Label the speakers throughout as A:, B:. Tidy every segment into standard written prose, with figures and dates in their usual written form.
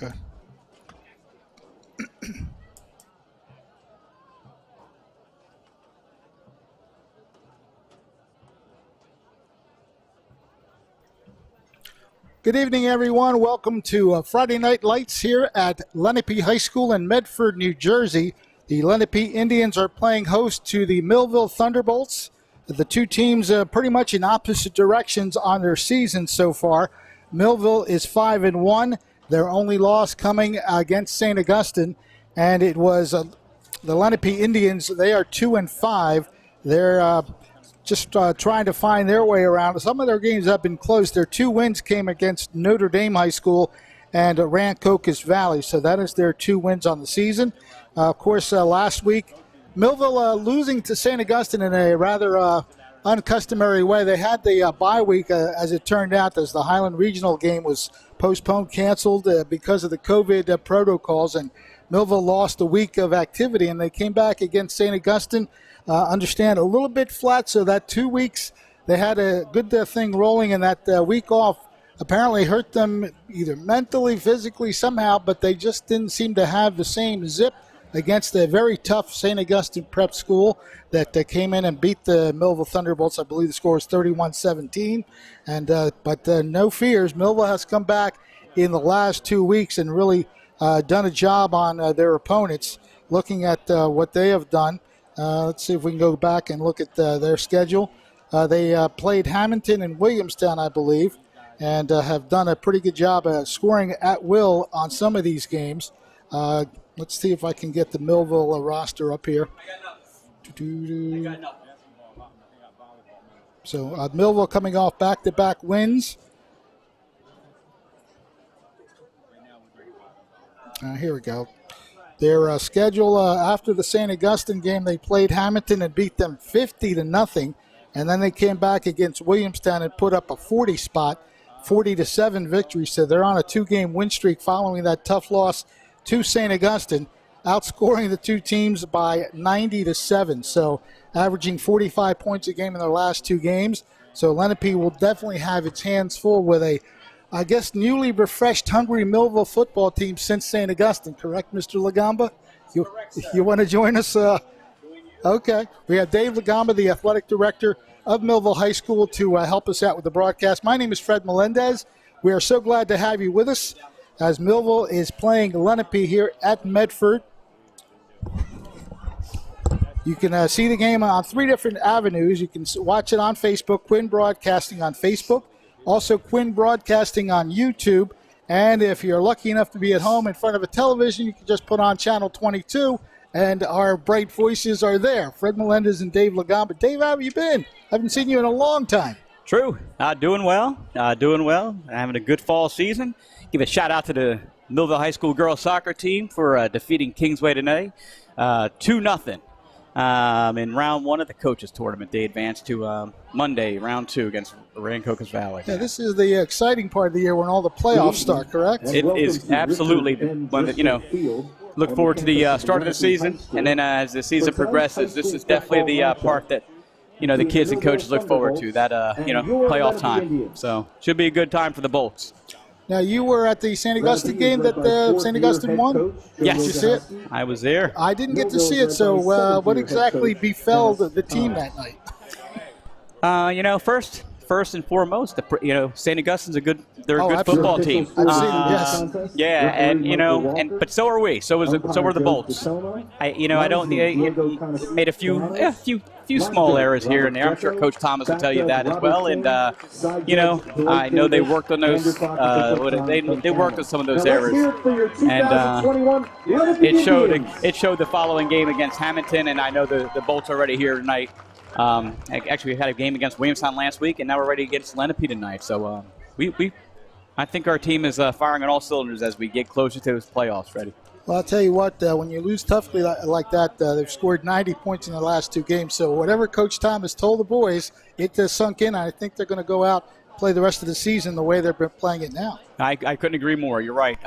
A: Okay. Good evening, everyone. Welcome to Friday Night Lights here at Lenape High School in Medford, New Jersey. The Lenape Indians are playing host to the Millville Thunderbolts. The two teams pretty much in opposite directions on their season so far. Millville is 5-1. Their only loss coming against St. Augustine, and it was the Lenape Indians. They are 2-5. They're just trying to find their way around. Some of their games have been close. Their 2 wins came against Notre Dame High School and Rancocas Valley. So that is their 2 wins on the season. Of course, last week, Millville losing to St. Augustine in a rather uncustomary way. They had the bye week, as it turned out, as the Highland Regional game was postponed, canceled because of the COVID protocols, and Millville lost a week of activity, and they came back against St. Augustine. Understand a little bit flat, so that 2 weeks they had a good thing rolling, and that week off apparently hurt them either mentally, physically, somehow, but they just didn't seem to have the same zip against a very tough St. Augustine prep school that came in and beat the Millville Thunderbolts. I believe the score was 31-17, but no fears. Millville has come back in the last 2 weeks and really done a job on their opponents. Looking at what they have done, let's see if we can go back and look at their schedule. They played Hamilton and Williamstown, I believe, and have done a pretty good job scoring at will on some of these games. Let's see if I can get the Millville roster up here. So Millville coming off back-to-back wins. Here we go. Their schedule after the St. Augustine game, they played Hamilton and beat them 50-0, and then they came back against Williamstown and put up a 40-7 victory. So they're on a 2-game win streak following that tough loss to St. Augustine, outscoring the two teams by 90-7. So averaging 45 points a game in their last 2 games. So Lenape will definitely have its hands full with a, I guess, newly refreshed, hungry Millville football team since St. Augustine. Correct, Mr. Lagamba? You want to join us? Okay. We have Dave Lagamba, the athletic director of Millville High School, to help us out with the broadcast. My name is Fred Melendez. We are so glad to have you with us as Millville is playing Lenape here at Medford. You can see the game on 3 different avenues. You can watch it on Facebook, Quinn Broadcasting on Facebook, also Quinn Broadcasting on YouTube. And if you're lucky enough to be at home in front of a television, you can just put on Channel 22, and our bright voices are there. Fred Melendez and Dave Lagamba. Dave, how have you been? I haven't seen you in a long time.
B: True. Doing well. Having a good fall season. Give a shout-out to the Millville High School girls soccer team for defeating Kingsway today, 2-0. In round 1 of the coaches tournament, they advanced to Monday, round 2 against Rancocas Valley.
A: Yeah, this is the exciting part of the year when all the playoffs start, correct?
B: It is absolutely, look forward to the start of the season, and then as the season progresses, this is definitely the part that, the kids and coaches look forward to, that, playoff time. So should be a good time for the Bolts.
A: Now, you were at the St. Augustine game that St. Augustine won?
B: Yes.
A: Did you see it?
B: I was there.
A: I didn't get to see it, so what exactly befell the team that night?
C: First and foremost, St. Augustine's they're a good
A: absolutely.
C: football team.
A: I've seen it, yes.
C: Yeah, and but so are we. So were the Bolts. I don't. Made a few small errors here and there. I'm sure Coach Thomas will tell you that as well. And I know they worked on those. They worked on some of those errors, and it showed the following game against Hamilton. And I know the Bolts are already here tonight. Actually, we had a game against Williamstown last week, and now we're ready against Lenape tonight. So I think our team is firing on all cylinders as we get closer to those playoffs, Freddie.
A: Well, I'll tell you what, when you lose toughly like that, they've scored 90 points in the last 2 games. So whatever Coach Thomas told the boys, it sunk in. I think they're going to go out, play the rest of the season the way they're playing it now.
C: I couldn't agree more. You're right.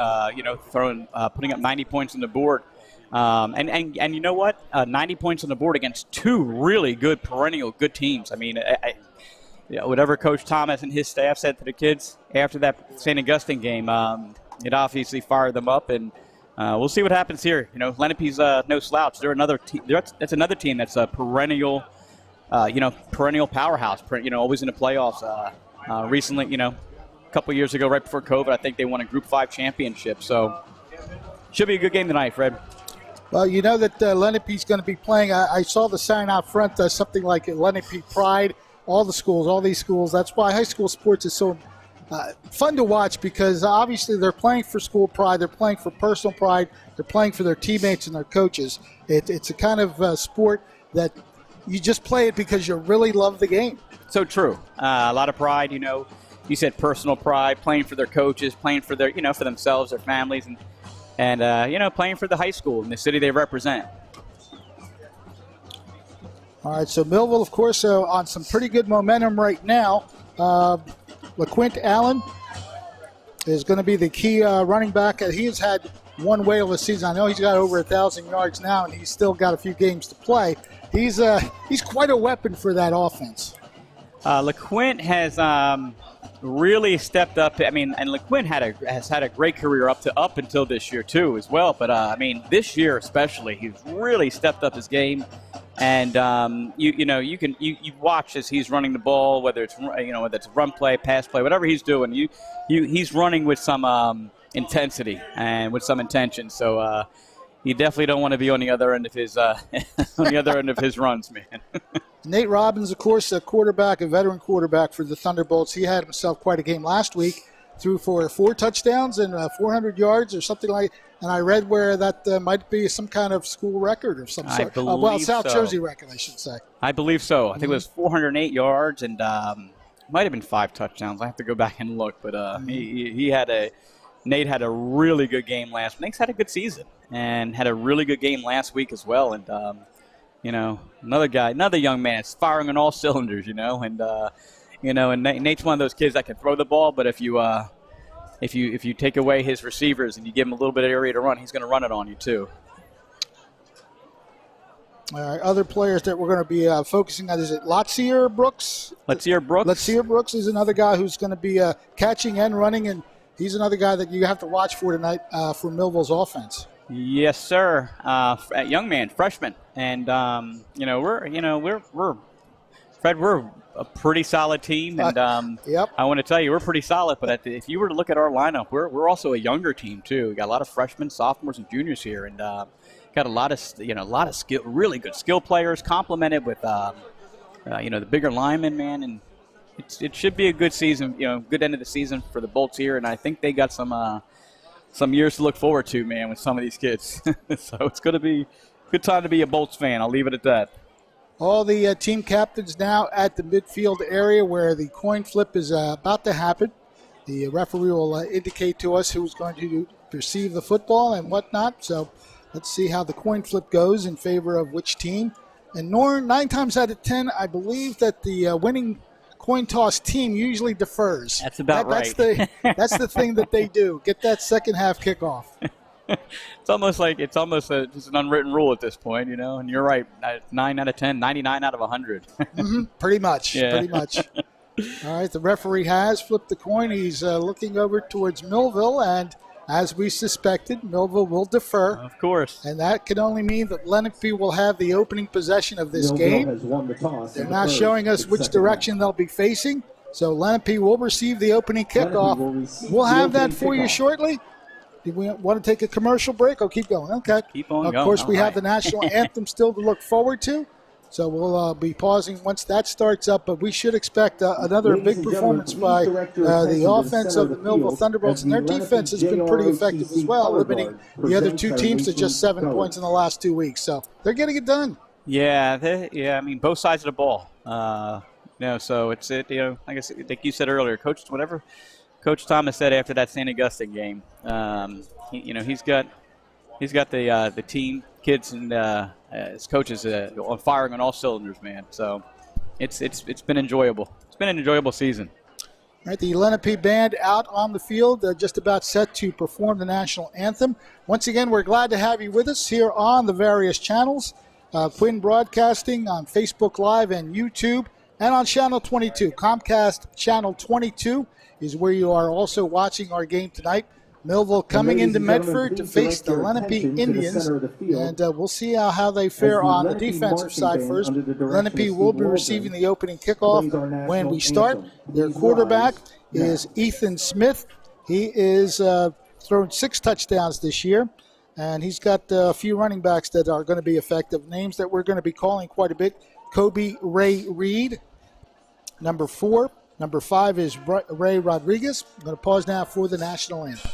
C: Putting up 90 points on the board. And you know what? 90 points on the board against 2 really good, perennial good teams. I mean, whatever Coach Thomas and his staff said to the kids after that St. Augustine game,
B: it obviously fired them up, and we'll see what happens here. Lenape's no slouch. They're another that's another team that's a perennial powerhouse. Always in the playoffs. Recently, a couple years ago, right before COVID, I think they won a Group 5 championship. So should be a good game tonight, Fred.
A: Well, you know that Lenape's going to be playing. I saw the sign out front, something like Lenape Pride. All these schools. That's why high school sports is so fun to watch, because obviously they're playing for school pride, they're playing for personal pride, they're playing for their teammates and their coaches. It's a kind of sport that you just play it because you really love the game.
B: So true. A lot of pride, You said personal pride, playing for their coaches, playing for their, for themselves, their families, and playing for the high school and the city they represent.
A: All right, so Millville, of course, on some pretty good momentum right now. LaQuint Allen is going to be the key running back. He has had one whale of a season. I know he's got over 1,000 yards now, and he's still got a few games to play. He's quite a weapon for that offense.
B: LaQuint has really stepped up. And LaQuint has had a great career up until this year too, as well. But this year especially, he's really stepped up his game. And you watch as he's running the ball, whether it's run play, pass play, whatever he's doing. He's running with some intensity and with some intention. So you definitely don't want to be on the other end of his runs, man.
A: Nate Robbins, of course, a veteran quarterback for the Thunderbolts. He had himself quite a game last week. Threw for 4 touchdowns and 400 yards or something like. And I read where that might be some kind of school record of some sort. South Jersey record, I should say.
B: I believe so. I think it was 408 yards and might have been 5 touchdowns. I have to go back and look, but Nate had a really good game last week. Nate's had a good season and had a really good game last week as well. And another young man, is firing on all cylinders. And Nate's one of those kids that can throw the ball, but if you take away his receivers and you give him a little bit of area to run, he's going to run it on you too.
A: All right, other players that we're going to be focusing on, is it Latsier Brooks?
B: Latsier
A: Brooks is another guy who's going to be catching and running, and he's another guy that you have to watch for tonight for Millville's offense.
B: Yes, sir. Young man, freshman, and we're a pretty solid team, and
A: yep.
B: I want to tell you we're pretty solid. But if you were to look at our lineup, we're also a younger team too. We got a lot of freshmen, sophomores, and juniors here, and got a lot of skill, really good skill players, complemented with the bigger linemen, man. And it should be a good season, good end of the season for the Bolts here. And I think they got some years to look forward to, man, with some of these kids. So it's going to be a good time to be a Bolts fan. I'll leave it at that.
A: All the team captains now at the midfield area where the coin flip is about to happen. The referee will indicate to us who's going to receive the football and whatnot. So let's see how the coin flip goes in favor of which team. And 9 times out of 10, I believe that the winning coin toss team usually defers.
B: That's about right.
A: That's the thing that they do. Get that second half kickoff.
B: It's almost just an unwritten rule at this point, and you're right. 9 out of 10, 99 out of 100.
A: Pretty much.
B: Yeah.
A: Pretty much. All right, the referee has flipped the coin. He's looking over towards Millville, and as we suspected, Millville will defer.
B: Of course.
A: And that can only mean that Lenape will have the opening possession of this game.
D: Has won the toss.
A: They're not showing us which direction they'll be facing, so Lenape will receive the opening kickoff. We'll have that for you shortly. Do we want to take a commercial break? Oh, keep going. Okay.
B: Keep on going.
A: Of course, we
B: All
A: have the national anthem still to look forward to. So we'll be pausing once that starts up. But we should expect another big performance by the offense of the Millville Thunderbolts. And their defense has been pretty effective as well, limiting the other two teams to just 7 points in the last 2 weeks. So they're getting it done.
B: Yeah. Both sides of the ball. So it's like you said earlier, whatever Coach Thomas said after that St. Augustine game. He's got the team, kids, and his coaches on firing on all cylinders, man. So it's been enjoyable. It's been an enjoyable season.
A: All right, the Lenape band out on the field, just about set to perform the national anthem. Once again, we're glad to have you with us here on the various channels. Quinn Broadcasting on Facebook Live and YouTube, and on Channel 22. Comcast Channel 22 is where you are also watching our game tonight. Millville coming into Medford to face the Lenape Indians, and we'll see how they fare on the defensive side first. Lenape will be receiving the opening kickoff when we start. Their quarterback is Ethan Smith. He is thrown 6 touchdowns this year, and he's got a few running backs that are going to be effective. Names that we're going to be calling quite a bit: Kobe Ray Reed, number 4. Number 5 is Ray Rodriguez. I'm going to pause now for the national anthem.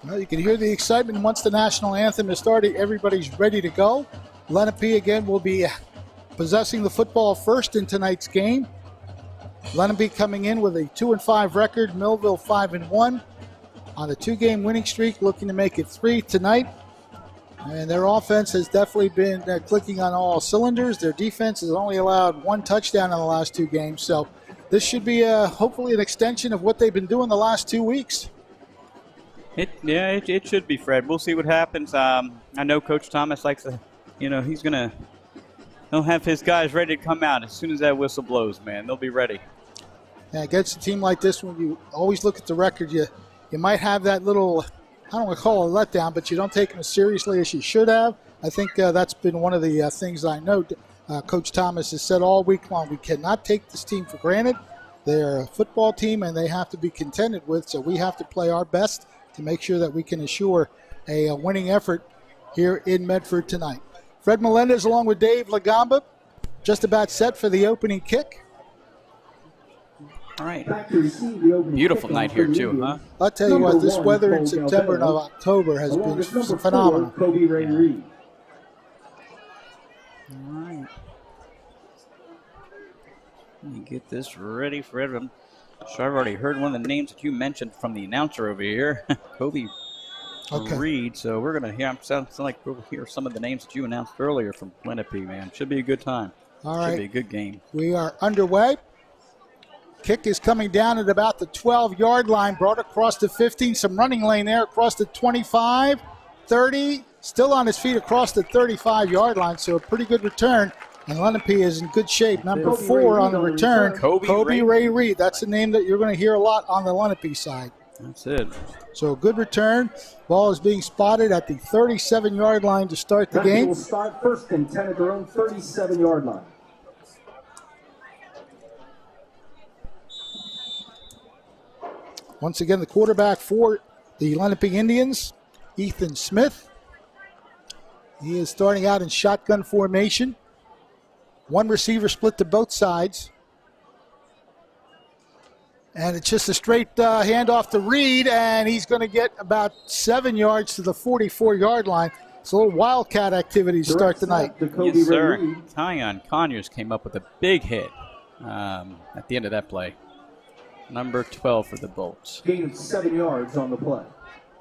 A: Well, you can hear the excitement once the national anthem is started. Everybody's ready to go. Lenape again will be possessing the football first in tonight's game. Lenape coming in with a 2-5 record. Millville 5-1 on a 2-game winning streak, looking to make it 3 tonight. And their offense has definitely been clicking on all cylinders. Their defense has only allowed 1 touchdown in the last 2 games. So this should be hopefully an extension of what they've been doing the last 2 weeks.
B: It should be, Fred. We'll see what happens. I know Coach Thomas likes to, he'll have his guys ready to come out as soon as that whistle blows, man. They'll be ready.
A: Yeah, against a team like this, when you always look at the record, you might have that little, I don't want to call it a letdown, but you don't take them as seriously as you should have. I think that's been one of the things I know Coach Thomas has said all week long. We cannot take this team for granted. They're a football team, and they have to be contended with, so we have to play our best to make sure that we can assure a winning effort here in Medford tonight. Fred Melendez along with Dave Lagamba just about set for the opening kick.
B: All right. Beautiful night here too, huh?
A: I'll tell you what, this weather in September and October has been phenomenal.
C: Kobe Ray Reed.
B: All right. Let me get this ready, Fred. So I've already heard one of the names that you mentioned from the announcer over here, Kobe Reed. So we're going to hear, sound like we'll hear some of the names that you announced earlier from Lenape, man. Should be a good time.
A: All right.
B: Should be a good game.
A: We are underway. Kick is coming down at about the 12-yard line, brought across the 15, some running lane there across the 25, 30, still on his feet across the 35-yard line, so a pretty good return. And Lenape is in good shape. Number 4 on the return, Kobe Ray Reed. That's the name that you're going to hear a lot on the Lenape side.
B: That's it.
A: So good return. Ball is being spotted at the 37-yard line to start the game.
C: Will start first and 10 at their own 37-yard line.
A: Once again, the quarterback for the Lenape Indians, Ethan Smith. He is starting out in shotgun formation. 1 receiver split to both sides. And it's just a straight handoff to Reed, and he's going to get about 7 yards to the 44-yard line. It's a little wildcat activity to start the night.
B: Yes, sir. Tyon Conyers came up with a big hit at the end of that play. Number 12 for the Bolts.
C: Gain of 7 yards on the play.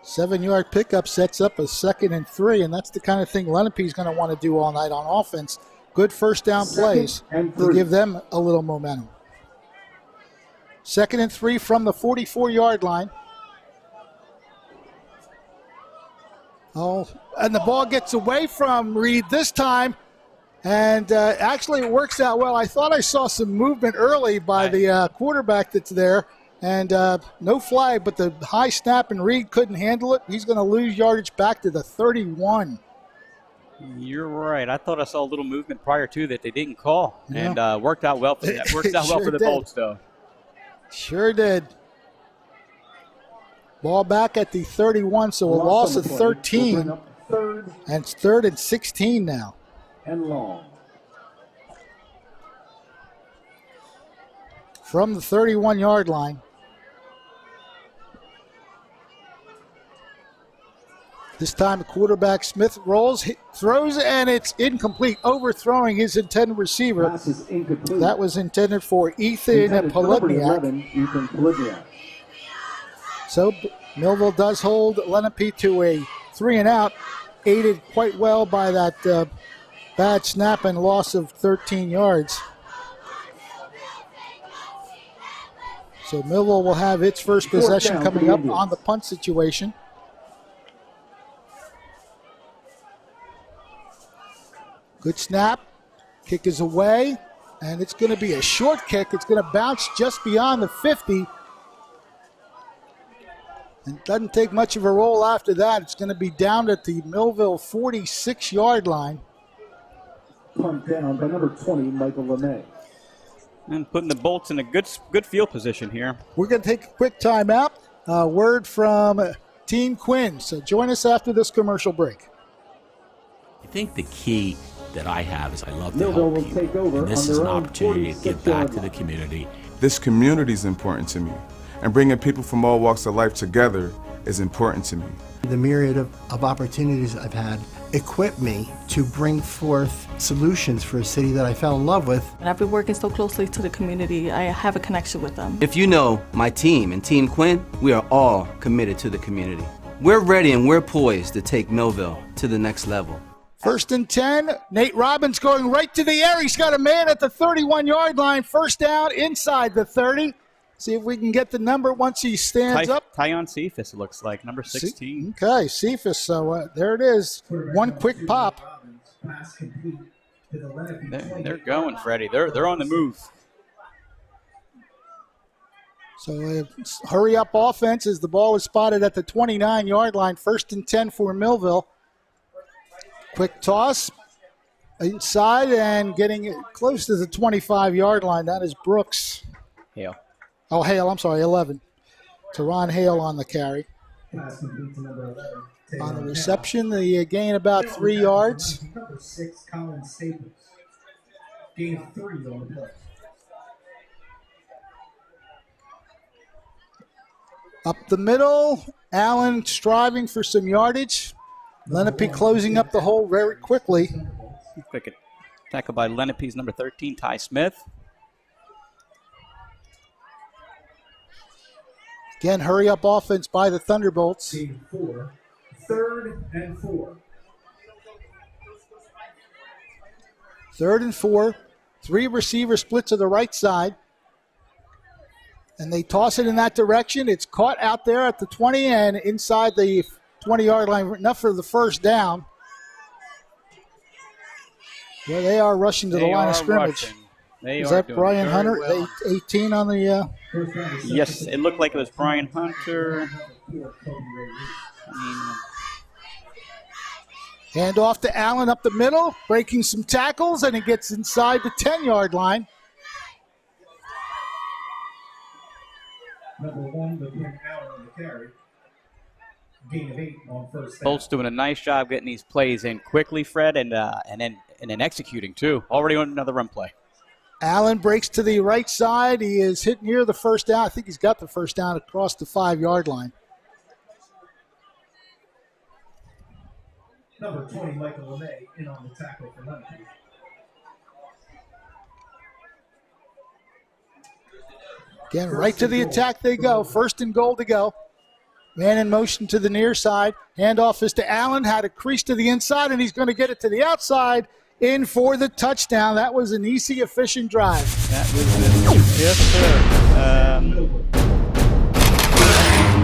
A: 7-yard pickup sets up a 2nd and 3, and that's the kind of thing Lenape's going to want to do all night on offense. Good first down plays to give them a little momentum. 2nd and 3 from the 44-yard line. Oh, and the ball gets away from Reed this time. And actually it works out well. I thought I saw some movement early by the quarterback that's there. And no flag, but the high snap, and Reed couldn't handle it. He's going to lose yardage back to the 31.
B: You're right. I thought I saw a little movement prior to that they didn't call, and worked out well for that. Worked out well for the Bolts, though.
A: Sure did. Ball back at the 31, so a loss of 13. And it's 3rd and 16 now.
D: And long.
A: From the 31-yard line. This time the quarterback Smith rolls, throws, and it's incomplete, overthrowing his intended receiver.
D: Pass is incomplete.
A: That was intended for Ethan Polibniak. So Millville does hold Lenape to a 3-and-out, aided quite well by that bad snap and loss of 13 yards. So Millville will have its first possession coming up on the punt situation. Good snap. Kick is away, and it's going to be a short kick. It's going to bounce just beyond the 50. And it doesn't take much of a roll after that. It's going to be down at the Millville 46-yard line.
D: Punt down by number 20, Michael Lenape.
B: And putting the Bolts in a good field position here.
A: We're going to take a quick timeout. Word from Team Quinn. So join us after this commercial break.
E: I think the key that I have is I love to help people, and this is an opportunity to give back to the community.
F: This community is important to me, and bringing people from all walks of life together is important to me.
G: The myriad of opportunities I've had equip me to bring forth solutions for a city that I fell in love with.
H: And I've been working so closely to the community, I have a connection with them.
I: If you know my team and Team Quinn, we are all committed to the community. We're ready and we're poised to take Millville to the next level.
A: 1st and 10. Nate Robbins going right to the air. He's got a man at the 31-yard line. First down inside the 30. See if we can get the number once he stands up.
B: Tyon Cephas, it looks like, number 16.
A: Okay, Cephas. So there it is. One quick pop.
B: They're going, Freddie. They're on the move.
A: So hurry up offense as the ball is spotted at the 29-yard line. 1st and 10 for Millville. Quick toss inside and getting it close to the 25-yard line. That is Brooks.
B: Hale.
A: Oh, Hale, I'm sorry, 11. Teron Hale on the carry. On the reception, the gain about 3 yards.
J: Number 6, Colin Staples. Gain 3 on the play.
A: Up the middle, Allen striving for some yardage. Lenape closing up the hole very quickly.
B: Quick tackle by Lenape's number 13, Ty Smith.
A: Again, hurry up offense by the Thunderbolts.
J: 3rd and 4.
A: 3rd and 4. 3 receiver split to the right side. And they toss it in that direction. It's caught out there at the 20 and inside the 20-yard line, enough for the first down. Yeah, they are rushing to the line of scrimmage. Is that Brian Hunter, well. 18 on the...
B: Yes, it looked like it was Brian Hunter.
A: Hand off to Allen up the middle, breaking some tackles, and he gets inside the 10-yard line.
J: Number 1, between Allen on the carry. Gain of 8 on first down.
B: Bolt's doing a nice job getting these plays in quickly, Fred, and then executing too. Already on another run play.
A: Allen breaks to the right side. He is hit near the first down. I think he's got the first down across the 5-yard line.
J: Number 20, Michael Lenape, in on the tackle for Lenape.
A: Again, right to the attack they go. 1st and goal to go. Man in motion to the near side. Handoff is to Allen. Had a crease to the inside, and he's going to get it to the outside. In for the touchdown. That was an easy, efficient drive.
B: That was it. Yes,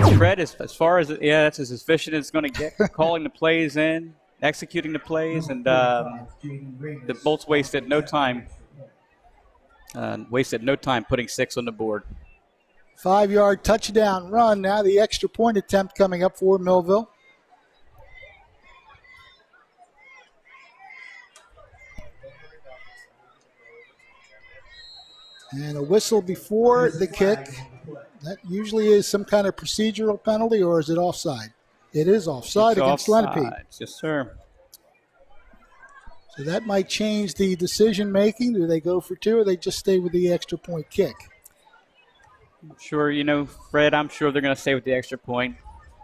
B: sir. Fred, as far as, that's as efficient as it's going to get. Calling the plays in, executing the plays, and the Bolts wasted no time putting 6 on the board.
A: 5-yard touchdown run. Now the extra point attempt coming up for Millville. And a whistle before the kick. That usually is some kind of procedural penalty, or is it offside? It is offside against Lenape.
B: Yes, sir.
A: So that might change the decision making. Do they go for two, or they just stay with the extra point kick?
B: I'm sure, Fred, I'm sure they're going to stay with the extra point.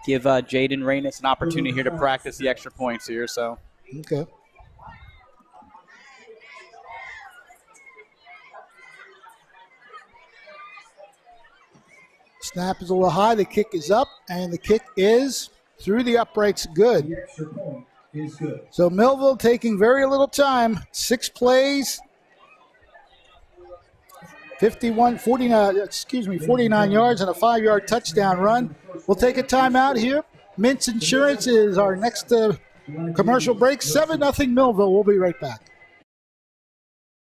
B: Give Jaden Reynes an opportunity here to practice the extra points here. So.
A: Okay. Snap is a little high. The kick is up, and the kick is through the uprights. Good.
J: The extra point is good.
A: So Millville taking very little time. 6 plays. 49 yards and a 5-yard touchdown run. We'll take a timeout here. Mintz Insurance is our next commercial break. 7-0 Millville. We'll be right back.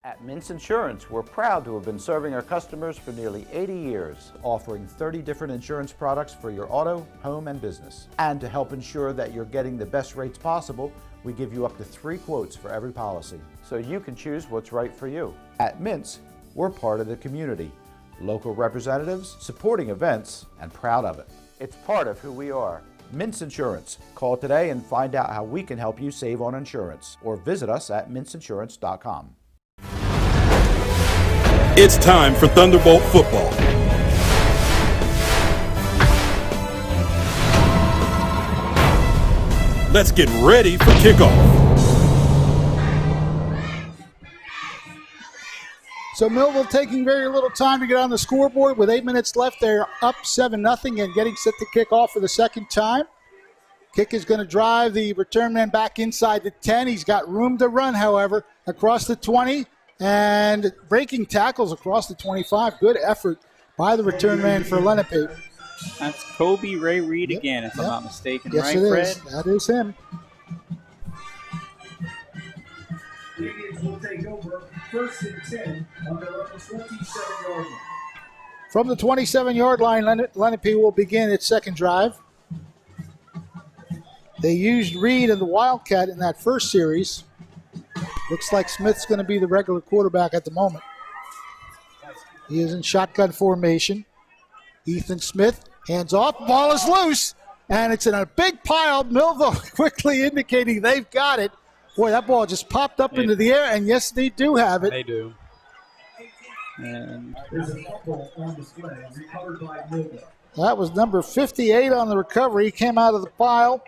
K: At Mintz Insurance, we're proud to have been serving our customers for nearly 80 years, offering 30 different insurance products for your auto, home, and business. And to help ensure that you're getting the best rates possible, we give you up to 3 quotes for every policy, so you can choose what's right for you. At Mintz, we're part of the community, local representatives, supporting events, and proud of it. It's part of who we are. Mintz Insurance. Call today and find out how we can help you save on insurance, or visit us at mintzinsurance.com.
L: It's time for Thunderbolt football. Let's get ready for kickoff.
A: So Millville taking very little time to get on the scoreboard. With 8 minutes left, they're up 7-0 and getting set to kick off for the second time. Kick is going to drive the return man back inside the 10. He's got room to run, however, across the 20. And breaking tackles across the 25. Good effort by the return man for Lenape.
B: That's Kobe Ray Reed again, if I'm not mistaken,
A: yes,
B: right,
A: it
B: Fred?
A: Is. That is him.
J: The Indians will take over 1st and 10 on their own 27-yard line.
A: From the 27-yard line, Lenape will begin its second drive. They used Reed and the Wildcat in that first series. Looks like Smith's going to be the regular quarterback at the moment. He is in shotgun formation. Ethan Smith, hands off, ball is loose, and it's in a big pile. Millville quickly indicating they've got it. Boy, that ball just popped up into the air, and yes, they do have it.
B: They do. And
J: there's a fumble on display, recovered by Millville.
A: That was number 58 on the recovery. He came out of the pile.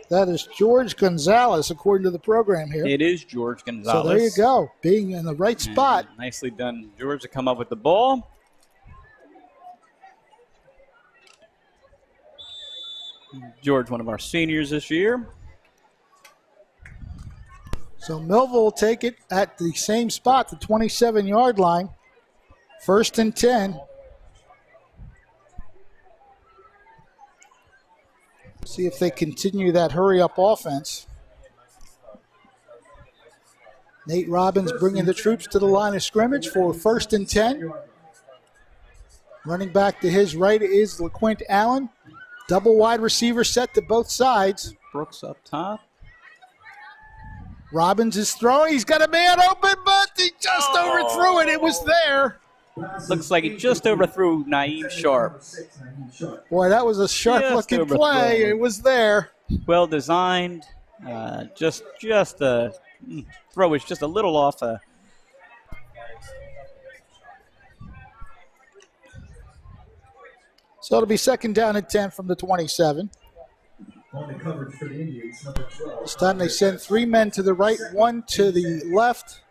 A: That is George Gonzalez, according to the program here.
B: It is George Gonzalez.
A: So there you go, being in the right spot.
B: Nicely done, George, to come up with the ball. George, one of our seniors this year.
A: So Millville will take it at the same spot, the 27-yard line. 1st and 10. See if they continue that hurry-up offense. Nate Robbins bringing the troops to the line of scrimmage for 1st and 10. Running back to his right is LaQuint Allen. Double wide receiver set to both sides.
B: Brooks up top.
A: Robbins is throwing. He's got a man open, but he just overthrew it. It was there.
B: Looks like he just overthrew Naeem Sharp.
A: Boy, that was a sharp-looking play. It was there.
B: Well designed. Just the throw is just a little off. So
A: it'll be 2nd down and 10 from the 27.
J: On the coverage for the Indians, number 12.
A: This time they send 3 men to the right, 1 to the left.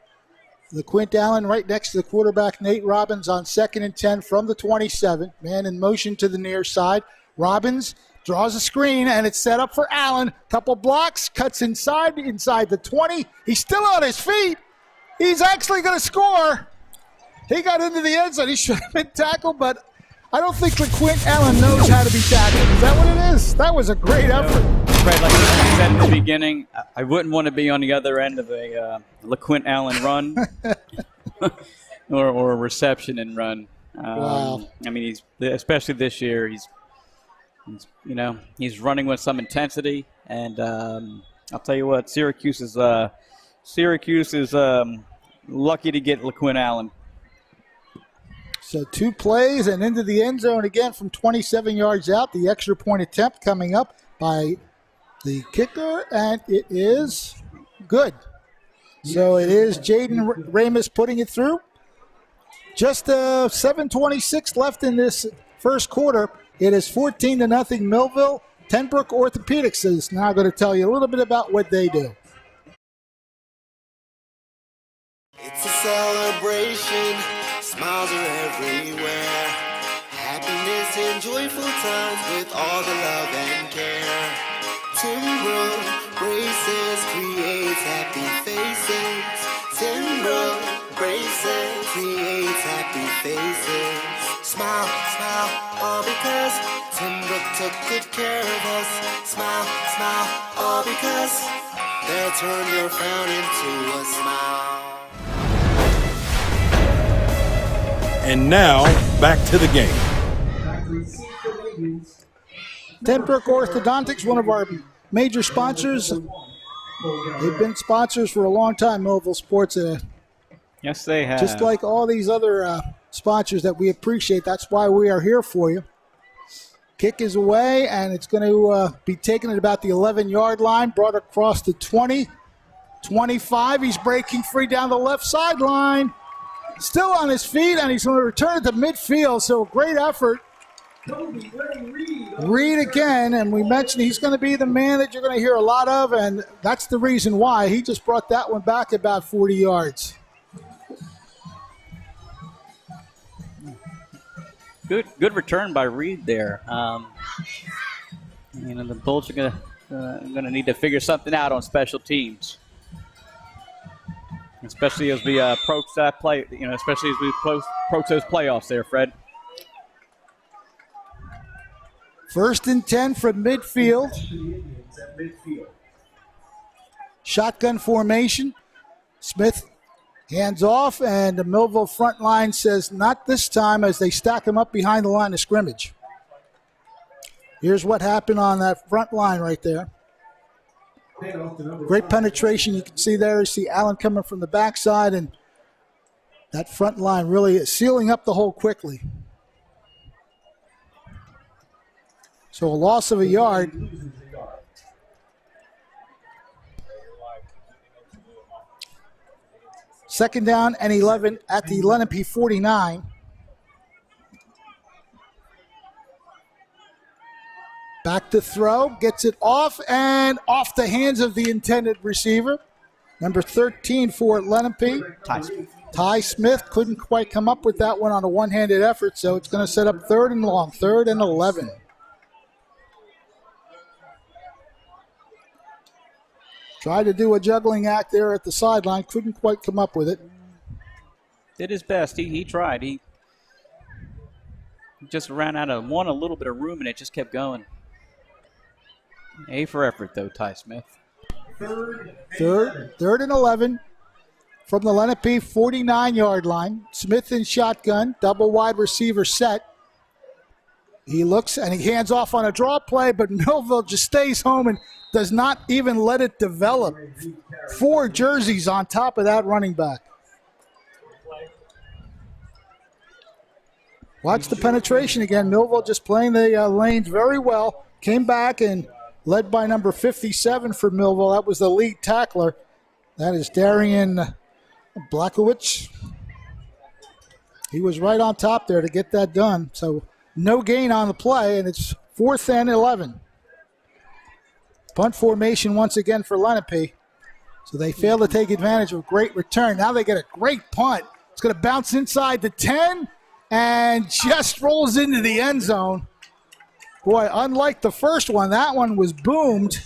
A: LaQuint Allen right next to the quarterback, Nate Robbins, on 2nd and 10 from the 27. Man in motion to the near side. Robbins draws a screen, and it's set up for Allen. Couple blocks, cuts inside the 20. He's still on his feet. He's actually going to score. He got into the end zone. He should have been tackled, but I don't think LaQuint Allen knows how to be tackled. Is that what it is? That was a great effort.
B: Fred, like I said in the beginning, I wouldn't want to be on the other end of a LaQuint Allen run or a reception and run.
A: Wow.
B: I mean, especially this year, he's running with some intensity, and I'll tell you what, Syracuse is lucky to get LaQuint Allen.
A: So 2 plays and into the end zone again from 27 yards out. The extra point attempt coming up by the kicker, and it is good. So it is Jaden Ramus putting it through. Just 7:26 left in this first quarter. It is 14-0 Millville. Tenbrook Orthopedics is now going to tell you a little bit about what they do.
M: It's a celebration, smiles are everywhere. Happiness and joyful times with all the love and care. Tenbrook braces creates happy faces. Tenbrook braces creates happy faces. Smile, smile, all because Tenbrook took good care of us. Smile, smile, all because they'll turn your frown into a smile.
L: And now, back to the game.
A: Tenbrook Orthodontics, one of our major sponsors. They've been sponsors for a long time, Millville Sports.
B: Yes, they have.
A: Just like all these other sponsors that we appreciate. That's why we are here for you. Kick is away, and it's going to be taken at about the 11-yard line, brought across the 20, 25. He's breaking free down the left sideline. Still on his feet, and he's going to return it to midfield, so great effort. Reed again, and we mentioned he's going to be the man that you're going to hear a lot of, and that's the reason why. He just brought that one back about 40 yards.
B: Good return by Reed there. The Bolts are going to need to figure something out on special teams. Especially as we approach that play, especially as we approach those playoffs there, Fred.
A: 1st and 10 from midfield. Shotgun formation. Smith hands off, and the Millville front line says not this time as they stack him up behind the line of scrimmage. Here's what happened on that front line right there. Great penetration. You can see there. You see Allen coming from the backside, and that front line really is sealing up the hole quickly. So a loss of a yard. Second down and 11 at the Lenape 49. Back to throw, gets it off and off the hands of the intended receiver. Number 13 for Lenape. Ty Smith couldn't quite come up with that one on a one-handed effort, so it's going to set up 3rd and long, 3rd and 11. Tried to do a juggling act there at the sideline, couldn't quite come up with it.
B: Did his best. He tried. He just ran out of a little bit of room, and it just kept going. A for effort, though, Ty Smith.
A: Third and 11 from the Lenape 49-yard line. Smith in shotgun, double wide receiver set. He looks and he hands off on a draw play, but Millville just stays home and does not even let it develop. 4 jerseys on top of that running back. Watch the penetration again. Millville just playing the lanes very well. Came back and led by number 57 for Millville. That was the lead tackler. That is Darian Blakowicz. He was right on top there to get that done. So no gain on the play, and it's 4th and 11. Punt formation once again for Lenape. So they fail to take advantage of a great return. Now they get a great punt. It's going to bounce inside the 10 and just rolls into the end zone. Boy, unlike the first one, that one was boomed.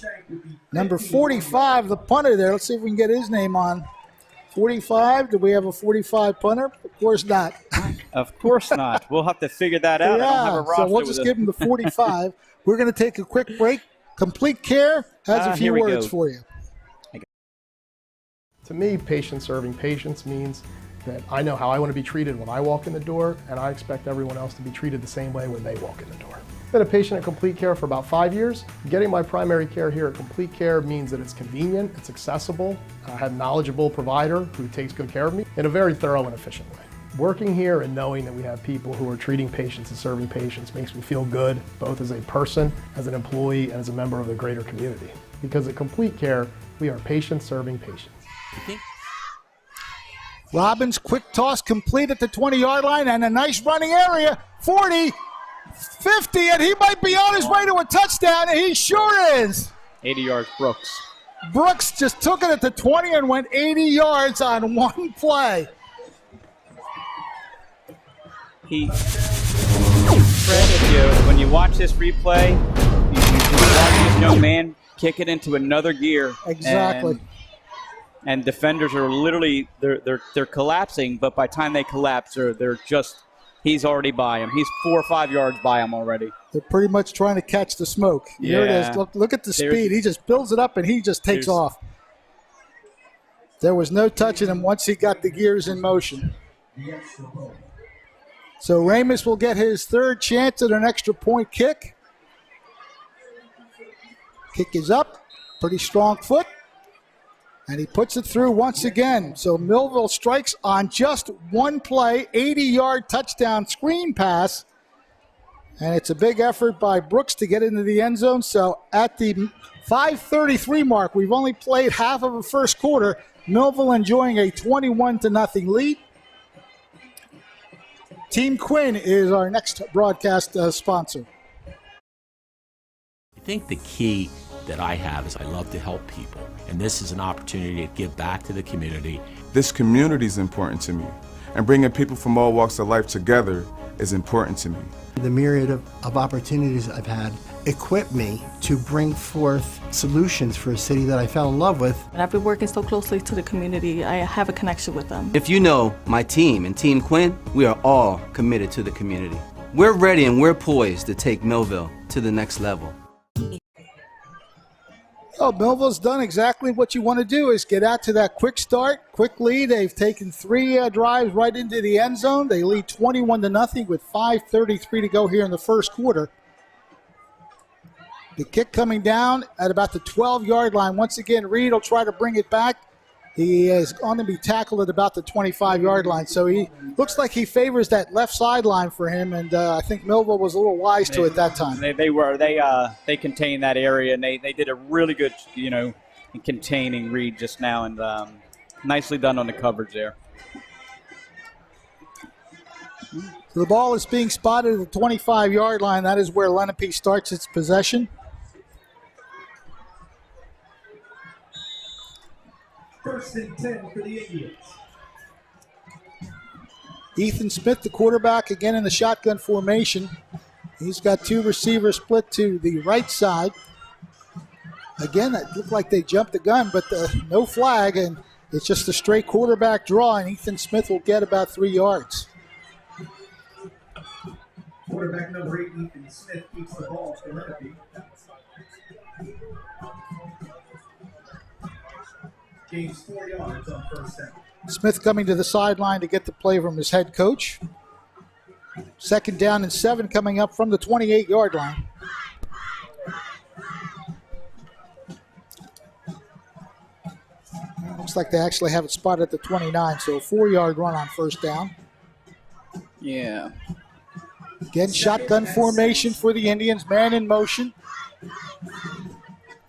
A: Number 45, the punter there. Let's see if we can get his name on. 45, do we have a 45 punter? Of course not.
B: Of course not. We'll have to figure that out.
A: Yeah,
B: I don't have a roster
A: so we'll just give him the 45. We're going to take a quick break. Complete Care has a few words for you.
N: To me, patient serving patients means that I know how I want to be treated when I walk in the door, and I expect everyone else to be treated the same way when they walk in the door. I've been a patient at Complete Care for about 5 years. Getting my primary care here at Complete Care means that it's convenient, it's accessible, I have a knowledgeable provider who takes good care of me in a very thorough and efficient way. Working here and knowing that we have people who are treating patients and serving patients makes me feel good, both as a person, as an employee, and as a member of the greater community. Because at Complete Care, we are patients serving patients.
A: Robbins, quick toss complete at the 20-yard line, and a nice running area. 40, 50, and he might be on his way to a touchdown, and he sure is.
B: 80 yards, Brooks.
A: Brooks just took it at the 20 and went 80 yards on one play.
B: Fred, when you watch this replay, you watch this young man kick it into another gear.
A: Exactly.
B: And defenders are literally they're collapsing, but by the time they collapse, he's already by him. He's 4 or 5 yards by him already.
A: They're pretty much trying to catch the smoke.
B: Yeah.
A: Here it is. Look at the speed. He just builds it up and he just takes off. There was no touching him once he got the gears in motion. So Ramus will get his third chance at an extra point kick. Kick is up. Pretty strong foot. And he puts it through once again. So Millville strikes on just one play, 80-yard touchdown screen pass. And it's a big effort by Brooks to get into the end zone. So at the 5:33 mark, we've only played half of the first quarter. Millville enjoying a 21-0 lead. Team Quinn is our next broadcast sponsor.
E: I think the key that I have is I love to help people, and this is an opportunity to give back to the community.
F: This community is important to me, and bringing people from all walks of life together is important to me.
G: The myriad of opportunities I've had equip me to bring forth solutions for a city that I fell in love with.
H: And I've been working so closely to the community, I have a connection with them.
I: If you know my team and Team Quinn, we are all committed to the community. We're ready and we're poised to take Millville to the next level.
A: Oh, Millville's done exactly what you want to do, is get out to that quick start, quick lead. They've taken 3 drives right into the end zone. They lead 21-0 with 5:33 to go here in the first quarter. The kick coming down at about the 12-yard line. Once again, Reed will try to bring it back. He is going to be tackled at about the 25-yard line. So he looks like he favors that left sideline for him, and I think Millville was a little wise to it that time.
B: They contained that area, and they did a really good, in containing Reed just now, and nicely done on the coverage there.
A: So the ball is being spotted at the 25-yard line. That is where Lenape starts its possession.
J: First and 10 for the Indians.
A: Ethan Smith, the quarterback, again in the shotgun formation. He's got 2 receivers split to the right side. Again, it looked like they jumped the gun, but no flag, and it's just a straight quarterback draw, and Ethan Smith will get about 3 yards.
J: Quarterback number 8, Ethan Smith, keeps the ball for Lenape. Gains 4 yards on first down.
A: Smith coming to the sideline to get the play from his head coach. 2nd down and 7 coming up from the 28-yard line. Looks like they actually have it spotted at the 29, so a 4-yard run on first down.
B: Yeah.
A: Again, shotgun formation for the Indians, man in motion.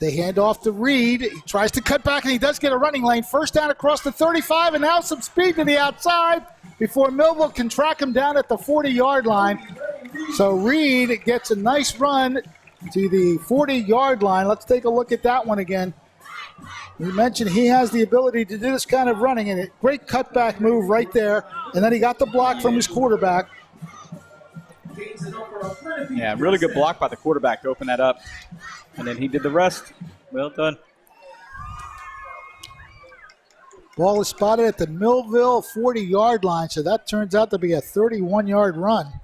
A: They hand off to Reed. He tries to cut back, and he does get a running lane. First down across the 35, and now some speed to the outside before Millville can track him down at the 40-yard line. So Reed gets a nice run to the 40-yard line. Let's take a look at that one again. We mentioned he has the ability to do this kind of running, and a great cutback move right there. And then he got the block from his quarterback.
B: Yeah, really good block by the quarterback to open that up. And then he did the rest. Well done.
A: Ball is spotted at the Millville 40-yard line, so that turns out to be a 31-yard run.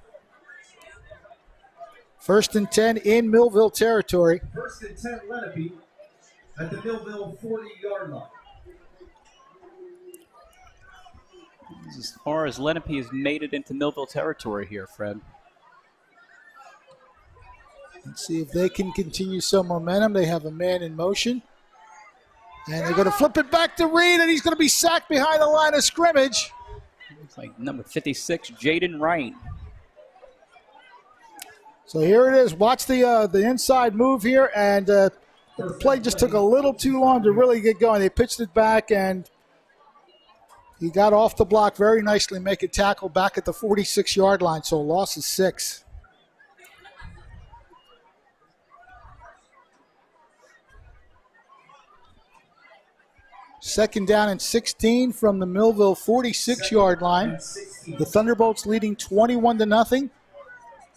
A: 1st and 10 in Millville territory.
J: 1st and 10 Lenape at the Millville 40-yard line.
B: As far as Lenape has made it into Millville territory here, Fred.
A: Let's see if they can continue some momentum. They have a man in motion. And they're going to flip it back to Reed, and he's going to be sacked behind the line of scrimmage.
B: Looks like number 56, Jaden Wright.
A: So here it is. Watch the inside move here, and the play just took a little too long to really get going. They pitched it back, and he got off the block very nicely, make a tackle back at the 46-yard line, so loss is 6. Second down and 16 from the Millville 46-yard line. The Thunderbolts leading 21-0.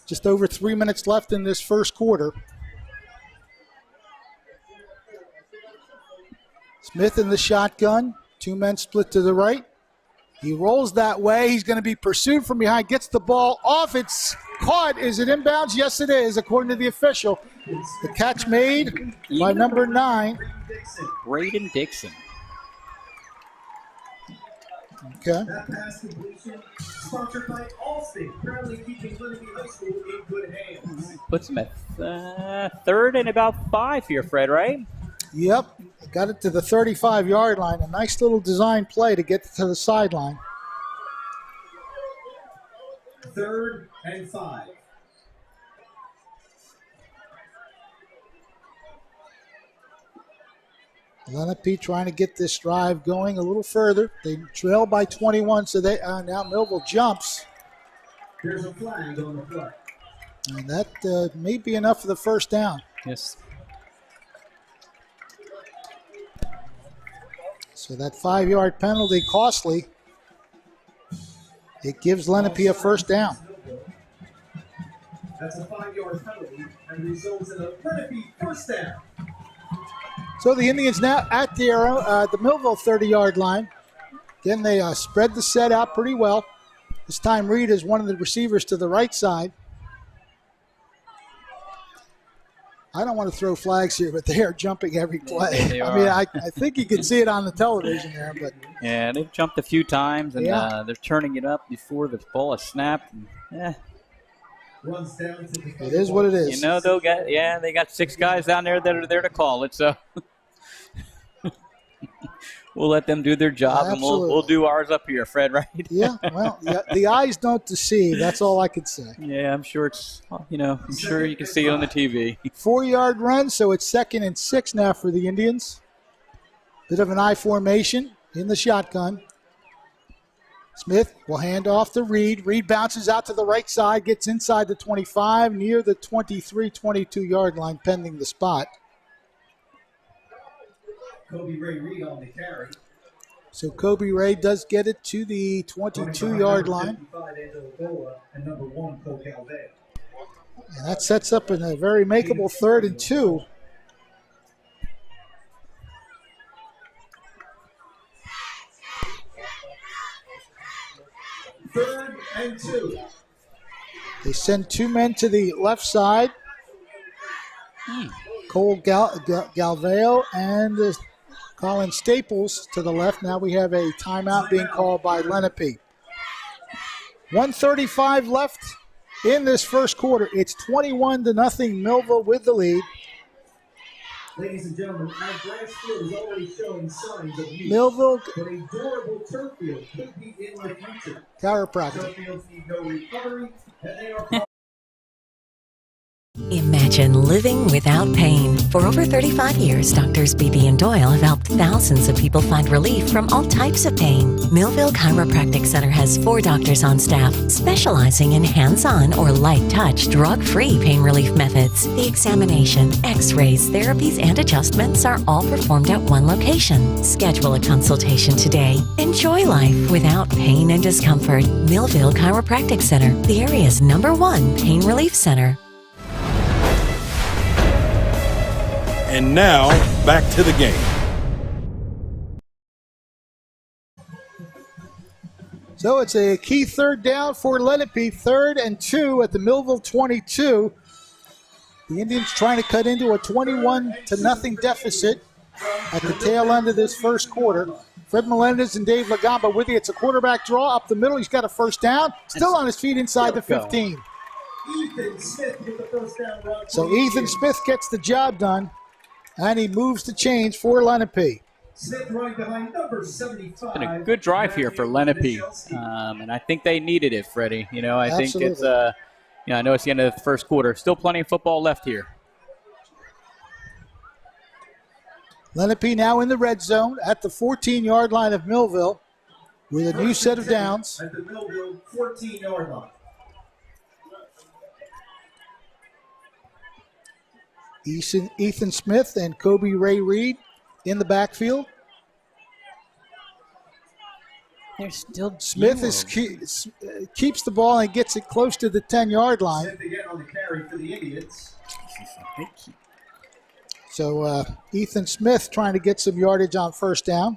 A: Just over 3 minutes left in this first quarter. Smith in the shotgun. 2 men split to the right. He rolls that way. He's going to be pursued from behind. Gets the ball off. It's caught. Is it inbounds? Yes, it is, according to the official. The catch made by number 9.
B: Braden Dixon.
A: Okay.
J: That pass completion sponsored by Allstate, proudly keeping Lenape High School in good hands.
B: Puts him at third and about 5 here, Fred, right?
A: Yep. Got it to the 35-yard line. A nice little design play to get to the sideline.
J: 3rd and 5.
A: Lenape trying to get this drive going a little further. They trail by 21, so they now Millville jumps.
J: There's a flag on the play.
A: And that may be enough for the first down.
B: Yes.
A: So that 5-yard penalty costly. It gives Lenape a first down.
J: That's a 5-yard penalty and results in a Lenape first down.
A: So the Indians now at the Millville 30-yard line. Again, they spread the set out pretty well. This time Reed is one of the receivers to the right side. I don't want to throw flags here, but they are jumping every play.
B: They
A: I mean,
B: are.
A: I think you can see it on the television there. But
B: Yeah, they've jumped a few times, and they're turning it up before the ball is snapped. And,
J: Runs down to the
A: it is what it is.
B: you know, they got 6 guys down there that are there to call it, so we'll let them do their job, and we'll do ours up here, Fred, right?
A: Yeah, well, the eyes don't deceive. That's all I could say.
B: Yeah, I'm sure I'm sure you can see it on the TV.
A: 4-yard run, so it's 2nd and 6 now for the Indians. Bit of an I formation in the shotgun. Smith will hand off to Reed. Reed bounces out to the right side, gets inside the 25, near the 23, 22-yard line, pending the spot.
J: Kobe Ray Reed on the carry.
A: So Kobe Ray does get it to the 22-yard line.
J: And number 1, Cole Calveo.
A: And that sets up in a very makeable 3rd and 2.
J: Third and 2.
A: They send 2 men to the left side. Cole Galveo and Colin Staples to the left. Now we have a timeout being called by Lenape. 1:35 left in this first quarter. It's 21-0 Millville with the lead.
J: Ladies and gentlemen, our grass field is already showing signs of use,
A: Millville
J: but a durable turf field could be in the future.
A: Chiropractic.
J: Turf fields need no recovery, and they are
O: Imagine living without pain. For over 35 years, Doctors Beebe and Doyle have helped thousands of people find relief from all types of pain. Millville Chiropractic Center has 4 doctors on staff specializing in hands-on or light-touch, drug-free pain relief methods. The examination, x-rays, therapies, and adjustments are all performed at one location. Schedule a consultation today. Enjoy life without pain and discomfort. Millville Chiropractic Center, the area's #1 pain relief center.
L: And now, back to the game.
A: So it's a key 3rd down for Lenape, 3rd and 2 at the Millville 22. The Indians trying to cut into a 21-0 deficit at the tail end of this first quarter. Fred Melendez and Dave Lagamba with you. It's a quarterback draw up the middle. He's got a first down. Still on his feet inside the 15.
J: Ethan Smith with the first down run.
A: So Ethan Smith gets the job done, and he moves the chains for Lenape.
J: Smith right behind number 75.
B: It's been a good drive here for Lenape, and I think they needed it, Freddie. You know, I think it's, I know it's the end of the first quarter. Still plenty of football left here.
A: Lenape now in the red zone at the 14-yard line of Millville with a new set of downs.
J: At the Millville 14-yard line.
A: Ethan Smith and Kobe Ray Reed in the backfield.
B: They're still
A: Smith keeps the ball and gets it close to the 10-yard line.
J: Smith again on the carry for the Indians.
A: So Ethan Smith trying to get some yardage on first down.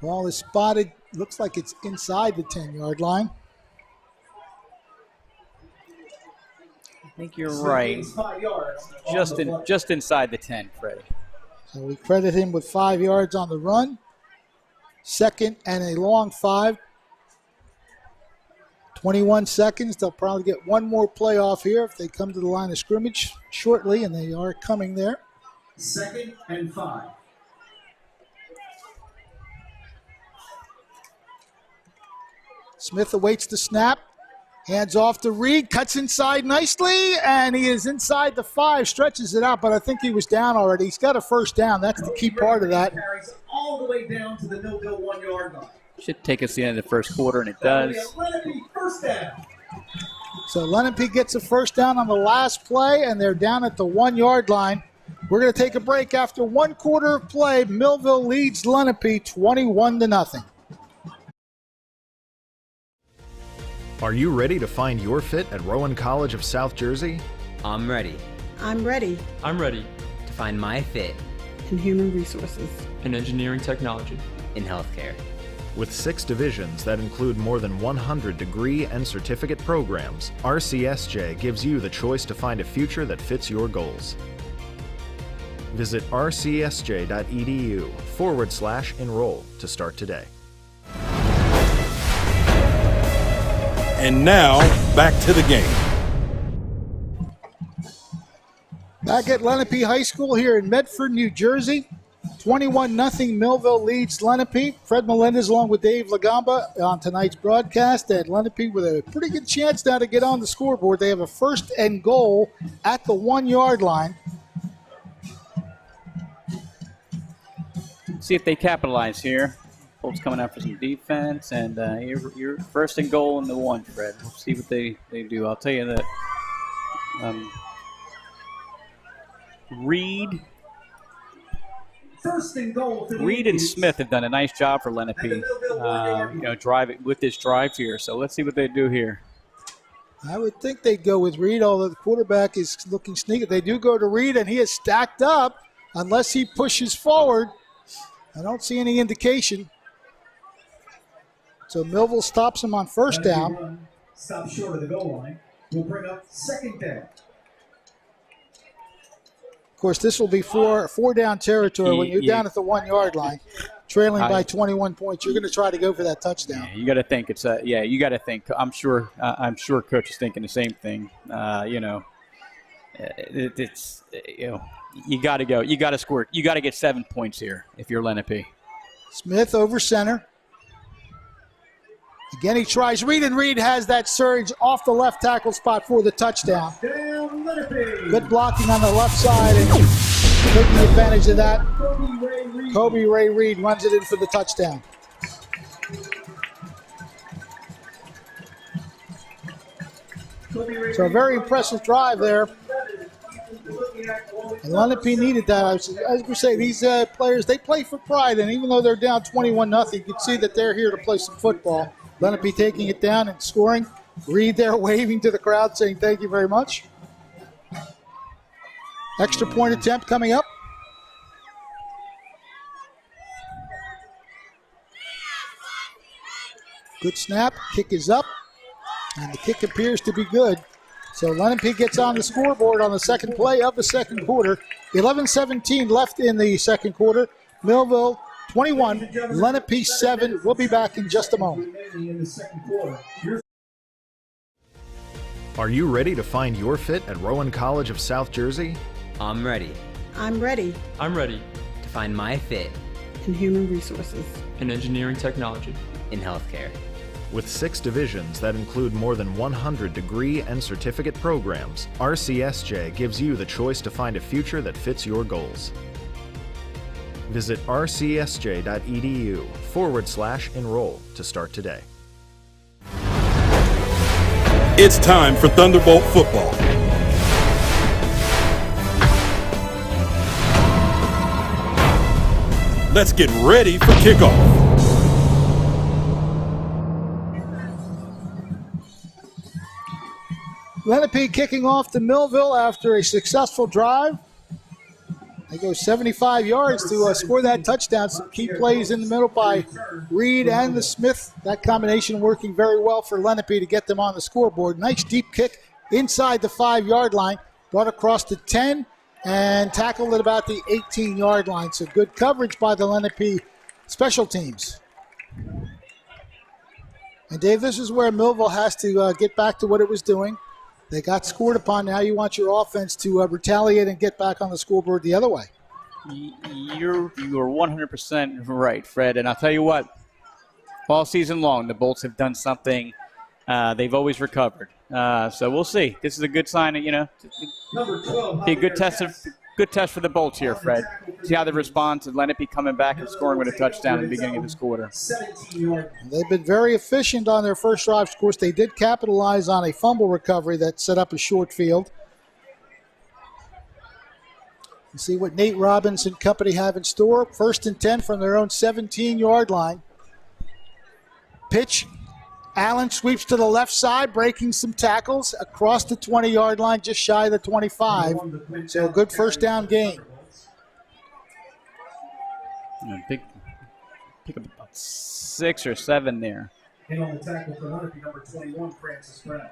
A: Ball is spotted. Looks like it's inside the 10-yard line.
B: I think you're right. Just inside the 10, Freddie.
A: So we credit him with 5 yards on the run. Second and a long 5. 21 seconds. They'll probably get one more play off here if they come to the line of scrimmage shortly, and they are coming there.
J: 2nd and 5.
A: Smith awaits the snap. Hands off to Reed, cuts inside nicely, and he is inside the 5, stretches it out, but I think he was down already. He's got a first down. That's the key part of that.
J: Carries all the way down to the Millville 1-yard line.
B: Should take us to the end of the first quarter, and it does.
J: Lenape first down.
A: So Lenape gets a first down on the last play, and they're down at the 1-yard line. We're going to take a break after 1 quarter of play. Millville leads Lenape 21-0.
P: Are you ready to find your fit at Rowan College of South Jersey?
Q: I'm ready.
R: I'm ready.
Q: I'm ready to find my fit
R: in human resources,
S: in engineering technology,
Q: in healthcare.
P: With 6 divisions that include more than 100 degree and certificate programs, RCSJ gives you the choice to find a future that fits your goals. Visit rcsj.edu/enroll to start today.
L: And now, back to the game.
A: Back at Lenape High School here in Medford, New Jersey. 21-0 Millville leads Lenape. Fred Melendez along with Dave Lagamba on tonight's broadcast. At Lenape with a pretty good chance now to get on the scoreboard. They have a 1st and goal at the 1-yard line.
B: See if they capitalize here. Colts coming out for some defense, and you're 1st and goal in the 1, Fred. We'll see what they do. I'll tell you that Reed and Smith have done a nice job for Lenape, driving with this drive here. So let's see what they do here.
A: I would think they'd go with Reed, although the quarterback is looking sneaky. They do go to Reed, and he is stacked up unless he pushes forward. I don't see any indication. So Millville stops him on first down.
J: Stop short of the goal line. We'll bring up 2nd down.
A: Of course, this will be four down territory when you're down at the 1-yard line, trailing by 21 points. You're going to try to go for that touchdown.
B: Yeah, you got to think it's you got to think. I'm sure Coach is thinking the same thing. It's you got to go. You got to score. You got to get 7 points here if you're Lenape.
A: Smith over center. Again, he tries Reed, and Reed has that surge off the left tackle spot for the touchdown. Good blocking on the left side and taking advantage of that. Kobe Ray Reed runs it in for the touchdown. So a very impressive drive there. And Lenape needed that. As we say, these players, they play for pride, and even though they're down 21-0, you can see that they're here to play some football. Lenape taking it down and scoring. Reed there waving to the crowd saying thank you very much. Extra point attempt coming up. Good snap. Kick is up. And the kick appears to be good. So Lenape gets on the scoreboard on the second play of the second quarter. 11-17 left in the second quarter. Millville 21, Lenape 7. We'll be back in just a moment.
P: Are you ready to find your fit at Rowan College of South Jersey?
Q: I'm ready.
R: I'm ready.
S: I'm ready
Q: to find my fit
R: in human resources,
S: and engineering technology.
Q: in healthcare.
P: With 6 divisions that include more than 100 degree and certificate programs, RCSJ gives you the choice to find a future that fits your goals. Visit rcsj.edu/enroll to start today.
L: It's time for Thunderbolt football. Let's get ready for kickoff.
A: Lenape kicking off to Millville after a successful drive. They go 75 yards to score that touchdown. Some key plays in the middle by Reed and the Smith. That combination working very well for Lenape to get them on the scoreboard. Nice deep kick inside the 5-yard line. Brought across the 10 and tackled at about the 18-yard line. So good coverage by the Lenape special teams. And Dave, this is where Millville has to get back to what it was doing. They got scored upon. Now you want your offense to retaliate and get back on the scoreboard the other way.
B: You're 100% right, Fred. And I'll tell you what, all season long, the Bolts have done something. They've always recovered. So we'll see. This is a good sign, be a good test for the Bolts here, Fred. See how they respond to Lenape coming back and scoring with a touchdown at the beginning of this quarter.
A: They've been very efficient on their first drive. Of course, they did capitalize on a fumble recovery that set up a short field. You see what Nate Robbins and company have in store. 1st and 10 from their own 17-yard line. Pitch. Allen sweeps to the left side, breaking some tackles across the 20-yard line, just shy of the 25. So a good first down gain.
B: Pick up about 6 or 7 there.
J: And on the tackle for Lenape, number 21, Francis Brown.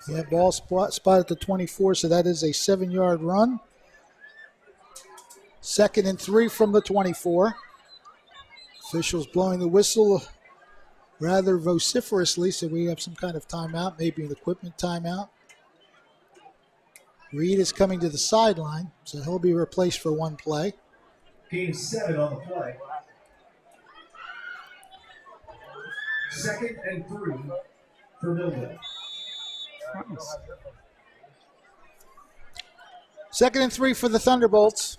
A: Yeah, ball spot at the 24, so that is a 7-yard run. 2nd and 3 from the 24. Officials blowing the whistle rather vociferously, so we have some kind of timeout, maybe an equipment timeout. Reed is coming to the sideline, so he'll be replaced for one play.
J: Gain 7 on the play. 2nd and 3 for Millville.
A: 2nd and 3 for the Thunderbolts.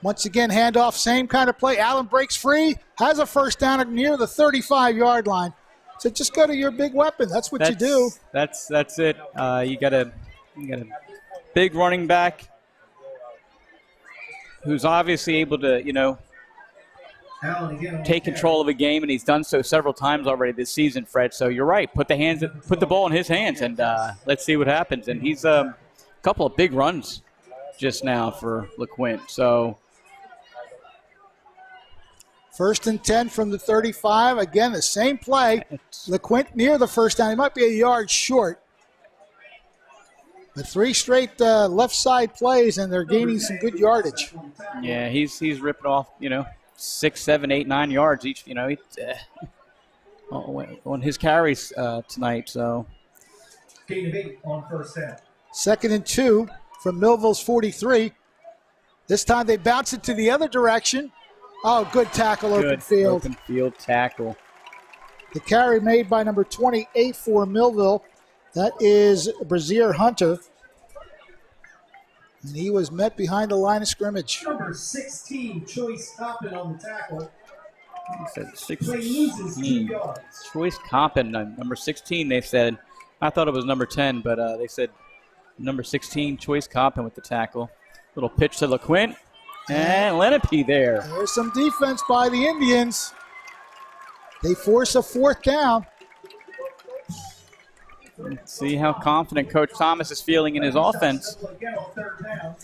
A: Once again, handoff, same kind of play. Allen breaks free, has a first down near the 35-yard line. So just go to your big weapon. That's what you do.
B: That's it. You got a big running back who's obviously able to, take control of a game, and he's done so several times already this season, Fred. So you're right. Put the ball in his hands, and let's see what happens. And he's a couple of big runs just now for LeQuint. So
A: 1st and 10 from the 35. Again, the same play. LeQuint near the first down. He might be a yard short. But 3 straight left side plays, and they're gaining some good yardage.
B: Yeah, he's ripping off, 6, 7, 8, 9 yards each, on his carries tonight. So
J: Gain of 8 on first down.
A: 2nd and 2 from Millville's 43. This time they bounce it to the other direction. Oh, good tackle, open field.
B: Open field tackle.
A: The carry made by number 28 for Millville. That is Brazier Hunter. And he was met behind the line of scrimmage.
J: Number 16, Choice Coppin on the tackle.
B: He said
J: Play loses 2 yards.
B: Choice Coppin, number 16, they said. I thought it was number 10, but they said number 16, Choice Coppin with the tackle. Little pitch to LeQuint. And Lenape there.
A: There's some defense by the Indians. They force a 4th down.
B: Let's see how confident Coach Thomas is feeling in his offense.
J: Again on 3rd down.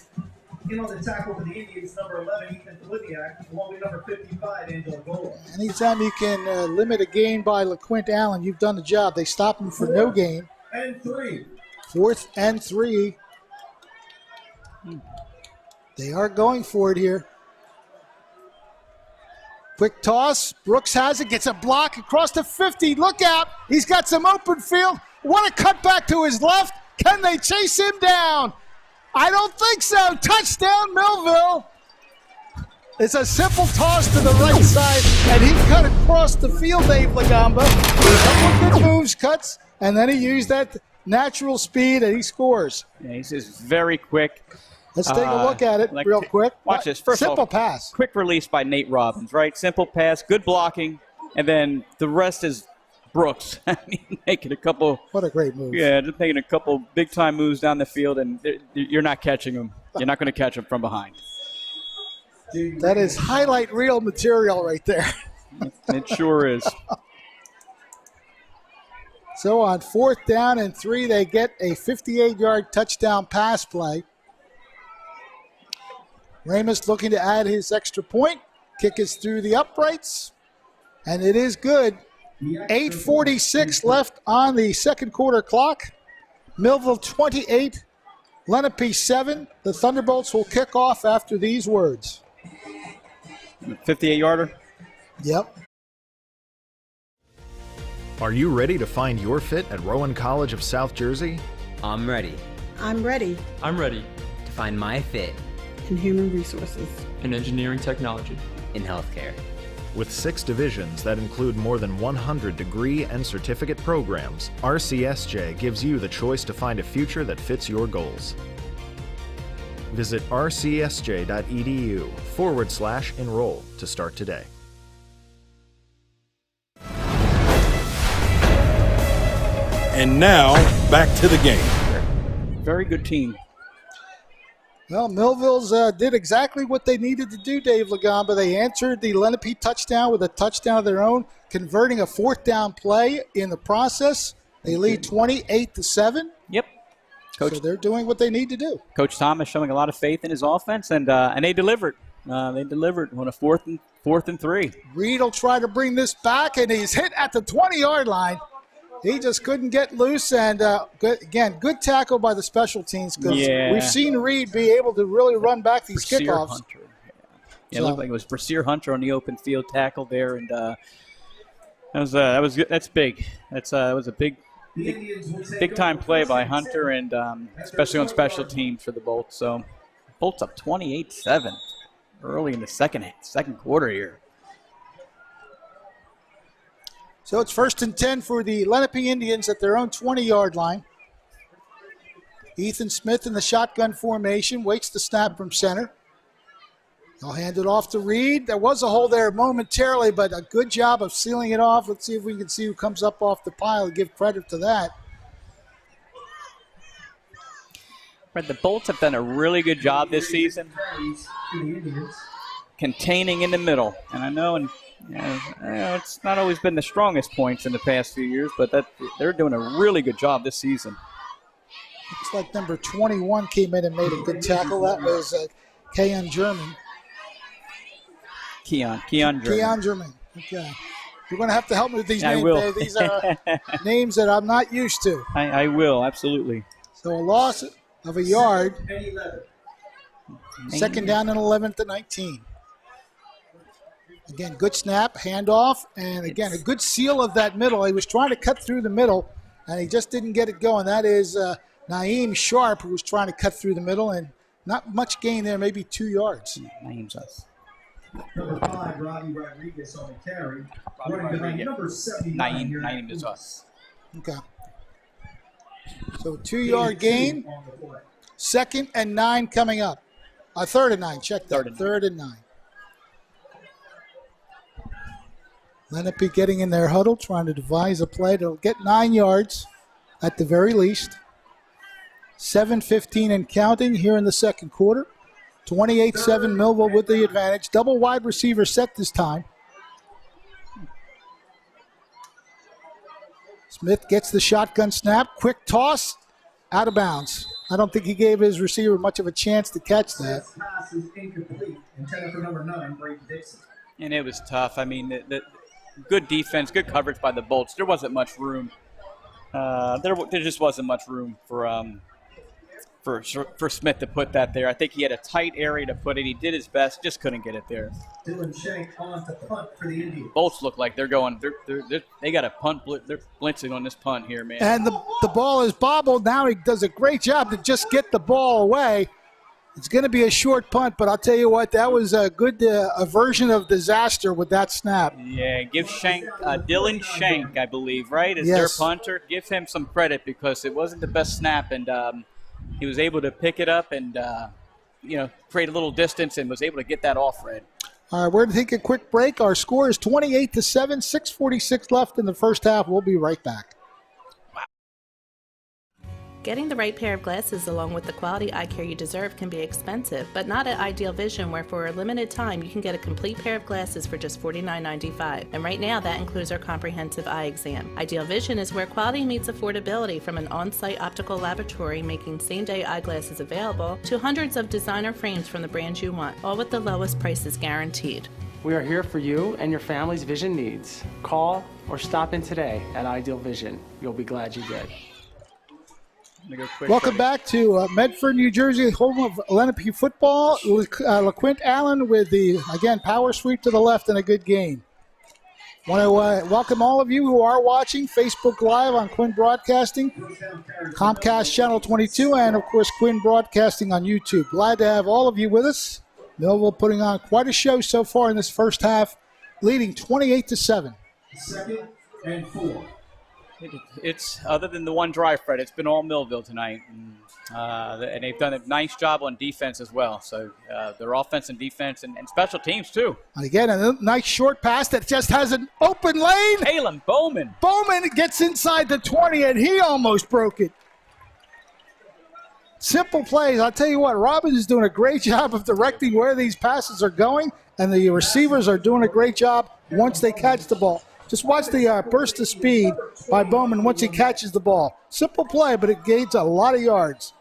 J: In on the tackle for the Indians, number 11, Ethan Poliniak, along with number 55, Angelo Gola.
A: Anytime you can limit a gain by LeQuint Allen, you've done the job. They stop him for no gain.
J: 4th and 3.
A: 4th and 3. They are going for it here. Quick toss. Brooks has it, gets a block across the 50. Look out. He's got some open field. What a cut back to his left. Can they chase him down? I don't think so. Touchdown, Millville. It's a simple toss to the right side, and he cut across the field, Dave Lagamba. A couple of good moves, cuts, and then he used that natural speed, and he scores.
B: Yeah, he's just very quick.
A: Let's take a look at it real quick.
B: Watch this. First
A: simple
B: of all,
A: pass.
B: Quick release by Nate Robbins, right? Simple pass, good blocking, and then the rest is Brooks. Making a couple.
A: What a great move.
B: Yeah, just making a couple big-time moves down the field, and you're not catching him. You're not going to catch him from behind.
A: That is highlight reel material right there.
B: It sure is.
A: So on 4th down and 3, they get a 58-yard touchdown pass play. Ramus looking to add his extra point. Kick is through the uprights, and it is good. 8:46 left on the second quarter clock. Millville 28, Lenape 7. The Thunderbolts will kick off after these words.
B: 58-yarder?
A: Yep.
P: Are you ready to find your fit at Rowan College of South Jersey?
Q: I'm ready.
R: I'm ready.
S: I'm ready.
Q: To find my fit.
R: In human resources.
S: In engineering technology.
Q: In healthcare.
P: With 6 divisions that include more than 100 degree and certificate programs, RCSJ gives you the choice to find a future that fits your goals. Visit rcsj.edu/enroll to start today.
L: And now, back to the game.
B: Very good team.
A: Well, Millville's did exactly what they needed to do, Dave Lagamba. They answered the Lenape touchdown with a touchdown of their own, converting a 4th down play in the process. They lead 28-7.
B: Yep.
A: Coach, so they're doing what they need to do.
B: Coach Thomas showing a lot of faith in his offense, and they delivered. They delivered on a 4th and 3.
A: Reed will try to bring this back, and he's hit at the 20-yard line. He just couldn't get loose, and good tackle by the special teams because we've seen Reed be able to really run back these kickoffs.
B: Hunter. Yeah, it looked like it was Brasseer Hunter on the open field tackle there, and that's big. That was a big time play by Hunter, and especially on special teams for the Bolts. So Bolts up 28-7 early in the second quarter here.
A: So it's 1st and 10 for the Lenape Indians at their own 20-yard line. Ethan Smith in the shotgun formation waits the snap from center. They'll hand it off to Reed. There was a hole there momentarily, but a good job of sealing it off. Let's see if we can see who comes up off the pile and give credit to that.
B: Fred, the Bolts have done a really good job this season containing in the middle. And I know it's not always been the strongest points in the past few years, but they're doing a really good job this season.
A: Looks like number 21 came in and made a good tackle. That was Keon German.
B: Keon German.
A: Okay. You're going to have to help me with these names.
B: I will.
A: Dave. These are names that I'm not used to.
B: I will, absolutely.
A: So a loss of a yard. 2nd down and 11 to 19. Again, good snap, handoff, and again, a good seal of that middle. He was trying to cut through the middle, and he just didn't get it going. That is Naeem Sharp, who was trying to cut through the middle, and not much gain there, maybe 2 yards.
B: Naeem's us.
J: Number 5, Robbie Rodriguez on the carry. Running behind number 79.
B: Naeem is us.
A: Okay. So 2-yard gain. 2nd and 9 coming up. 3rd and 9. Check that. 3rd and 9. Lenape getting in their huddle, trying to devise a play to get 9 yards at the very least. 7:15 and counting here in the second quarter. 28-7 Millville with the advantage. Double wide receiver set this time. Smith gets the shotgun snap. Quick toss. Out of bounds. I don't think he gave his receiver much of a chance to catch that.
J: Pass is incomplete. Intended for number 9, Brady Dixon.
B: And it was tough. I mean, the good defense, good coverage by the Bolts. There wasn't much room. There just wasn't much room for Smith to put that there. I think he had a tight area to put it. He did his best, just couldn't get it there.
J: Dylan Shank on to punt for the Indians.
B: Bolts look like they're going. They got a punt. They're blitzing on this punt here, man.
A: And the ball is bobbled. Now he does a great job to just get the ball away. It's going to be a short punt, but I'll tell you what, that was a good version of disaster with that snap.
B: Yeah, give Shank, Dylan Shank, I believe, right, is their punter. Give him some credit because it wasn't the best snap, and he was able to pick it up and, create a little distance and was able to get that off, Red.
A: All right, we're going to take a quick break. Our score is 28-7, 6:46 left in the first half. We'll be right back.
T: Getting the right pair of glasses along with the quality eye care you deserve can be expensive, but not at Ideal Vision, where for a limited time you can get a complete pair of glasses for just $49.95. And right now that includes our comprehensive eye exam. Ideal Vision is where quality meets affordability, from an on-site optical laboratory making same-day eyeglasses available to hundreds of designer frames from the brands you want, all with the lowest prices guaranteed.
S: We are here for you and your family's vision needs. Call or stop in today at Ideal Vision. You'll be glad you did.
A: Welcome back to Medford, New Jersey, home of Lenape football. LaQuint Allen with the, again, power sweep to the left and a good gain. Want to welcome all of you who are watching Facebook Live on Quinn Broadcasting, Comcast Channel 22, and, of course, Quinn Broadcasting on YouTube. Glad to have all of you with us. Millville putting on quite a show so far in this first half, leading 28-7.
J: 2nd and 4.
B: It's other than the one drive, Fred, it's been all Millville tonight. And they've done a nice job on defense as well. So their offense and defense and special teams, too.
A: And again, a nice short pass that just has an open lane.
B: Palin Bowman.
A: Bowman gets inside the 20, and he almost broke it. Simple plays. I'll tell you what, Robbins is doing a great job of directing where these passes are going, and the receivers are doing a great job once they catch the ball. Just watch the burst of speed by Bowman once he catches the ball. Simple play, but it gains a lot of yards.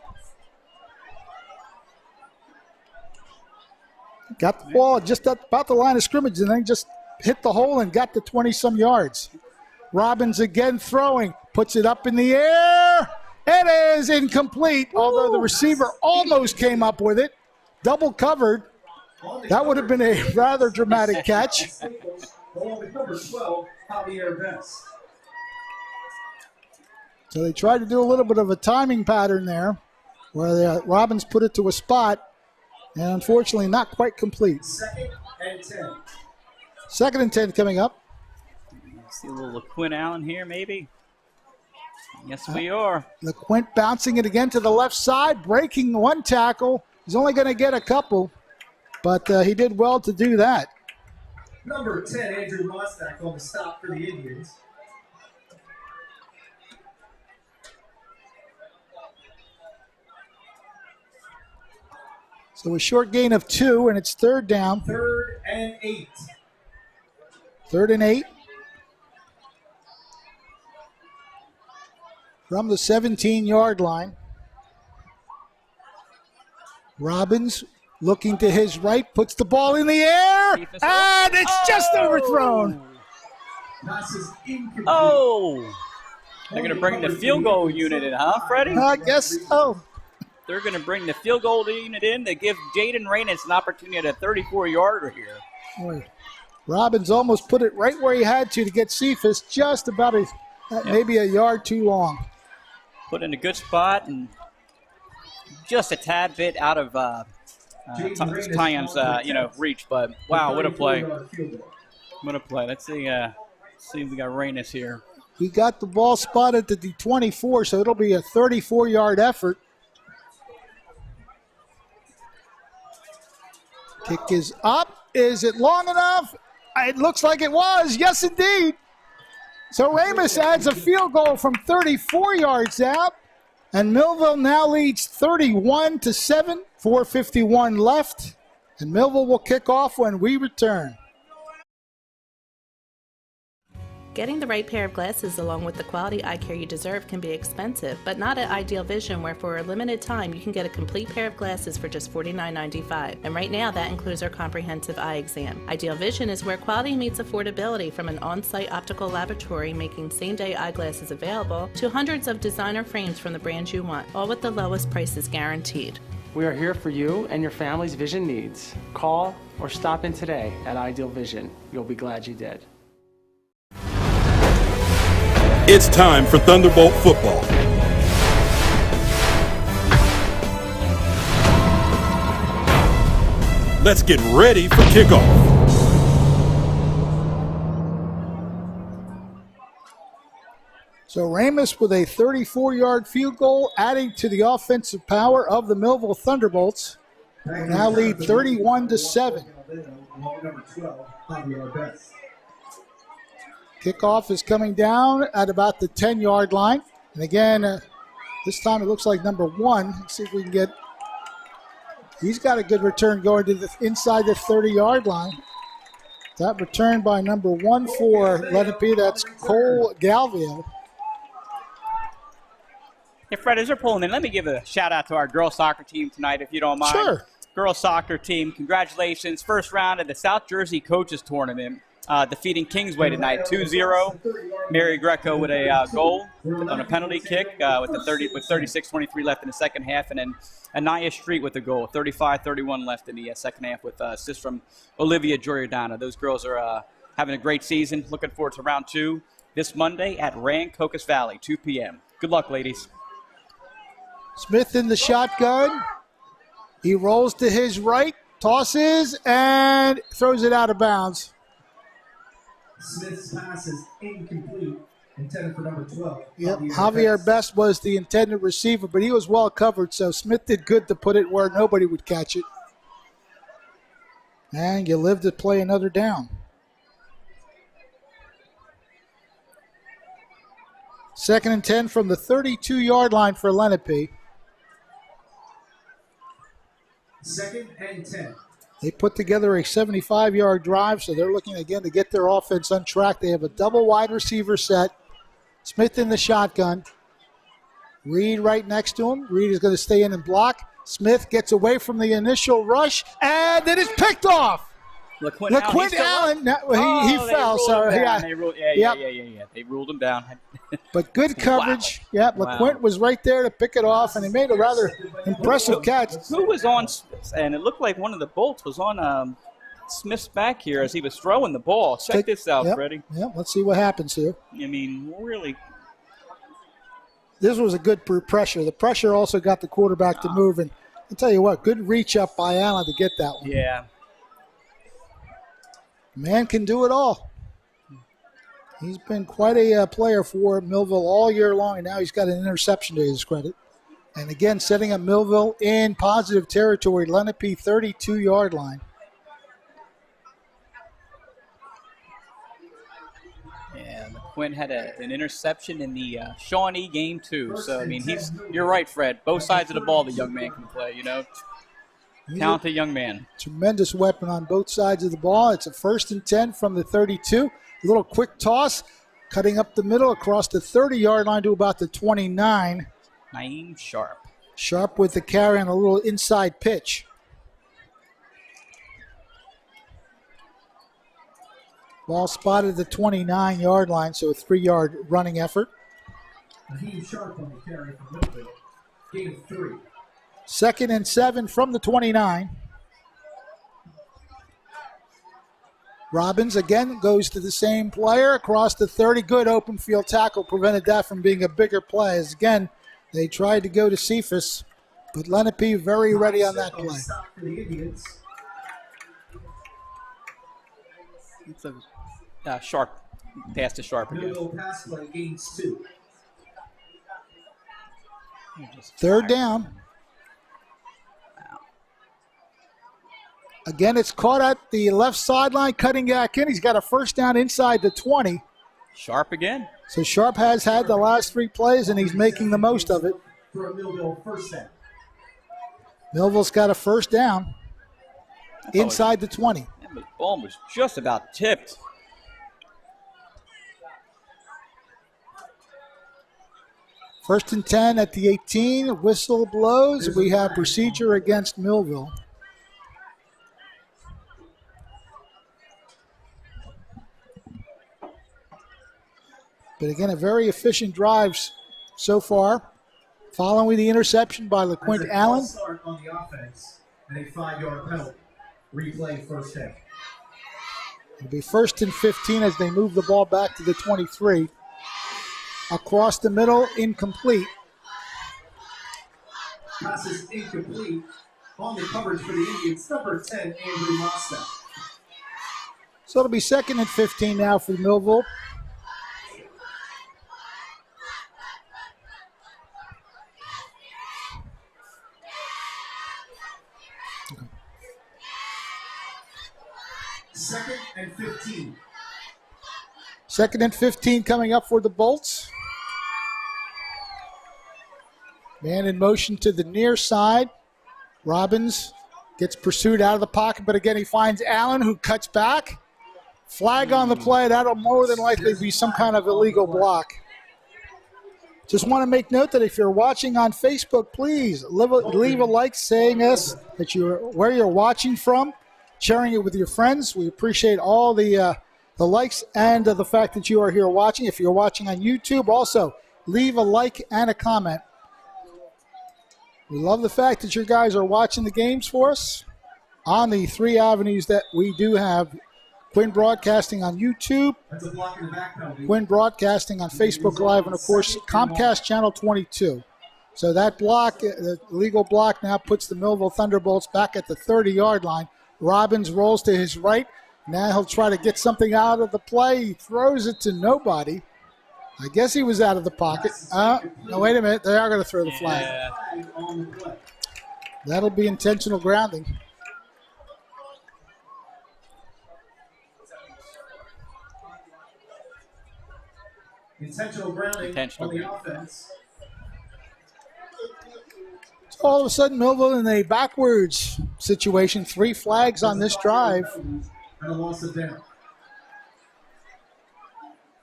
A: Got the ball just about the line of scrimmage and then just hit the hole and got to 20-some yards. Robbins again throwing, puts it up in the air. It is incomplete, although the receiver almost came up with it. Double covered. That would have been a rather dramatic catch.
J: Ball with number 12, Javier Bess.
A: So they tried to do a little bit of a timing pattern there where Robbins put it to a spot, and unfortunately not quite complete.
J: 2nd and 10.
A: 2nd and 10 coming up.
B: See a little LaQuint Allen here, maybe. Yes, we are.
A: LaQuint bouncing it again to the left side, breaking one tackle. He's only going to get a couple, but he did well to do that.
J: Number 10, Andrew Mostak on the stop for the Indians.
A: So a short gain of 2, and it's 3rd down.
J: 3rd and 8.
A: 3rd and 8. From the 17-yard line. Robbins looking to his right, puts the ball in the air, and it's just overthrown.
B: Oh! They're going to bring the field goal unit in, huh, Freddie?
A: I guess so.
B: They're going to bring the field goal unit in to give Jaden Reynolds an opportunity at a 34-yarder here.
A: Boy, Robbins almost put it right where he had to get Cephas, just about maybe a yard too long.
B: Put in a good spot and just a tad bit out of Tyon's reach, but wow, what a play. What a play. Let's see if we got Reynolds here.
A: We got the ball spotted at the 24, so it'll be a 34-yard effort. Kick is up. Is it long enough? It looks like it was. Yes, indeed. So Ramus adds a field goal from 34 yards out, and Millville now leads 31-7. 4:51 left, and Millville will kick off when we return.
T: Getting the right pair of glasses along with the quality eye care you deserve can be expensive, but not at Ideal Vision, where for a limited time you can get a complete pair of glasses for just $49.95. And right now that includes our comprehensive eye exam. Ideal Vision is where quality meets affordability, from an on-site optical laboratory making same-day eyeglasses available to hundreds of designer frames from the brands you want, all with the lowest prices guaranteed.
S: We are here for you and your family's vision needs. Call or stop in today at Ideal Vision. You'll be glad you did.
L: It's time for Thunderbolt football. Let's get ready for kickoff.
A: So Ramus with a 34-yard field goal, adding to the offensive power of the Millville Thunderbolts. They now lead 31-7. Kickoff is coming down at about the 10-yard line. And again, this time it looks like number 1. Let's see if we can get. He's got a good return going to the inside the 30-yard line. That return by number 1 for Lenape. That's Cole Galvio.
B: Hey, Fred, as they're pulling in, let me give a shout-out to our girls soccer team tonight, if you don't mind.
A: Sure.
B: Girls soccer team, congratulations. First round of the South Jersey Coaches Tournament, defeating Kingsway tonight, 2-0. Mary Greco with a goal on a penalty kick with 36-23 left in the second half, and then Anaya Street with a goal, 35-31 left in the second half with assist from Olivia Giordano. Those girls are having a great season. Looking forward to round 2 this Monday at Rancocas Valley, 2 p.m. Good luck, ladies.
A: Smith in the shotgun. He rolls to his right, tosses, and throws it out of bounds.
J: Smith's pass is incomplete, intended for number 12.
A: Yep, Javier Best was the intended receiver, but he was well covered, so Smith did good to put it where nobody would catch it. And you live to play another down. Second and 10 from the 32-yard line for Lenape.
J: Second and 10.
A: They put together a 75-yard drive, so they're looking again to get their offense on track. They have a double wide receiver set. Smith in the shotgun. Reed right next to him. Reed is going to stay in and block. Smith gets away from the initial rush, and then it's picked off. LaQuint Allen, he fell. So
B: They ruled him down.
A: But good coverage.
B: Wow.
A: Yep, LaQuint was right there to pick it off, and he made a rather impressive catch.
B: Who was on, and it looked like one of the bolts was on Smith's back here as he was throwing the ball. Check this out, Freddie.
A: Yep, let's see what happens here.
B: I mean, really.
A: This was a good pressure. The pressure also got the quarterback to move, and I'll tell you what, good reach up by Allen to get that one.
B: Yeah.
A: Man can do it all. He's been quite a player for Millville all year long, and now he's got an interception to his credit. And again, setting up Millville in positive territory, Lenape 32-yard line.
B: Yeah, McQuinn had an interception in the Shawnee game too. So I mean, you're right, Fred. Both sides of the ball, the young man can play. You know, talented young man.
A: Tremendous weapon on both sides of the ball. It's a 1st and 10 from the 32. A little quick toss, cutting up the middle across the 30-yard line to about the 29.
B: Naeem Sharp.
A: Sharp with the carry on a little inside pitch. Ball spotted at the 29-yard line, so a 3-yard running effort.
J: Naeem Sharp on the carry from Millville. Gain of 3.
A: 2nd and 7 from the 29. Robbins again goes to the same player across the 30. Good open field tackle prevented that from being a bigger play. As again, they tried to go to Cephas, but Lenape very ready on that play.
B: It's a Sharp pass to Sharp again.
J: Pass play gains 2.
A: 3rd down. Again, it's caught at the left sideline, cutting back in. He's got a 1st down inside the 20.
B: Sharp again.
A: So Sharp has had the last 3 plays, and he's making the most of it.
J: For a Millville 1st down.
A: Millville's got a 1st down inside the 20.
B: The ball was just about tipped.
A: First and 10 at the 18. Whistle blows. We have procedure against Millville. But again, a very efficient drives so far. Following the interception by LaQuint Allen.
J: Start on the offense and a 5-yard penalty. Replay 1st down.
A: It'll be 1st and 15 as they move the ball back to the 23. Across the middle, incomplete.
J: Pass is incomplete. On the coverage for the Indians, number 10, Andrew Mosta.
A: So it'll be 2nd and 15 now for Millville.
J: Second and 15.
A: 2nd and 15 coming up for the Bolts. Man in motion to the near side. Robbins gets pursued out of the pocket, but again he finds Allen, who cuts back. Flag on the play. That'll more than likely be some kind of illegal block. Just want to make note that if you're watching on Facebook, please leave a like saying us that where you're watching from, sharing it with your friends. We appreciate all the likes and the fact that you are here watching. If you're watching on YouTube, also leave a like and a comment. We love the fact that you guys are watching the games for us on the 3 avenues that we do have. Quinn Broadcasting on YouTube, Quinn Broadcasting on Facebook Live, and, of course, Comcast Channel 22. So that block, the legal block, now puts the Millville Thunderbolts back at the 30-yard line. Robbins rolls to his right. Now he'll try to get something out of the play. He throws it to nobody. I guess he was out of the pocket. No, wait a minute. They are going to throw the flag.
J: Yeah.
A: That'll be intentional grounding.
J: Intentional grounding on the offense.
A: So all of a sudden, Millville in a backwards situation. 3 flags on this drive.
J: And a loss of down.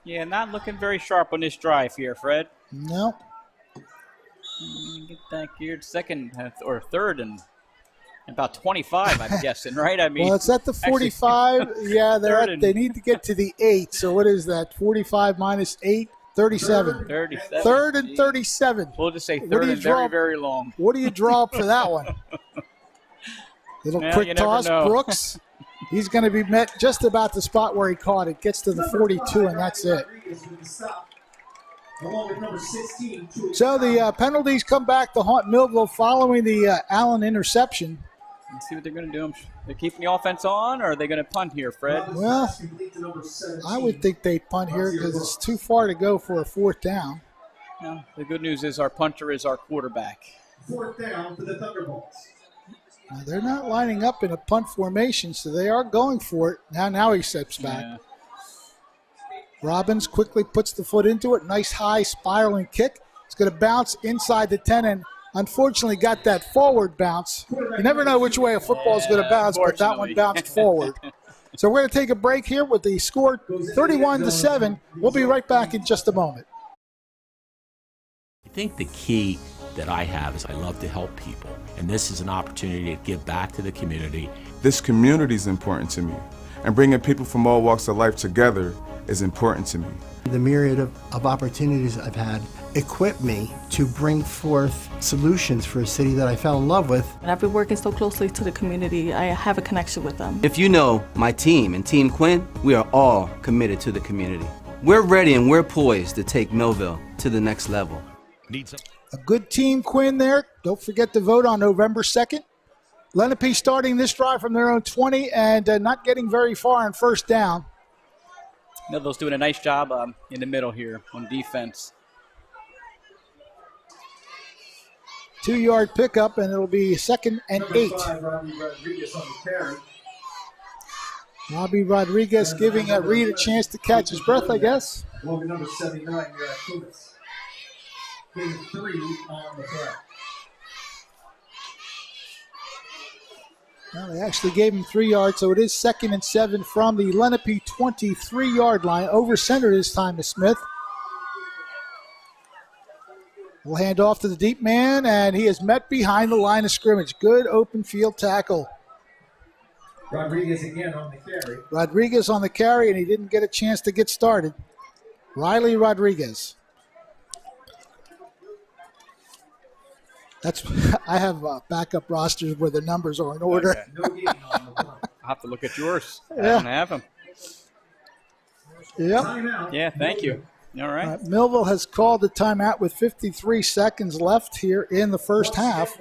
C: Yeah, not looking very sharp on this drive here, Fred.
A: No.
C: Get back here, 2nd or 3rd and about 25, I'm guessing, right? I mean,
A: well, it's at the 45.
C: Actually,
A: yeah, they need to get to the 8. So what is that? 45 minus 8, 37.
C: 37.
A: 3rd and 37.
C: We'll just say 3rd and very, very long.
A: What do you draw up for that one? Little quick toss, Brooks. He's going to be met just about the spot where he caught it. Gets to the 42, and that's it. So the penalties come back to haunt Millville following the Allen interception.
C: Let's see what they're going to do. They're keeping the offense on, or are they going to punt here, Fred?
A: Well, I would think they punt here because it's too far to go for a 4th down.
C: No, the good news is our punter is our quarterback.
J: 4th down for the Thunderbolts.
A: Now, they're not lining up in a punt formation, so they are going for it. Now he steps back.
C: Yeah.
A: Robbins quickly puts the foot into it. Nice high spiraling kick. It's going to bounce inside the 10 and unfortunately got that forward bounce. You never know which way a football is going to bounce, but that one bounced forward. So we're going to take a break here with the score 31-7. We'll be right back in just a moment.
E: I think the key that I have is I love to help people, and this is an opportunity to give back to the community.
F: This community is important to me, and bringing people from all walks of life together is important to me.
G: The myriad of opportunities I've had equip me to bring forth solutions for a city that I fell in love with.
H: And I've been working so closely to the community, I have a connection with them.
I: If you know my team and Team Quinn, we are all committed to the community. We're ready and we're poised to take Millville to the next level.
A: A good Team Quinn there. Don't forget to vote on November 2nd. Lenape starting this drive from their own 20 and not getting very far on 1st down.
C: Millville's doing a nice job in the middle here on defense.
A: 2-yard pickup, and it'll be 2nd and 8. Robbie Rodriguez giving Reed a chance to catch his breath, I guess.
J: Well, number 79, you're at Kumis. Getting 3 on the play.
A: Well, they actually gave him 3 yards, so it is 2nd and 7 from the Lenape 23-yard line. Over center this time to Smith. We'll hand off to the deep man, and he is met behind the line of scrimmage. Good open field tackle.
J: Rodriguez again on the carry.
A: Rodriguez on the carry, and he didn't get a chance to get started. Riley Rodriguez. I have backup rosters where the numbers are in order.
C: Okay. I'll have to look at yours.
A: Yeah.
C: I don't have them.
A: Yep.
C: Yeah, thank you. All right.
A: Millville has called the timeout with 53 seconds left here in the first half.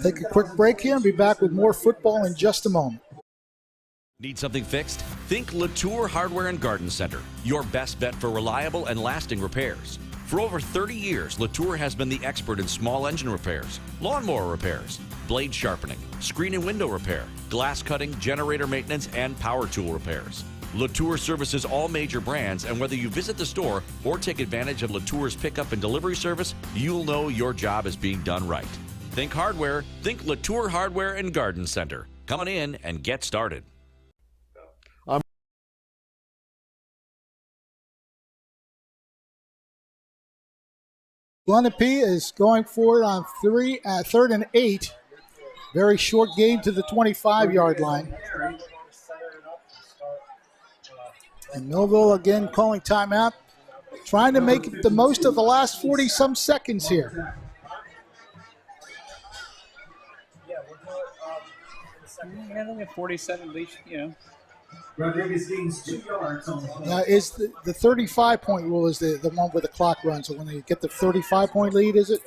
A: Take a quick break here and be back with more football in just a moment.
U: Need something fixed? Think Latour Hardware and Garden Center, your best bet for reliable and lasting repairs. For over 30 years, Latour has been the expert in small engine repairs, lawnmower repairs, blade sharpening, screen and window repair, glass cutting, generator maintenance, and power tool repairs. Latour services all major brands, and whether you visit the store or take advantage of Latour's pickup and delivery service, you'll know your job is being done right. Think hardware, think Latour Hardware and Garden Center. Come on in and get started.
A: Lenape is going for it on 3rd and 8. Very short game to the 25-yard line. And Millville again calling timeout, trying to make the most of the last 40-some seconds here.
B: Yeah, only 47 leash,
J: Rodriguez gains 2 yards on the play.
A: Now, is the 35-point rule is the one where the clock runs. So when they get the 35-point lead, is it?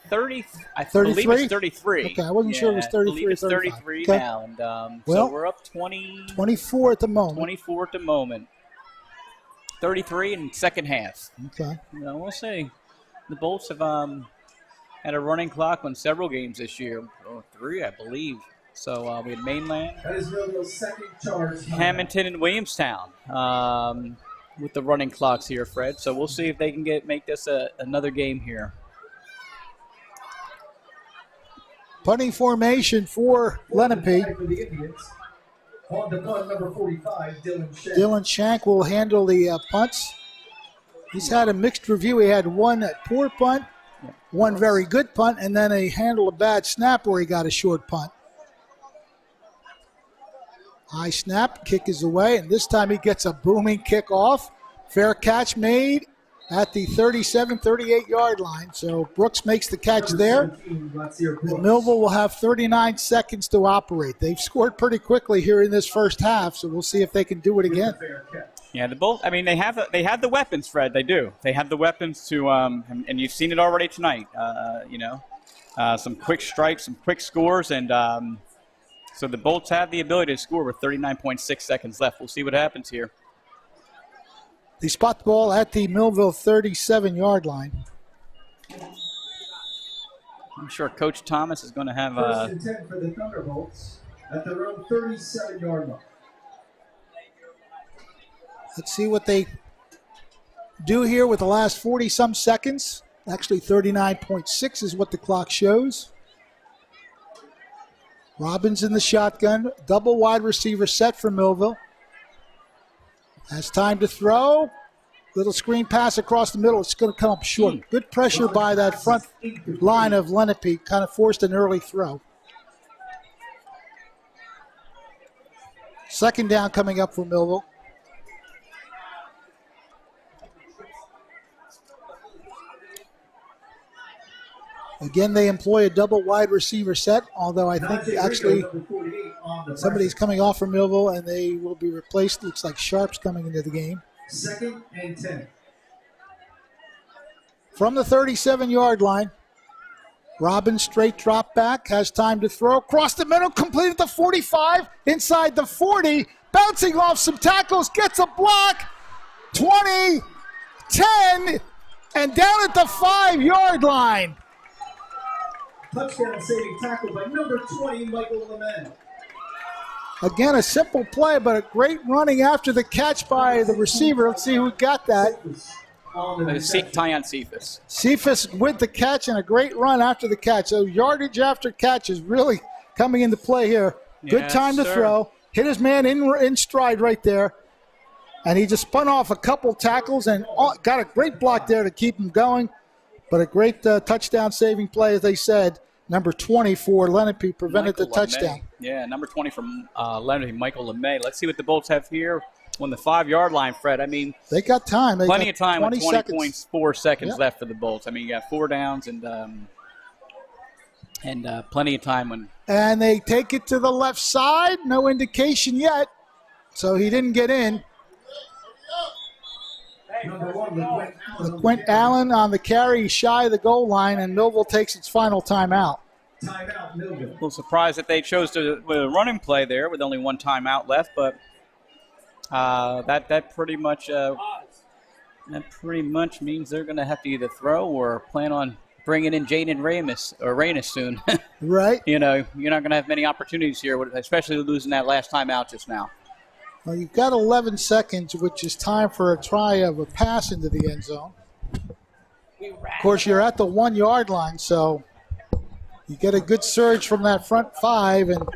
B: 30. I
A: 33?
B: believe it's 33.
A: Okay, I wasn't sure it was 33
B: I believe it's
A: or
B: 33
A: okay.
B: now. And
A: Well,
B: so we're up 20.
A: 24 at the moment.
B: 24 at the moment. 33 in second half.
A: Okay.
B: We'll see. The Bolts have had a running clock on several games this year. 3, I believe. So we had Mainland,
J: That is Millville's second charge.
B: Hamilton, and Williamstown with the running clocks here, Fred. So we'll see if they can make this another game here.
A: Punting formation for Lenape.
J: For the Indians. On the punt, number 45, Dylan Shank.
A: Dylan Shank will handle the punts. He's had a mixed review. He had one poor punt, one very good punt, and then he handled a bad snap where he got a short punt. High snap, kick is away, and this time he gets a booming kickoff. Fair catch made at the 37, 38-yard line. So Brooks makes the catch there. And Millville will have 39 seconds to operate. They've scored pretty quickly here in this first half, so we'll see if they can do it again.
B: Yeah, they have the weapons, Fred. They do. They have the weapons to, and you've seen it already tonight. Some quick strikes, some quick scores, and so the Bolts have the ability to score with 39.6 seconds left. We'll see what happens here.
A: They spot the ball at the Millville 37-yard line.
B: I'm sure Coach Thomas is going to have
J: First and 10 for the Thunderbolts at their own 37-yard line.
A: Let's see what they do here with the last 40-some seconds. Actually, 39.6 is what the clock shows. Robbins in the shotgun. Double wide receiver set for Millville. Has time to throw. Little screen pass across the middle. It's going to come up short. Good pressure by that front line of Lenape. Kind of forced an early throw. Second down coming up for Millville. Again, they employ a double wide receiver set, although I think actually somebody's coming off from Millville and they will be replaced. Looks like Sharp's coming into the game.
J: 2nd and 10.
A: From the 37-yard line, Robbins straight drop back, has time to throw. Across the middle, completed the 45, inside the 40, bouncing off some tackles, gets a block, 20, 10, and down at the 5-yard line.
J: Touchdown saving tackle by number 20, Michael Lenape.
A: Again, a simple play, but a great running after the catch by the receiver. Let's see who got that.
B: Tyon Cephas.
A: Cephas with the catch and a great run after the catch. So yardage after catch is really coming into play here. Good time to throw. Hit his man in stride right there. And he just spun off a couple tackles and got a great block there to keep him going. But a great touchdown saving play, as they said. Number 20 for Lenape prevented the touchdown.
B: Yeah, number 20 from Lenape, Michael LeMay. Let's see what the Bolts have here on the 5-yard line, Fred. I mean,
A: they got time.
B: Plenty of time with 20.4 seconds left for the Bolts. I mean, you got 4 downs and plenty of time when.
A: And they take it to the left side. No indication yet. So he didn't get in. LeQuint Allen on the carry, shy of the goal line, and Millville takes its final timeout.
J: Timeout, Millville.
B: A little surprised that they chose to with a running play there with only one timeout left, but that pretty much means they're going to have to either throw or plan on bringing in Jaden Ramus soon.
A: Right.
B: You know, you're not going to have many opportunities here, especially losing that last timeout just now.
A: Well, you've got 11 seconds, which is time for a try of a pass into the end zone. Of course, you're at the 1 yard line, so you get a good surge from that front 5 and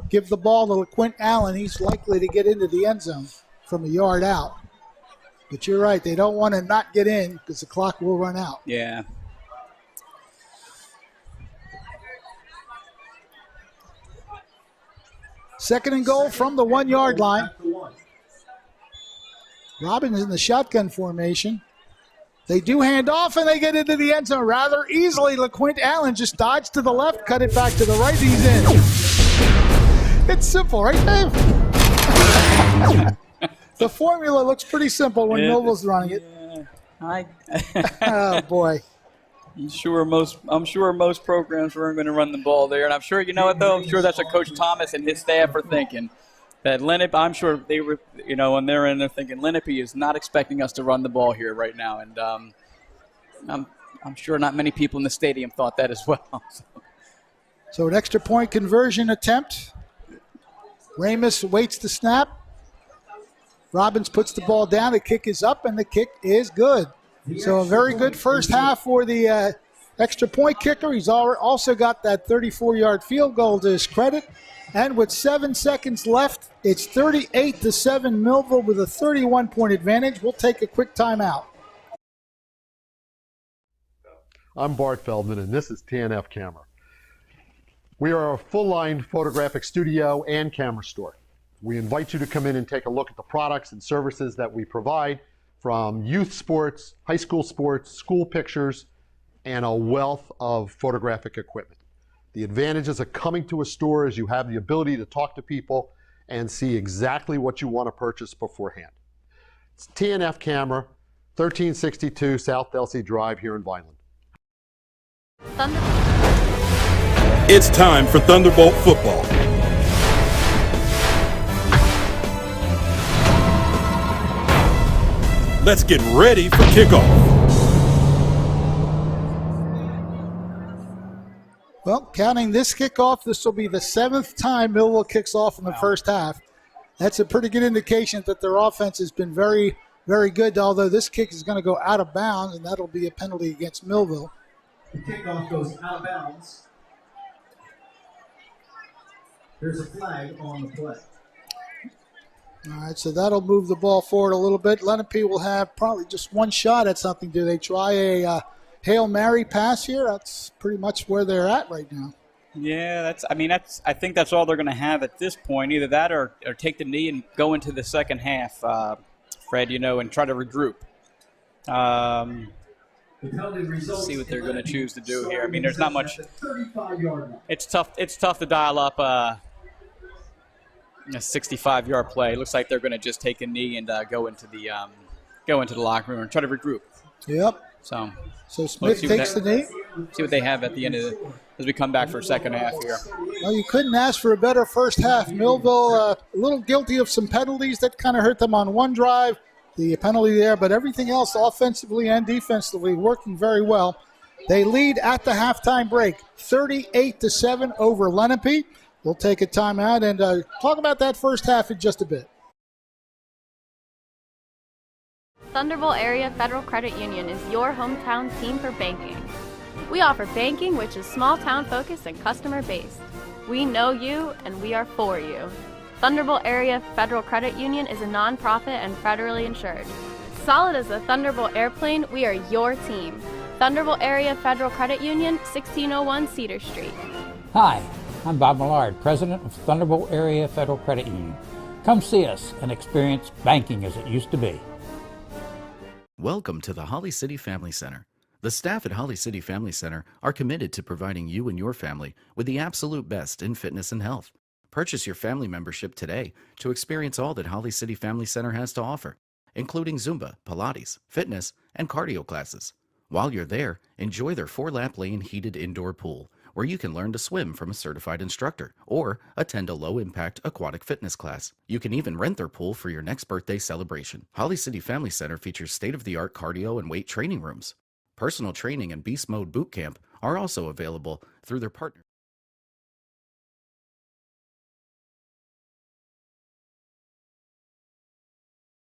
A: give the ball to LaQuint Allen. He's likely to get into the end zone from a yard out. But you're right, they don't want to not get in because the clock will run out.
B: Yeah.
A: Second and goal from the 1 yard line. Robbins in the shotgun formation. They do hand off, and they get into the end zone rather easily. LaQuint Allen just dodged to the left, cut it back to the right. He's in. It's simple, right, Dave? The formula looks pretty simple when Millville's running it. Oh, boy.
B: I'm sure most programs weren't going to run the ball there. And I'm sure, you know what, though? I'm sure that's what Coach Thomas and his staff are thinking. That Lenape, I'm sure they were, you know, when they're in there thinking, Lenape is not expecting us to run the ball here right now. And I'm sure not many people in the stadium thought that as well.
A: So an extra point conversion attempt. Ramus waits the snap. Robbins puts the ball down. The kick is up, and the kick is good. So a very good first half for the extra point kicker. He's also got that 34-yard field goal to his credit. And with 7 seconds left, it's 38-7 Millville with a 31-point advantage. We'll take a quick timeout.
D: I'm Bart Feldman, and this is TNF Camera. We are a full-line photographic studio and camera store. We invite you to come in and take a look at the products and services that we provide, from youth sports, high school sports, school pictures, and a wealth of photographic equipment. The advantages of coming to a store is you have the ability to talk to people and see exactly what you want to purchase beforehand. It's TNF Camera, 1362 South Delsey Drive here in Vineland.
L: It's time for Thunderbolt football. Let's get ready for kickoff.
A: Well, counting this kickoff, this will be the 7th time Millville kicks off in the first half. That's a pretty good indication that their offense has been very, very good, although this kick is going to go out of bounds, and that'll be a penalty against Millville.
J: The kickoff goes out of bounds. There's a flag on the play.
A: All right, so that'll move the ball forward a little bit. Lenape will have probably just one shot at something. Do they try a Hail Mary pass here? That's pretty much where they're at right now.
B: Yeah, I think that's all they're going to have at this point. Either that or take the knee and go into the second half, Fred, and try to regroup. See what they're going to choose to do here. I mean, there's not much. It's tough to dial up a 65-yard play. It looks like they're going to just take a knee and go into the locker room and try to regroup.
A: Yep. So Smith takes the knee.
B: See what they have at the end of as we come back for a second half here.
A: Well, you couldn't ask for a better first half. Millville a little guilty of some penalties that kind of hurt them on one drive. The penalty there, but everything else offensively and defensively working very well. They lead at the halftime break, 38-7 over Lenape. We'll take a timeout and talk about that first half in just a bit.
V: Thunderbolt Area Federal Credit Union is your hometown team for banking. We offer banking which is small town focused and customer based. We know you and we are for you. Thunderbolt Area Federal Credit Union is a non-profit and federally insured. Solid as a Thunderbolt airplane, we are your team. Thunderbolt Area Federal Credit Union, 1601 Cedar Street.
W: Hi, I'm Bob Millard, President of Thunderbolt Area Federal Credit Union. Come see us and experience banking as it used to be.
X: Welcome to the Holly City Family Center. The staff at Holly City Family Center are committed to providing you and your family with the absolute best in fitness and health. Purchase your family membership today to experience all that Holly City Family Center has to offer, including Zumba, Pilates, fitness, and cardio classes. While you're there, enjoy their 4-lap lane heated indoor pool, where you can learn to swim from a certified instructor or attend a low-impact aquatic fitness class. You can even rent their pool for your next birthday celebration. Holly City Family Center features state-of-the-art cardio and weight training rooms. Personal training and Beast Mode Boot Camp are also available through their partner.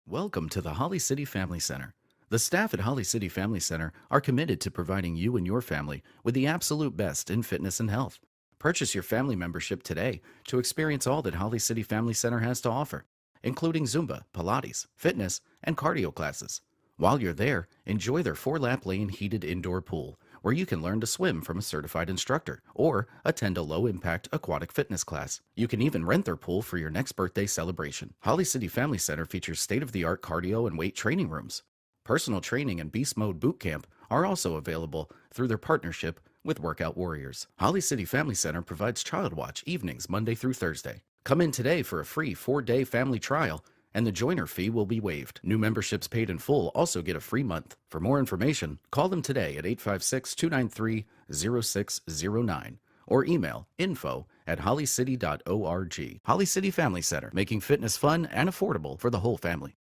X: Welcome to the Holly City Family Center. The staff at Holly City Family Center are committed to providing you and your family with the absolute best in fitness and health. Purchase your family membership today to experience all that Holly City Family Center has to offer, including Zumba, Pilates, fitness, and cardio classes. While you're there, enjoy their 4-lap lane heated indoor pool, where you can learn to swim from a certified instructor or attend a low-impact aquatic fitness class. You can even rent their pool for your next birthday celebration. Holly City Family Center features state-of-the-art cardio and weight training rooms. Personal training and Beast Mode Boot Camp are also available through their partnership with Workout Warriors. Holly City Family Center provides Child Watch evenings Monday through Thursday. Come in today for a free 4-day family trial, and the joiner fee will be waived. New memberships paid in full also get a free month. For more information, call them today at 856-293-0609 or email info@hollycity.org. Holly City Family Center, making fitness fun and affordable for the whole family.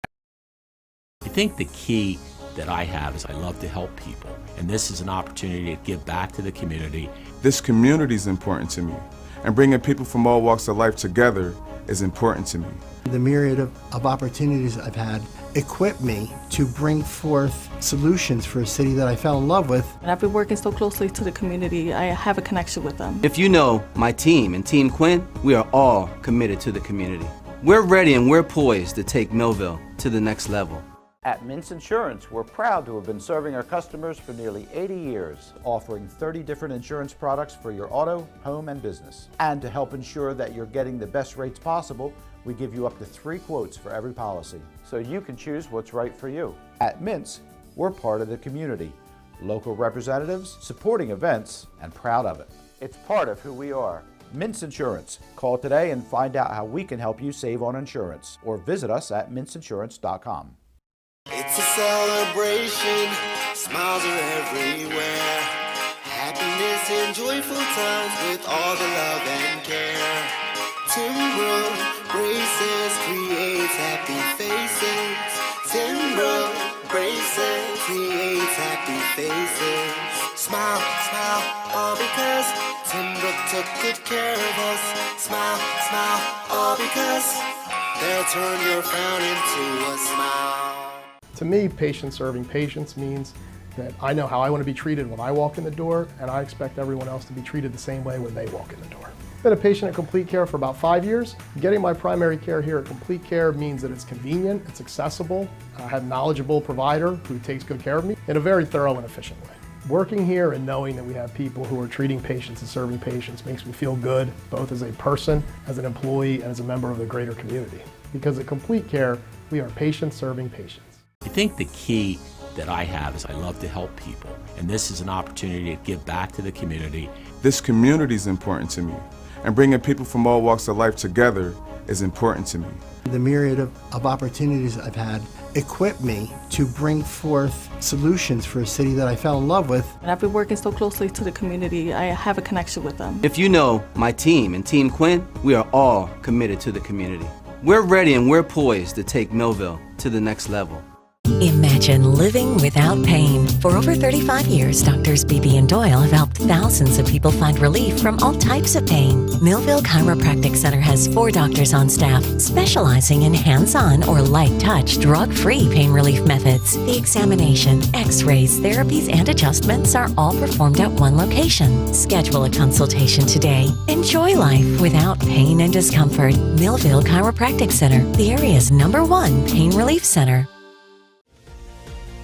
E: I think the key that I have is I love to help people, and this is an opportunity to give back to the community.
F: This community is important to me, and bringing people from all walks of life together is important to me.
G: The myriad of opportunities I've had equip me to bring forth solutions for a city that I fell in love with.
H: And I've been working so closely to the community, I have a connection with them.
I: If you know my team and Team Quinn, we are all committed to the community. We're ready and we're poised to take Millville to the next level.
K: At Mintz Insurance, we're proud to have been serving our customers for nearly 80 years, offering 30 different insurance products for your auto, home, and business. And to help ensure that you're getting the best rates possible, we give you up to 3 quotes for every policy, so you can choose what's right for you. At Mintz, we're part of the community, local representatives, supporting events, and proud of it. It's part of who we are. Mintz Insurance. Call today and find out how we can help you save on insurance, or visit us at mintzinsurance.com.
M: It's a celebration, smiles are everywhere. Happiness and joyful times with all the love and care. Timbro braces creates happy faces. Timbro braces creates happy faces. Smile, smile, all because Timbro took good care of us. Smile, smile, all because they'll turn your frown into a smile.
N: To me, patient serving patients means that I know how I want to be treated when I walk in the door, and I expect everyone else to be treated the same way when they walk in the door. I've been a patient at Complete Care for about 5 years. Getting my primary care here at Complete Care means that it's convenient, it's accessible, I have a knowledgeable provider who takes good care of me in a very thorough and efficient way. Working here and knowing that we have people who are treating patients and serving patients makes me feel good, both as a person, as an employee, and as a member of the greater community. Because at Complete Care, we are patients serving patients.
E: I think the key that I have is I love to help people, and this is an opportunity to give back to the community.
F: This community is important to me, and bringing people from all walks of life together is important to me.
G: The myriad of opportunities I've had equip me to bring forth solutions for a city that I fell in love with.
H: And I've been working so closely to the community, I have a connection with them.
I: If you know my team and Team Quinn, we are all committed to the community. We're ready and we're poised to take Millville to the next level.
O: Imagine living without pain. For over 35 years, Doctors Beebe and Doyle have helped thousands of people find relief from all types of pain. Millville Chiropractic Center has 4 doctors on staff specializing in hands-on or light-touch, drug-free pain relief methods. The examination, x-rays, therapies, and adjustments are all performed at one location. Schedule a consultation today. Enjoy life without pain and discomfort. Millville Chiropractic Center, the area's #1 pain relief center.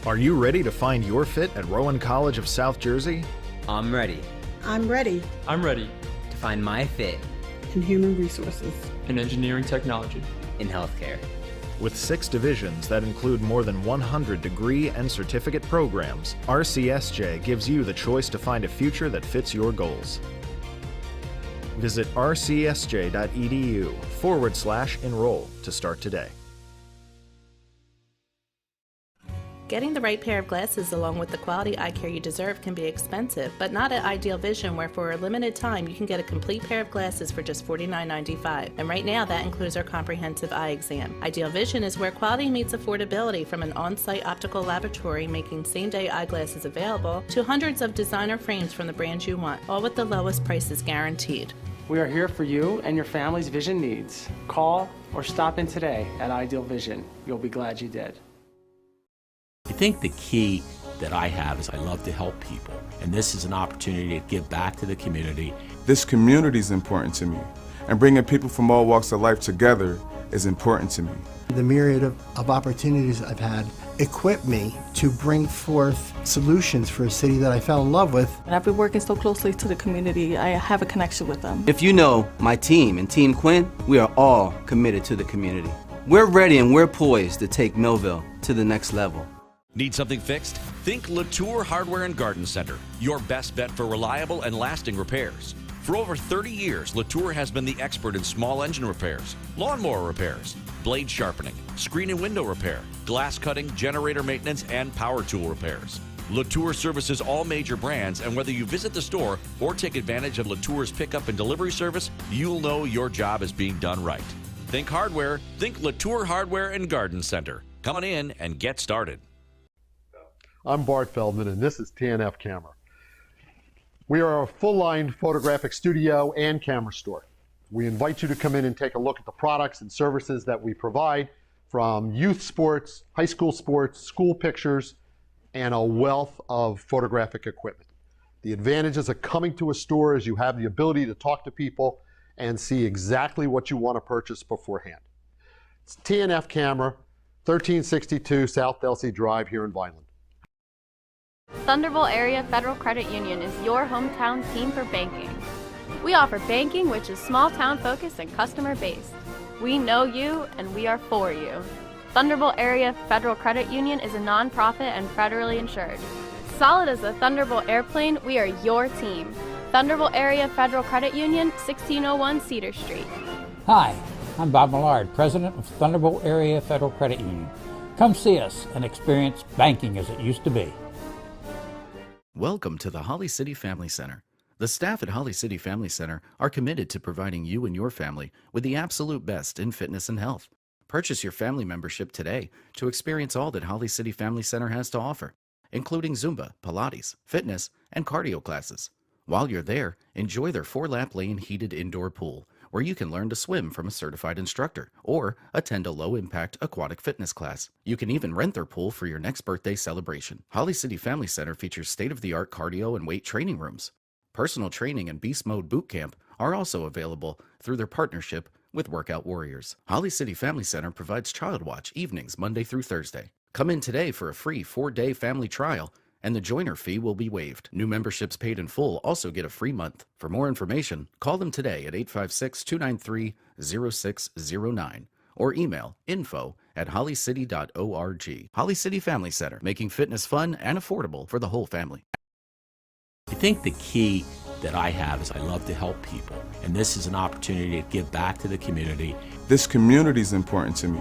P: Are you ready to find your fit at Rowan College of South Jersey?
Q: I'm ready.
R: I'm ready.
Y: I'm ready.
Q: To find my fit.
R: In human resources.
Y: In engineering technology.
Q: In healthcare.
P: With 6 divisions that include more than 100 degree and certificate programs, RCSJ gives you the choice to find a future that fits your goals. Visit rcsj.edu/enroll to start today.
C: Getting the right pair of glasses along with the quality eye care you deserve can be expensive, but not at Ideal Vision, where for a limited time you can get a complete pair of glasses for just $49.95. And right now that includes our comprehensive eye exam. Ideal Vision is where quality meets affordability, from an on-site optical laboratory making same-day eyeglasses available to hundreds of designer frames from the brands you want, all with the lowest prices guaranteed.
S: We are here for you and your family's vision needs. Call or stop in today at Ideal Vision. You'll be glad you did.
E: I think the key that I have is I love to help people, and this is an opportunity to give back to the community.
F: This community is important to me, and bringing people from all walks of life together is important to me.
G: The myriad of opportunities I've had equip me to bring forth solutions for a city that I fell in love with.
H: And I've been working so closely to the community, I have a connection with them.
I: If you know my team and Team Quinn, we are all committed to the community. We're ready and we're poised to take Millville to the next level.
T: Need something fixed? Think Latour Hardware and Garden Center, your best bet for reliable and lasting repairs. For over 30 years, Latour has been the expert in small engine repairs, lawnmower repairs, blade sharpening, screen and window repair, glass cutting, generator maintenance, and power tool repairs. Latour services all major brands, and whether you visit the store or take advantage of Latour's pickup and delivery service, you'll know your job is being done right. Think hardware, think Latour Hardware and Garden Center. Come on in and get started.
D: I'm Bart Feldman, and this is TNF Camera. We are a full-line photographic studio and camera store. We invite you to come in and take a look at the products and services that we provide, from youth sports, high school sports, school pictures, and a wealth of photographic equipment. The advantages of coming to a store is you have the ability to talk to people and see exactly what you want to purchase beforehand. It's TNF Camera, 1362 South Delsey Drive here in Vineland.
V: Thunderbolt Area Federal Credit Union is your hometown team for banking. We offer banking which is small town focused and customer based. We know you and we are for you. Thunderbolt Area Federal Credit Union is a nonprofit and federally insured. Solid as a Thunderbolt airplane, we are your team. Thunderbolt Area Federal Credit Union, 1601 Cedar Street.
W: Hi, I'm Bob Millard, President of Thunderbolt Area Federal Credit Union. Come see us and experience banking as it used to be.
X: Welcome to the Holly City Family Center. The staff at Holly City Family Center are committed to providing you and your family with the absolute best in fitness and health. Purchase your family membership today to experience all that Holly City Family Center has to offer, including Zumba, Pilates, fitness, and cardio classes. While you're there, enjoy their 4-lap lane heated indoor pool, where you can learn to swim from a certified instructor or attend a low-impact aquatic fitness class. You can even rent their pool for your next birthday celebration. Holly City Family Center features state-of-the-art cardio and weight training rooms. Personal training and Beast Mode Boot Camp are also available through their partnership with Workout Warriors. Holly City Family Center provides Child Watch evenings Monday through Thursday. Come in today for a free 4-day family trial, and the joiner fee will be waived. New memberships paid in full also get a free month. For more information, call them today at 856-293-0609 or email info@hollycity.org. Holly City Family Center, making fitness fun and affordable for the whole family.
E: I think the key that I have is I love to help people, and this is an opportunity to give back to the community.
F: This community is important to me,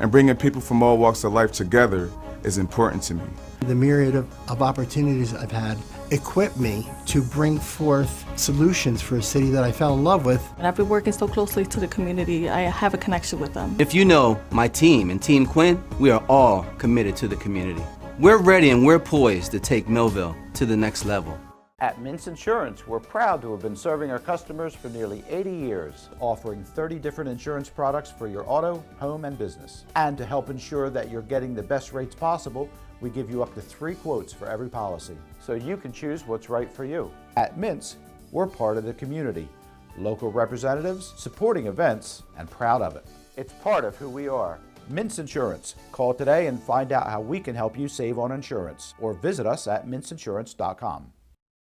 F: and bringing people from all walks of life together is important to me.
G: The myriad of opportunities I've had equip me to bring forth solutions for a city that I fell in love with.
H: And I've been working so closely to the community, I have a connection with them.
I: If you know my team and Team Quinn, we are all committed to the community. We're ready and we're poised to take Millville to the next level.
K: At Mintz Insurance, we're proud to have been serving our customers for nearly 80 years, offering 30 different insurance products for your auto, home, and business. And to help ensure that you're getting the best rates possible, we give you up to 3 quotes for every policy, so you can choose what's right for you. At Mintz, we're part of the community, local representatives, supporting events, and proud of it. It's part of who we are. Mintz Insurance. Call today and find out how we can help you save on insurance, or visit us at mintzinsurance.com.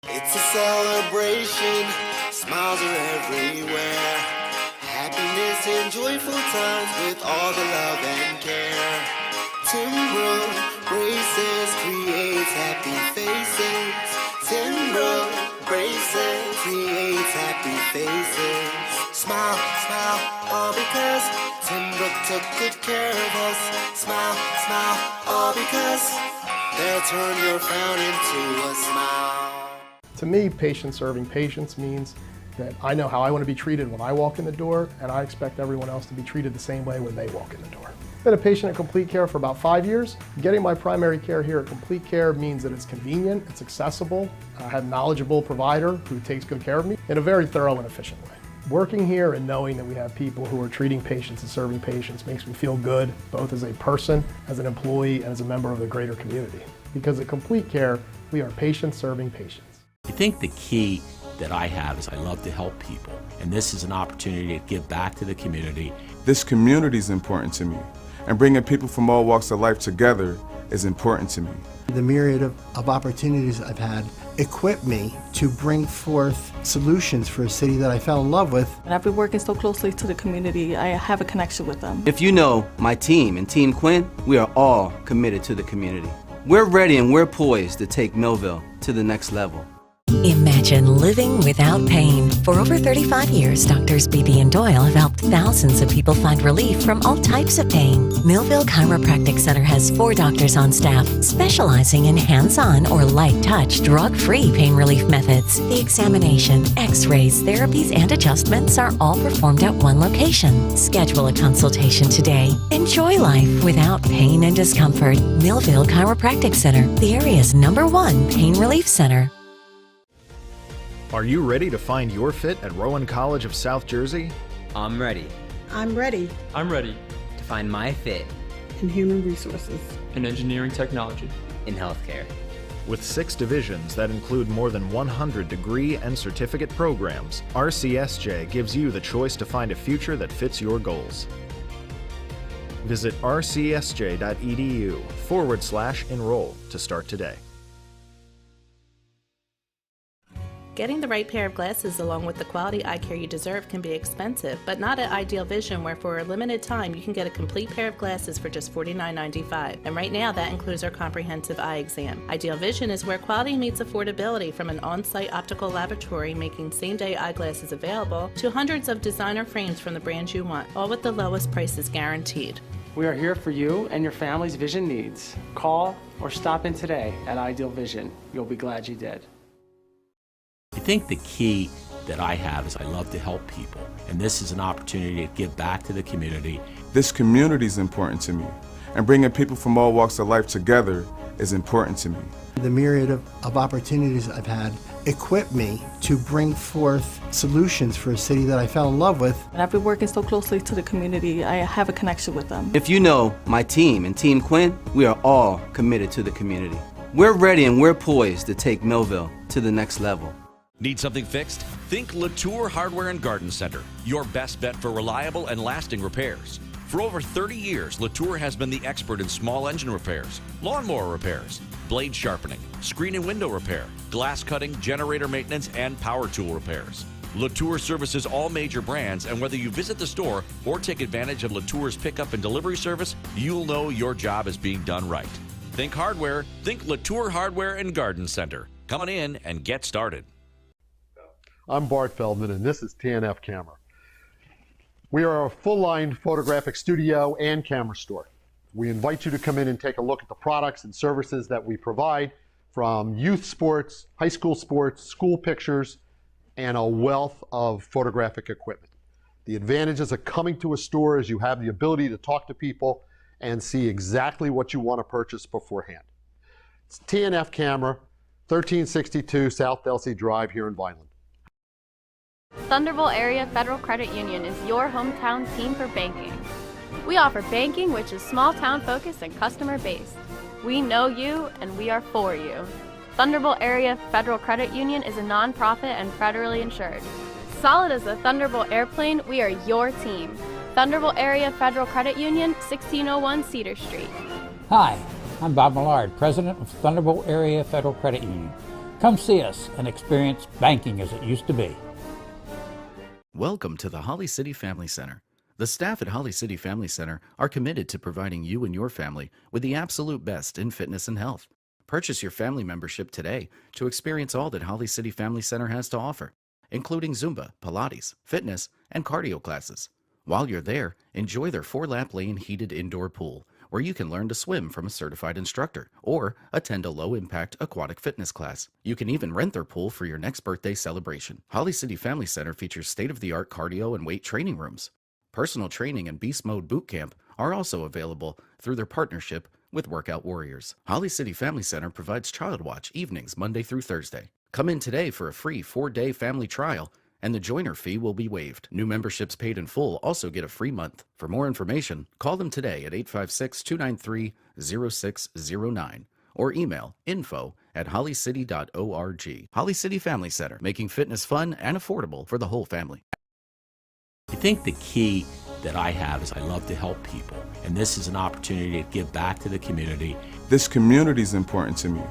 M: It's a celebration, smiles are everywhere. Happiness and joyful times with all the love and care. Timber braces creates happy faces. Timber braces creates happy faces. Smile, smile, all because Timber took good care of us. Smile, smile, all because they'll turn your frown into a smile.
N: To me, patient serving patients means that I know how I want to be treated when I walk in the door, and I expect everyone else to be treated the same way when they walk in the door. I've been a patient at Complete Care for about 5 years. Getting my primary care here at Complete Care means that it's convenient, it's accessible, I have a knowledgeable provider who takes good care of me in a very thorough and efficient way. Working here and knowing that we have people who are treating patients and serving patients makes me feel good, both as a person, as an employee, and as a member of the greater community. Because at Complete Care, we are patients serving patients.
E: I think the key that I have is I love to help people, and this is an opportunity to give back to the community.
F: This community is important to me, and bringing people from all walks of life together is important to me.
G: The myriad of opportunities I've had equip me to bring forth solutions for a city that I fell in love with.
H: And I've been working so closely to the community, I have a connection with them.
I: If you know my team and Team Quinn, we are all committed to the community. We're ready and we're poised to take Millville to the next level.
O: Imagine living without pain. For over 35 years, Doctors Beebe and Doyle have helped thousands of people find relief from all types of pain. Millville Chiropractic Center has 4 doctors on staff specializing in hands-on or light-touch, drug-free pain relief methods. The examination, x-rays, therapies, and adjustments are all performed at one location. Schedule a consultation today. Enjoy life without pain and discomfort. Millville Chiropractic Center, the area's #1 pain relief center.
P: Are you ready to find your fit at Rowan College of South Jersey?
Q: I'm ready.
R: I'm ready.
B: I'm ready.
Q: To find my fit.
R: In human resources.
B: In engineering technology.
Q: In healthcare.
P: With 6 divisions that include more than 100 degree and certificate programs, RCSJ gives you the choice to find a future that fits your goals. Visit rcsj.edu/enroll to start today.
C: Getting the right pair of glasses along with the quality eye care you deserve can be expensive, but not at Ideal Vision, where for a limited time you can get a complete pair of glasses for just $49.95. And right now that includes our comprehensive eye exam. Ideal Vision is where quality meets affordability, from an on-site optical laboratory making same-day eyeglasses available to hundreds of designer frames from the brands you want, all with the lowest prices guaranteed.
S: We are here for you and your family's vision needs. Call or stop in today at Ideal Vision. You'll be glad you did.
E: I think the key that I have is I love to help people, and this is an opportunity to give back to the community.
F: This community is important to me, and bringing people from all walks of life together is important to me.
G: The myriad of opportunities I've had equip me to bring forth solutions for a city that I fell in love with.
H: And I've been working so closely to the community, I have a connection with them.
I: If you know my team and Team Quinn, we are all committed to the community. We're ready and we're poised to take Millville to the next level.
T: Need something fixed? Think Latour Hardware and Garden Center, your best bet for reliable and lasting repairs. For over 30 years, Latour has been the expert in small engine repairs, lawnmower repairs, blade sharpening, screen and window repair, glass cutting, generator maintenance, and power tool repairs. Latour services all major brands, and whether you visit the store or take advantage of Latour's pickup and delivery service, you'll know your job is being done right. Think hardware, think Latour Hardware and Garden Center. Come on in and get started.
D: I'm Bart Feldman, and this is TNF Camera. We are a full-line photographic studio and camera store. We invite you to come in and take a look at the products and services that we provide, from youth sports, high school sports, school pictures, and a wealth of photographic equipment. The advantages of coming to a store is you have the ability to talk to people and see exactly what you want to purchase beforehand. It's TNF Camera, 1362 South Delsey Drive here in Vineland.
V: Thunderbolt Area Federal Credit Union is your hometown team for banking. We offer banking which is small town focused and customer based. We know you and we are for you. Thunderbolt Area Federal Credit Union is a nonprofit and federally insured. Solid as a Thunderbolt airplane, we are your team. Thunderbolt Area Federal Credit Union, 1601 Cedar Street.
W: Hi, I'm Bob Millard, President of Thunderbolt Area Federal Credit Union. Come see us and experience banking as it used to be.
X: Welcome to the Holly City Family Center. The staff at Holly City Family Center are committed to providing you and your family with the absolute best in fitness and health. Purchase your family membership today to experience all that Holly City Family Center has to offer, including Zumba, Pilates, fitness, and cardio classes. While you're there, enjoy their 4-lap lane heated indoor pool, where you can learn to swim from a certified instructor or attend a low-impact aquatic fitness class. You can even rent their pool for your next birthday celebration. Holly City Family Center features state-of-the-art cardio and weight training rooms. Personal training and Beast Mode Boot Camp are also available through their partnership with Workout Warriors. Holly City Family Center provides Child Watch evenings Monday through Thursday. Come in today for a free 4-day family trial, and the joiner fee will be waived. New memberships paid in full also get a free month. For more information, call them today at 856-293-0609 or email info@hollycity.org. Holly City Family Center, making fitness fun and affordable for the whole family.
E: I think the key that I have is I love to help people, and this is an opportunity to give back to the community.
F: This community is important to me,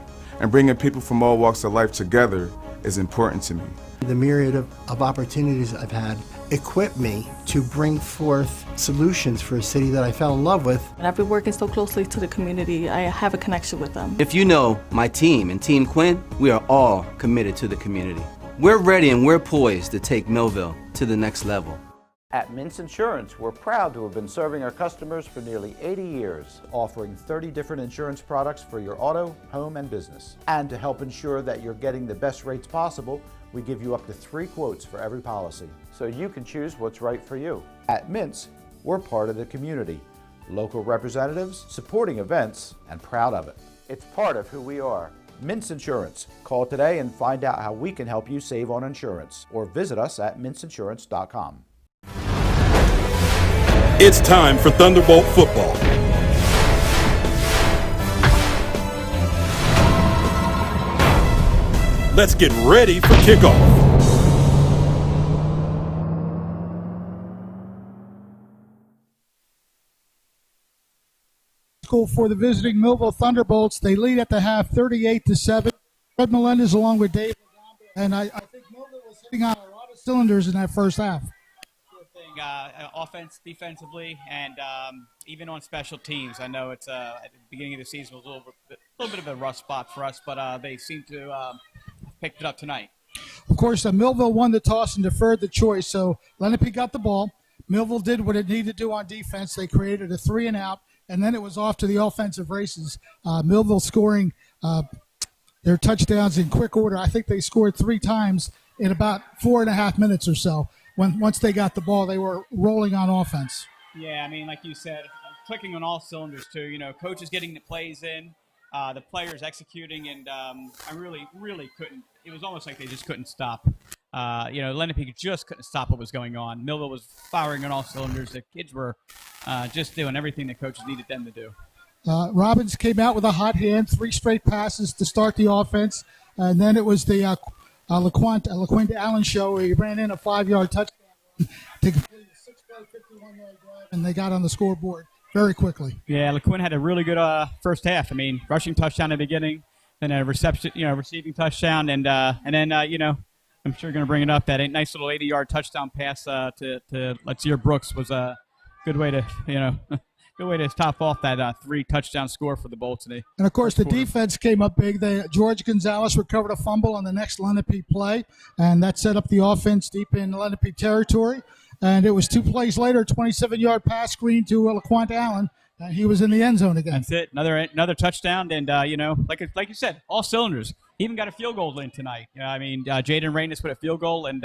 F: and bringing people from all walks of life together is important to me.
G: The myriad of opportunities I've had equip me to bring forth solutions for a city that I fell in love with.
H: And I've been working so closely to the community, I have a connection with them.
I: If you know my team and Team Quinn, we are all committed to the community. We're ready and we're poised to take Millville to the next level.
K: At Mintz Insurance, we're proud to have been serving our customers for nearly 80 years, offering 30 different insurance products for your auto, home, and business. And to help ensure that you're getting the best rates possible, we give you up to 3 quotes for every policy, so you can choose what's right for you. At Mintz, we're part of the community, local representatives, supporting events, and proud of it. It's part of who we are. Mintz Insurance. Call today and find out how we can help you save on insurance, or visit us at mintzinsurance.com.
A: It's time for Thunderbolt football. Let's get ready for kickoff.
J: School for the visiting Millville Thunderbolts. They lead at the half 38-7. Fred Melendez along with Dave. And I think Millville was hitting on a lot of cylinders in that first half.
L: Offense, defensively, and even on special teams. I know it's at the beginning of the season was a little bit of a rough spot for us, but they seem to have picked it up tonight.
J: Of course, Millville won the toss and deferred the choice, so Lenape got the ball. Millville did what it needed to do on defense. They created a 3-and-out, and then it was off to the offensive races. Millville scoring their touchdowns in quick order. I think they scored 3 times in about 4.5 minutes or so. Once they got the ball, they were rolling on offense.
L: Yeah, I mean, like you said, clicking on all cylinders too. You know, coaches getting the plays in, the players executing, and I really couldn't. It was almost like they just couldn't stop. Lenape just couldn't stop what was going on. Millville was firing on all cylinders. The kids were just doing everything the coaches needed them to do.
J: Robbins came out with a hot hand, 3 straight passes to start the offense, and then it was the LaQuinta Allen show where he ran in a 5-yard touchdown to complete a 6-play, 51-yard drive, and they got on the scoreboard very quickly.
L: Yeah, LaQuinn had a really good first half. I mean, rushing touchdown at the beginning, then a receiving touchdown, and then I'm sure you're going to bring it up. That nice little 80-yard touchdown pass to Latsier Brooks was a good way to good way to top off that 3-touchdown score for the Bolts today.
J: And, of course, the defense came up big. George Gonzalez recovered a fumble on the next Lenape play, and that set up the offense deep in Lenape territory. And it was 2 plays later, 27-yard pass screen to LaQuinta Allen, and he was in the end zone again.
L: That's it. Another touchdown, and, like you said, all cylinders. He even got a field goal in tonight. Jaden Reynes with a field goal, and,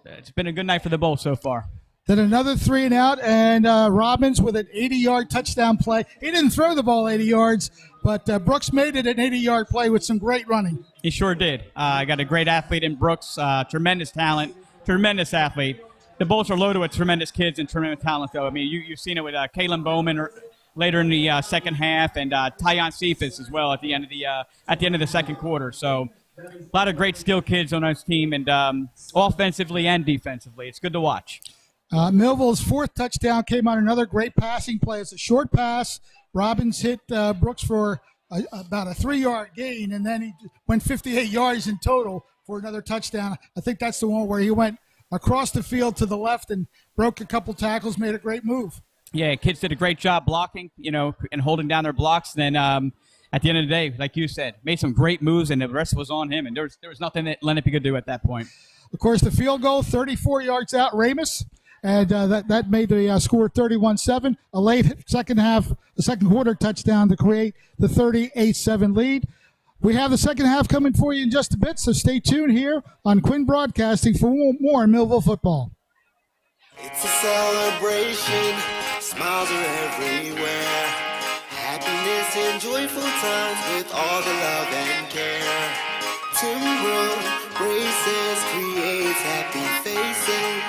L: it's been a good night for the Bolts so far.
J: Then another 3-and-out, and Robbins with an 80-yard touchdown play. He didn't throw the ball 80 yards, but Brooks made it an 80-yard play with some great running.
L: He sure did. Got a great athlete in Brooks, tremendous talent, tremendous athlete. The Bolts are loaded with tremendous kids and tremendous talent, though. I mean, you've seen it with Kalen Bowman later in the second half, and Tyon Cephas as well at the end of the second quarter. So a lot of great skilled kids on this team, and offensively and defensively. It's good to watch.
J: Millville's 4th touchdown came on another great passing play. It's a short pass. Robbins hit Brooks for about a 3-yard gain, and then he went 58 yards in total for another touchdown. I think that's the one where he went across the field to the left and broke a couple tackles, made a great move.
L: Yeah, kids did a great job blocking, and holding down their blocks. Then at the end of the day, like you said, made some great moves, and the rest was on him, and there was nothing that Lenape could do at that point.
J: Of course, the field goal, 34 yards out, Ramus, and that made the score 31-7. A late second quarter touchdown to create the 38-7 lead. We have the second half coming for you in just a bit, so stay tuned here on Quinn Broadcasting for more Millville football.
M: It's a celebration, smiles are everywhere. Happiness and joyful times with all the love and care. Timbro braces creates happy faces.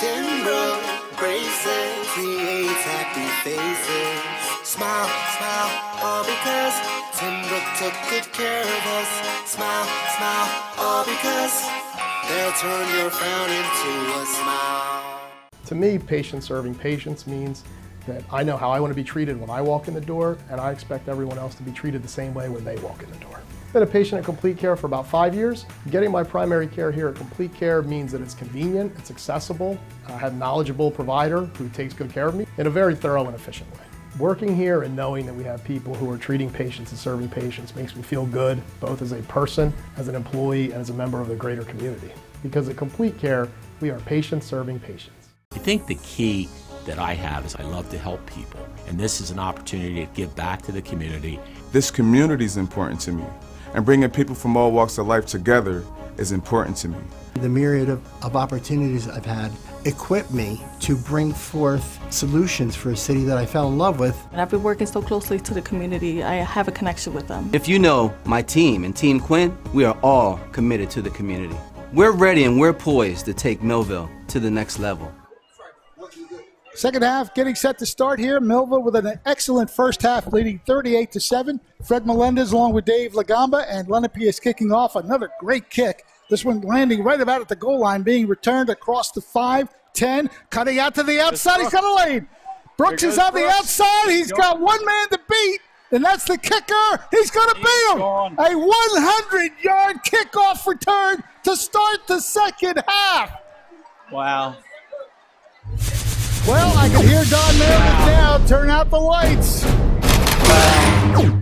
M: Timbro braces creates happy faces. Smile, smile, all because Timbro took good care of us. Smile, smile, all because they'll turn your frown into a smile.
N: To me, patient serving patients means that I know how I want to be treated when I walk in the door, and I expect everyone else to be treated the same way when they walk in the door. I've been a patient at Complete Care for about 5 years. Getting my primary care here at Complete Care means that it's convenient, it's accessible, I have a knowledgeable provider who takes good care of me in a very thorough and efficient way. Working here and knowing that we have people who are treating patients and serving patients makes me feel good, both as a person, as an employee, and as a member of the greater community. Because at Complete Care, we are patients serving patients.
E: I think the key that I have is I love to help people, and this is an opportunity to give back to the community.
F: This community is important to me, and bringing people from all walks of life together is important to me.
G: The myriad of opportunities I've had equip me to bring forth solutions for a city that I fell in love with.
H: And I've been working so closely to the community, I have a connection with them.
I: If you know my team and Team Quinn, we are all committed to the community. We're ready and we're poised to take Millville to the next level.
J: Second half getting set to start here. Millville with an excellent first half, leading 38-7. Fred Melendez along with Dave Lagamba, and Lenape is kicking off another great kick. This one landing right about at the goal line, being returned across the 5-10, cutting out to the outside. He's got a lane. Brooks is on the outside. He's got one man to beat, and that's the kicker. He's going to beat him. A 100-yard kickoff return to start the second half.
L: Wow.
J: Well, I can hear Don Meredith now. Turn out the lights.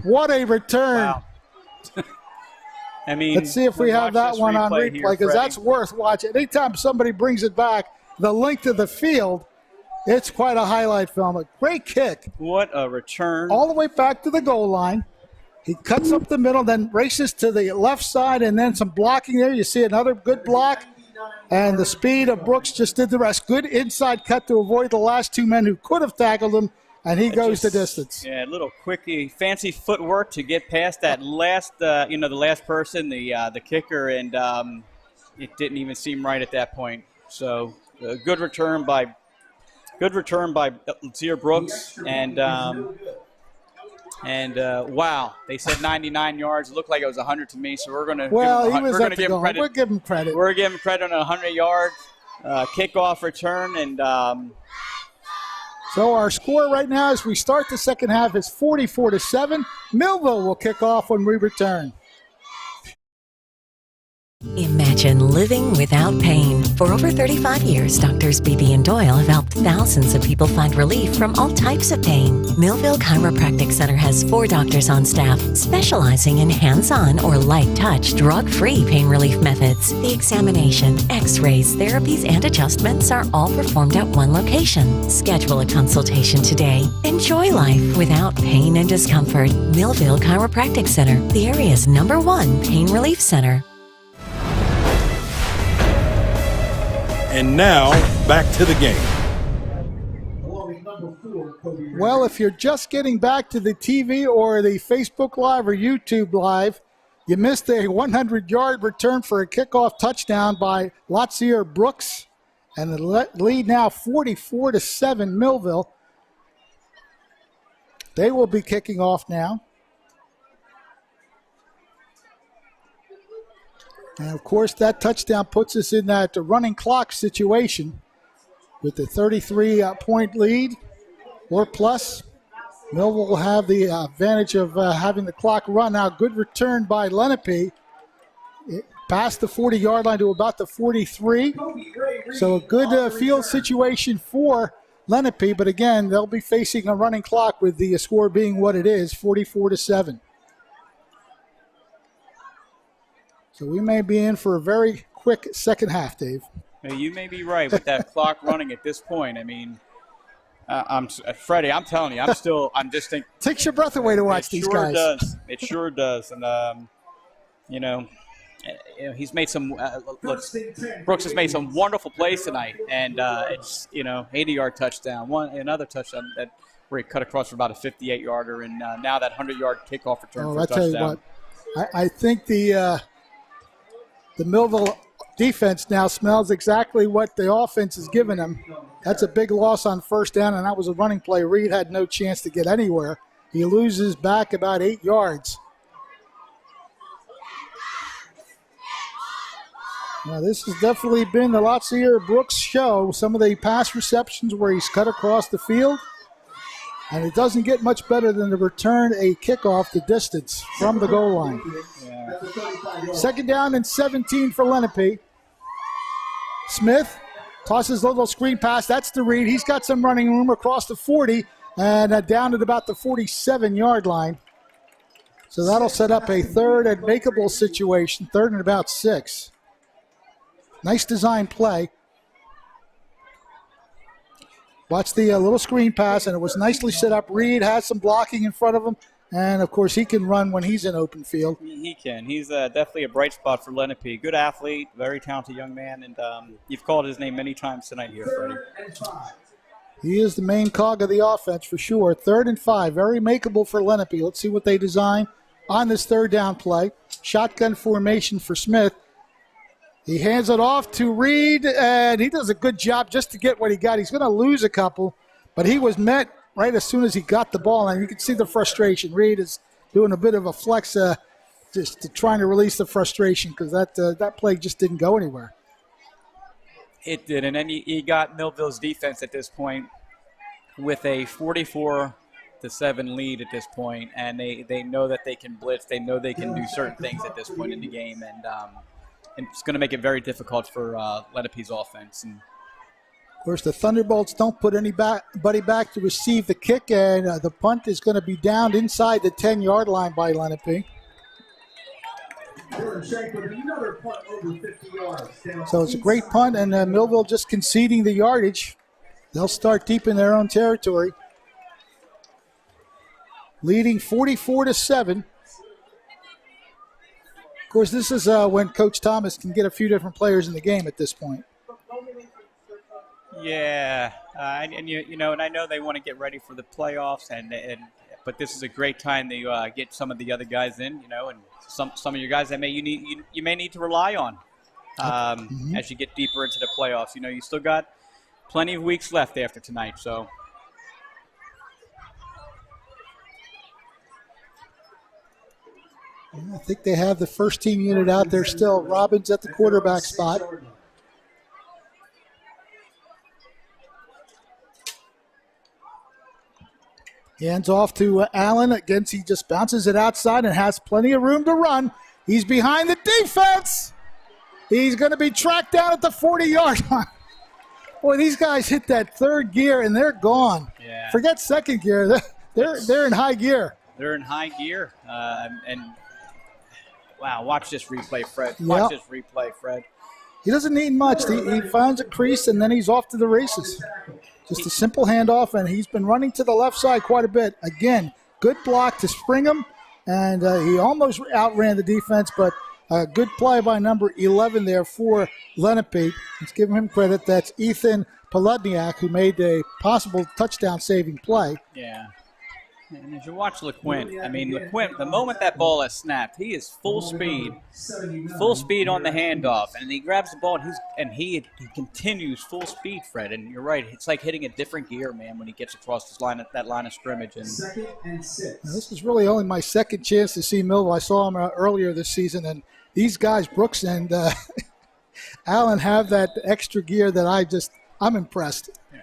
J: What a return.
L: Wow. I mean,
J: let's see if we have that one on replay, because that's worth watching. Anytime somebody brings it back, the length of the field, it's quite a highlight film. A great kick.
L: What a return.
J: All the way back to the goal line. He cuts up the middle, then races to the left side, and then some blocking there. You see another good block. And the speed of Brooks just did the rest. Good inside cut to avoid the last two men who could have tackled him, and he goes the distance.
L: Yeah, a little quickie, fancy footwork to get past that last, the last person, the kicker, and it didn't even seem right at that point. So good return by Zier Brooks, and wow, they said 99 yards. It looked like it was 100 to me, so we're going to give him credit.
J: We'll give him credit.
L: We're giving him credit on a 100-yard kickoff return. And
J: so our score right now as we start the second half is 44-7. Millville will kick off when we return.
O: Imagine living without pain. For over 35 years, Doctors Beebe and Doyle have helped thousands of people find relief from all types of pain. Millville Chiropractic Center has 4 doctors on staff specializing in hands-on or light-touch, drug-free pain relief methods. The examination, x-rays, therapies, and adjustments are all performed at one location. Schedule a consultation today. Enjoy life without pain and discomfort. Millville Chiropractic Center, the area's #1 pain relief center.
A: And now, back to the game.
J: Well, if you're just getting back to the TV or the Facebook Live or YouTube Live, you missed a 100-yard return for a kickoff touchdown by Zier Brooks. And the lead now 44-7 Millville. They will be kicking off now. And, of course, that touchdown puts us in that running clock situation with the 33-point lead or plus. Millville will have the advantage of having the clock run. Now, good return by Lenape. Past the 40-yard line to about the 43. So a good field situation for Lenape. But, again, they'll be facing a running clock with the score being what it is, 44-7. So we may be in for a very quick second half, Dave.
L: You may be right with that clock running at this point. I mean, Freddie, I'm telling you, I'm just thinking.
J: Takes your breath away to watch these guys.
L: It sure does. It sure does. And, he's made some Brooks has made some wonderful plays tonight. And it's, 80-yard touchdown. Another touchdown where he cut across for about a 58-yarder. And now that 100-yard kickoff return for a touchdown.
J: Tell you what, I think the Millville defense now smells exactly what the offense is giving them. That's a big loss on first down, and that was a running play. Reed had no chance to get anywhere. He loses back about 8 yards. Now, this has definitely been the Latsier Brooks show. Some of the pass receptions where he's cut across the field, and it doesn't get much better than to return a kickoff the distance from the goal line. Yeah. Second down and 17 for Lenape. Smith tosses a little screen pass. That's the read. He's got some running room across the 40 and down at about the 47-yard line. So that'll set up a third and makeable situation, third and about 6. Nice design play. Watch the little screen pass, and it was nicely set up. Reed has some blocking in front of him, and, of course, he can run when he's in open field.
L: He can. He's definitely a bright spot for Lenape. Good athlete, very talented young man, and you've called his name many times tonight here, Freddie.
J: He is the main cog of the offense for sure. 3rd and 5, very makeable for Lenape. Let's see what they design on this third down play. Shotgun formation for Smith. He hands it off to Reed, and he does a good job just to get what he got. He's going to lose a couple, but he was met right as soon as he got the ball, and you can see the frustration. Reed is doing a bit of a flex just trying to release the frustration because that play just didn't go anywhere.
L: It did, and then he got Millville's defense at this point with a 44-7 lead at this point, and they know that they can blitz. They know they can do certain things at this point in the game, and it's going to make it very difficult for Lenape's offense. And
J: of course, the Thunderbolts don't put anybody back to receive the kick, and the punt is going to be downed inside the 10-yard line by Lenape. So it's a great punt, and Millville just conceding the yardage. They'll start deep in their own territory, leading 44-7. Of course, this is when Coach Thomas can get a few different players in the game at this point.
L: Yeah, and I know they want to get ready for the playoffs, but this is a great time to get some of the other guys in, and some of your guys that you may need to rely on as you get deeper into the playoffs. You still got plenty of weeks left after tonight, so.
J: I think they have the first team unit out there still. Robbins at the quarterback spot. Hands off to Allen. Again, he just bounces it outside and has plenty of room to run. He's behind the defense. He's going to be tracked down at the 40-yard line. Boy, these guys hit that third gear and they're gone.
L: Yeah.
J: Forget second gear. They're in high gear.
L: They're in high gear. And wow, watch this replay, Fred. Watch this replay, Fred.
J: He doesn't need much. He finds a crease, and then he's off to the races. Just a simple handoff, and he's been running to the left side quite a bit. Again, good block to spring him, and he almost outran the defense, but a good play by number 11 there for Lenape. Let's give him credit. That's Ethan Poludniak, who made a possible touchdown-saving play.
L: Yeah. And as you watch LeQuint, LeQuint, the moment that ball is snapped, he is full speed on the handoff, and he grabs the ball, and he continues full speed, Fred. And you're right, it's like hitting a that gear, man, when he gets across that line of scrimmage. And
J: second and 6. Now, this is really only my second chance to see Millville. I saw him earlier this season, and these guys, Brooks and Allen, have that extra gear that I'm impressed.
L: Yeah.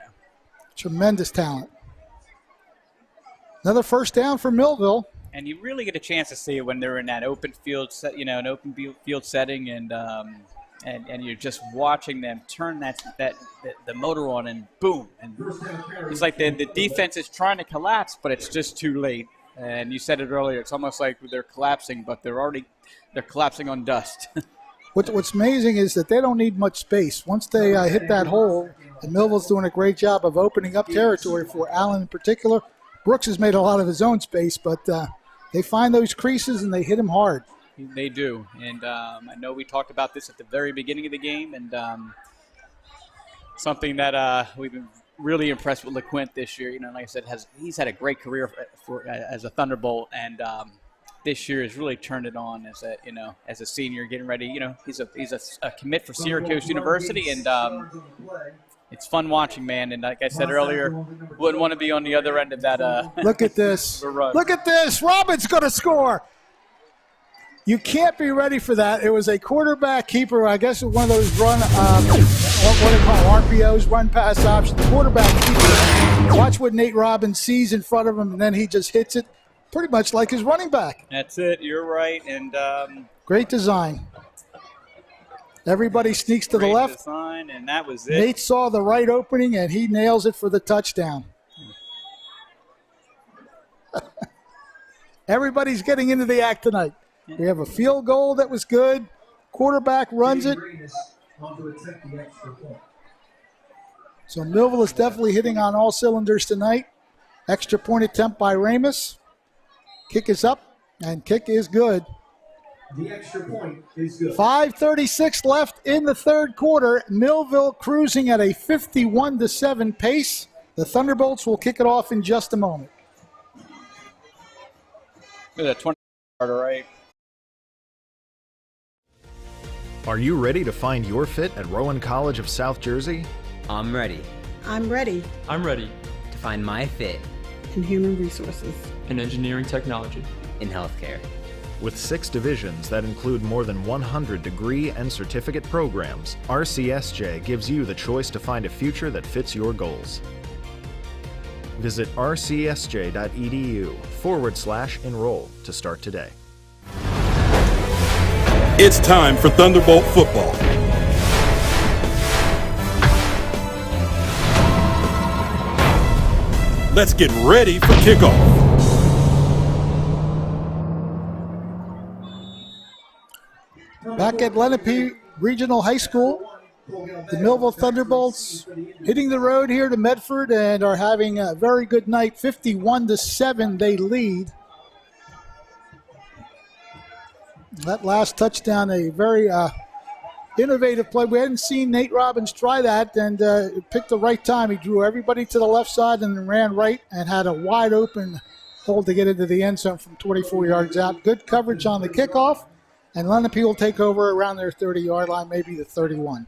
J: Tremendous talent. Another first down for Millville.
L: And you really get a chance to see it when they're in that open field, an open field setting, and you're just watching them turn the motor on, and boom, and it's like the defense is trying to collapse, but it's just too late. And you said it earlier. It's almost like they're collapsing, but they're collapsing on dust.
J: What's amazing is that they don't need much space. Once they hit that hole, and Millville's doing a great job of opening up territory for Allen in particular. Brooks has made a lot of his own space, but they find those creases and they hit him hard.
L: They do. And I know we talked about this at the very beginning of the game, and something that we've been really impressed with LeQuint this year. Like I said, he's had a great career as a Thunderbolt, and this year has really turned it on as a senior, getting ready. He's a commit for Syracuse University, and it's fun watching, man. And like I said earlier, wouldn't want to be on the other end of that.
J: Look at this! Look at this! Robin's going to score. You can't be ready for that. It was a quarterback keeper. I guess one of those run, what do they call RPOs, run pass options. Quarterback keeper. Watch what Nate Robbins sees in front of him, and then he just hits it pretty much like his running back.
L: That's it. You're right. And
J: great design. Everybody sneaks to the left.
L: Design, and that was it.
J: Nate saw the right opening, and he nails it for the touchdown. Everybody's getting into the act tonight. We have a field goal that was good. Quarterback runs it. So Millville is definitely hitting on all cylinders tonight. Extra point attempt by Ramus. Kick is up, and kick is good.
B: The extra point is good.
J: 5:36 left in the third quarter. Millville cruising at a 51-7 pace. The Thunderbolts will kick it off in just a moment.
L: Look at that 20-yarder, right?
P: Are you ready to find your fit at Rowan College of South Jersey?
Q: I'm ready.
R: I'm ready.
Q: I'm ready to find my fit
R: in human resources,
Q: in engineering technology, in healthcare.
P: With 6 divisions that include more than 100 degree and certificate programs, RCSJ gives you the choice to find a future that fits your goals. Visit rcsj.edu/enroll to start today.
A: It's time for Thunderbolt football. Let's get ready for kickoff.
J: Back at Lenape Regional High School, the Millville Thunderbolts hitting the road here to Medford and are having a very good night. 51-7 they lead. That last touchdown, a very innovative play. We hadn't seen Nate Robbins try that, and it picked the right time. He drew everybody to the left side and then ran right and had a wide open hole to get into the end zone from 24 yards out. Good coverage on the kickoff, and Lenape will take over around their 30-yard line, maybe the 31.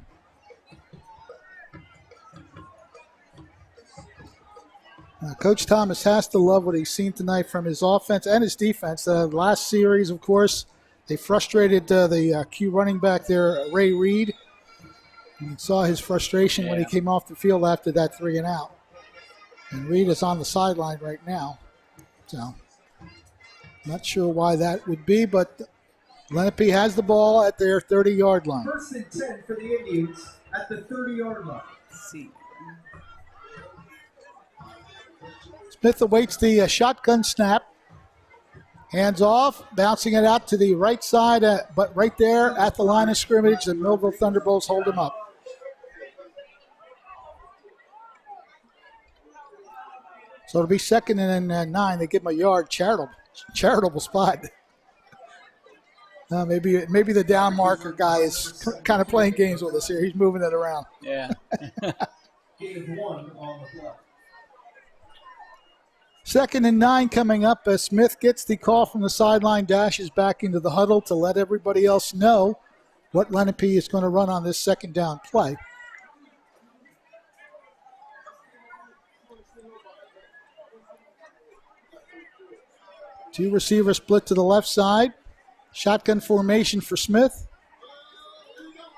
J: Coach Thomas has to love what he's seen tonight from his offense and his defense. Last series, of course, they frustrated the Q running back there, Ray Reed. And you saw his frustration when he came off the field after that 3 and out. And Reed is on the sideline right now. So, not sure why that would be, but Lenape has the ball at their 30-yard line.
B: 1st and 10 for the Indians at the 30-yard line.
J: Smith awaits the shotgun snap. Hands off, bouncing it out to the right side, but right there at the line of scrimmage, the Millville Thunderbolts hold him up. So it'll be 2nd and 9. They give him a yard. Charitable spot. Maybe the down marker guy is kind of playing games with us here. He's moving it around.
L: Yeah.
B: Gain of 1 on the play.
J: 2nd and 9 coming up as Smith gets the call from the sideline, dashes back into the huddle to let everybody else know what Lenape is going to run on this 2nd down play. Two receivers split to the left side. Shotgun formation for Smith.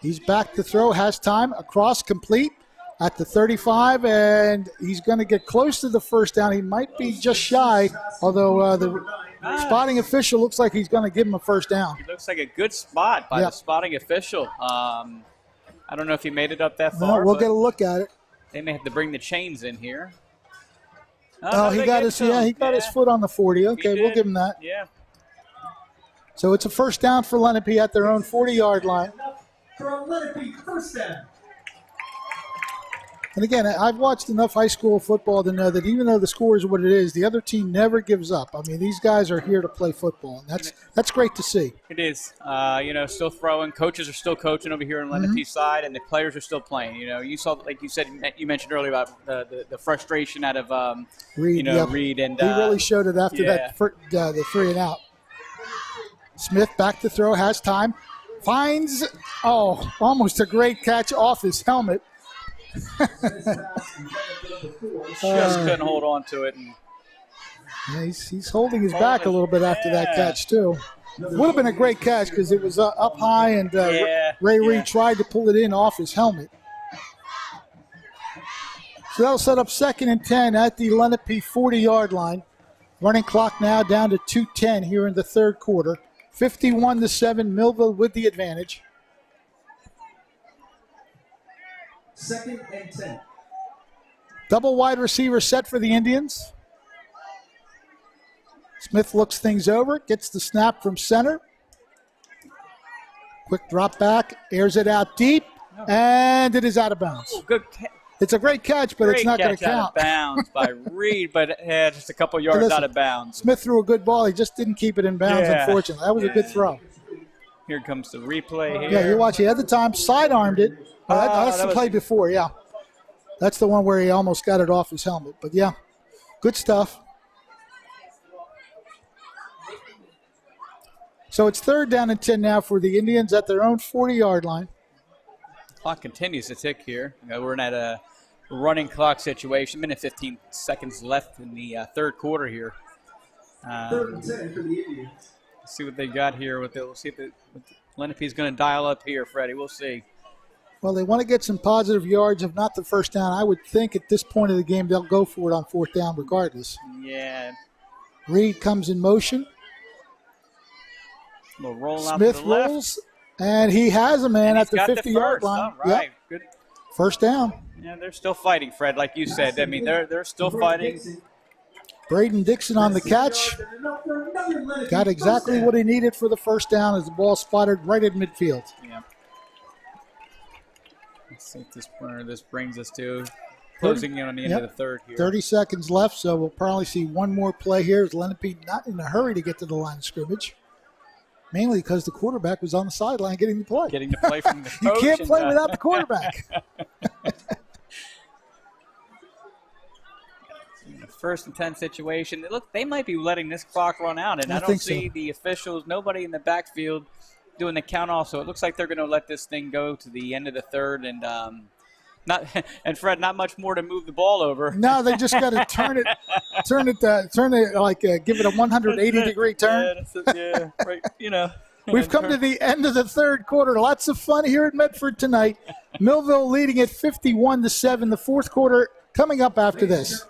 J: He's back to throw, has time, across, complete. At the 35, and he's going to get close to the 1st down. He might be just shy, although the spotting official looks like he's going to give him a 1st down.
L: It looks like a good spot by the spotting official. I don't know if he made it up that far.
J: No, we'll get a look at it.
L: They may have to bring the chains in here.
J: Oh, he got his foot on the 40. Okay, we'll give him that.
L: Yeah.
J: So it's a first down for Lenape at their own 40-yard line.
B: For Lenape, first down.
J: And again, I've watched enough high school football to know that even though the score is what it is, the other team never gives up. I mean, these guys are here to play football, and that's great to see.
L: It is. Still throwing. Coaches are still coaching over here on Lenape's side, and the players are still playing. You saw, like you said, you mentioned earlier about the frustration out of
J: Reed.
L: Reed, and
J: he really showed it after the 3 and out. Smith back to throw, has time, finds almost a great catch off his helmet.
L: Just couldn't hold on to it. And
J: he's holding his back a little bit after that catch, too. Would have been a great catch because it was up high, and Ray Reed tried to pull it in off his helmet. So that'll set up 2nd and 10 at the Lenape 40-yard line. Running clock now down to 2:10 here in the third quarter. 51-7, Millville with the advantage.
B: 2nd and 10.
J: Double wide receiver set for the Indians. Smith looks things over, gets the snap from center. Quick drop back, airs it out deep, and it is out of bounds.
L: Oh, good
J: It's a great catch, but it's not going to count.
L: Out of bounds by Reed, but just a couple yards out of bounds.
J: Smith threw a good ball. He just didn't keep it in bounds, unfortunately. That was a good throw.
L: Here comes the replay here.
J: Yeah, you watch. He had the time, side-armed it. That's the play before, yeah. That's the one where he almost got it off his helmet. But, yeah, good stuff. So it's 3rd down and 10 now for the Indians at their own 40-yard line.
L: Clock continues to tick here. We're in at a running clock situation. Minute 15 seconds left in the third quarter here.
B: 3rd and 10 for the Indians.
L: Let's see what they got here. We'll see if Lenape's going to dial up here, Freddie. We'll see.
J: Well, they want to get some positive yards, if not the first down. I would think at this point of the game they'll go for it on 4th down regardless.
L: Yeah.
J: Reed comes in motion.
L: We'll roll
J: Smith
L: out to the
J: rolls, and he has a man at the 50-yard line.
L: All right,
J: yep.
L: Good.
J: First down.
L: Yeah, they're still fighting, Fred, like you said. I mean, they're still fighting.
J: Braden Dixon on the catch. Got exactly what he needed for the first down as the ball spotted right at midfield.
L: Yeah. Let's see where this brings us to. Closing in on the end of the third here.
J: 30 seconds left, so we'll probably see one more play here as Lenape not in a hurry to get to the line of scrimmage. Mainly because the quarterback was on the sideline getting the play.
L: Getting the play from the coach.
J: You can't play without the quarterback.
L: In the 1st and 10 situation, they might be letting this clock run out, and I don't see the officials, nobody in the backfield doing the count off, so it looks like they're going to let this thing go to the end of the third, and Fred, not much more to move the ball over.
J: No, they just got to turn it, give it a 180-degree turn.
L: Yeah, right.
J: We've come to the end of the third quarter. Lots of fun here at Medford tonight. Millville leading at 51-7. The fourth quarter coming up after this.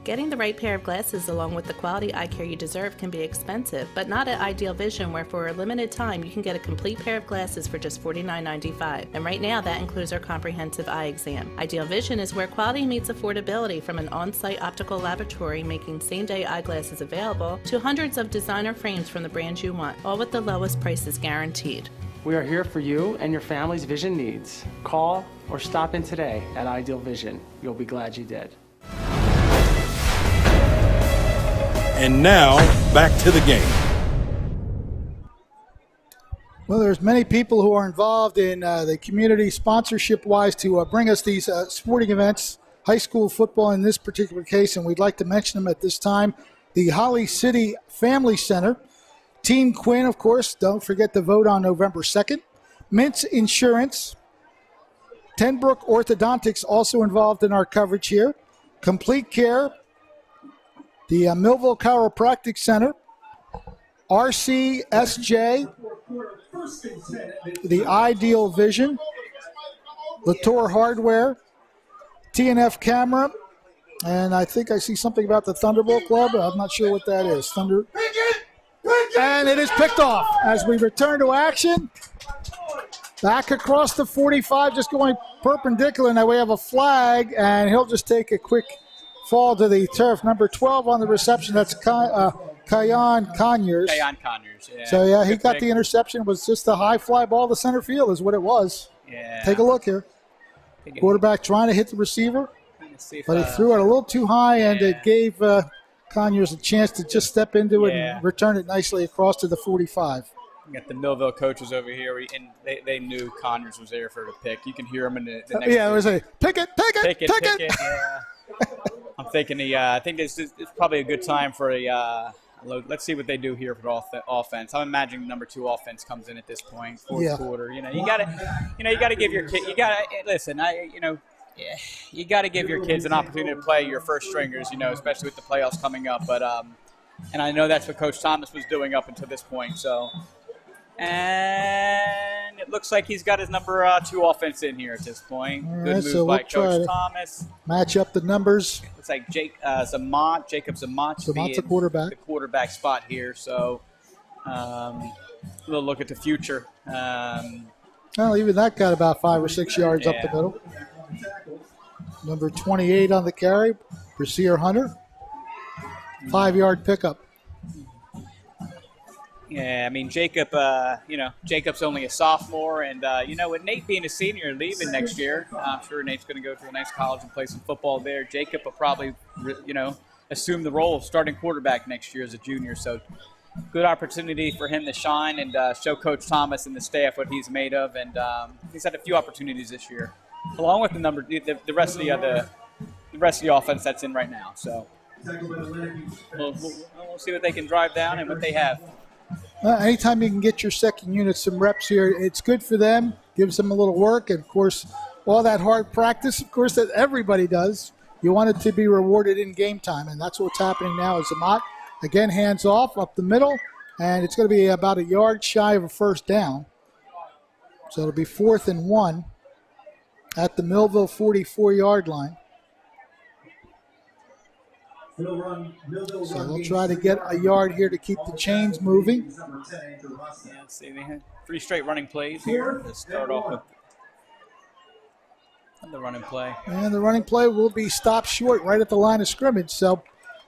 C: Getting the right pair of glasses along with the quality eye care you deserve can be expensive, but not at Ideal Vision, where for a limited time you can get a complete pair of glasses for just $49.95. And right now that includes our comprehensive eye exam. Ideal Vision is where quality meets affordability, from an on-site optical laboratory making same-day eyeglasses available to hundreds of designer frames from the brands you want, all with the lowest prices guaranteed.
S: We are here for you and your family's vision needs. Call or stop in today at Ideal Vision. You'll be glad you did.
A: And now, back to the game.
J: Well, there's many people who are involved in the community sponsorship-wise to bring us these sporting events, high school football in this particular case, and we'd like to mention them at this time. The Holly City Family Center. Team Quinn, of course, don't forget to vote on November 2nd. Mintz Insurance. Tenbrook Orthodontics also involved in our coverage here. Complete Care. The Millville Chiropractic Center, RCSJ, the Ideal Vision, Latour Hardware, TNF Camera, and I think I see something about the Thunderbolt Club. I'm not sure what that is. And it is picked off as we return to action. Back across the 45, just going perpendicular. Now we have a flag, and he'll just take a quick fall to the turf. Number 12 on the reception, that's Kayan Conyers.
L: Kayan Conyers, yeah.
J: So, yeah, he got the interception. It was just a high fly ball to center field is what it was.
L: Yeah.
J: Take a look here. Quarterback trying to hit the receiver, but he threw it a little too high, and it gave Conyers a chance to just step into it and return it nicely across to the 45.
L: We got the Millville coaches over here, and they knew Conyers was there for the pick. You can hear them in the next.
J: Yeah, it was a pick it.
L: Yeah. I'm thinking I think it's probably a good time for a. Let's see what they do here for offense. I'm imagining number 2 offense comes in at this point, fourth quarter. You gotta give your kid. You gotta listen. You gotta give your kids an opportunity to play your first stringers. Especially with the playoffs coming up. But and I know that's what Coach Thomas was doing up until this point. So. And it looks like he's got his number 2 offense in here at this point. Good move by Coach Thomas.
J: Match up the numbers.
L: Looks like Jacob Zamont should be
J: the quarterback.
L: The quarterback spot here. So we'll look at the future.
J: Well, even that got about 5 or 6 yards up the middle. Number 28 on the carry, Brashear Hunter. 5-yard pickup.
L: Yeah, I mean, Jacob's only a sophomore, and, with Nate being a senior leaving next year, I'm sure Nate's going to go to a nice college and play some football there. Jacob will probably, assume the role of starting quarterback next year as a junior, so good opportunity for him to shine and show Coach Thomas and the staff what he's made of, and he's had a few opportunities this year, along with the rest of the offense that's in right now, so we'll see what they can drive down and what they have.
J: Anytime you can get your second unit some reps here, it's good for them, gives them a little work, and, of course, all that hard practice, of course, that everybody does. You want it to be rewarded in game time, and that's what's happening now. Is Amat, again, hands off up the middle, and it's going to be about a yard shy of a first down. So it'll be 4th and 1 at the Millville 44-yard line. So they'll try to get a yard here to keep the chains moving.
L: Yeah, let's see, they had 3 straight running plays here. Let's start off with the running play.
J: And the running play will be stopped short right at the line of scrimmage. So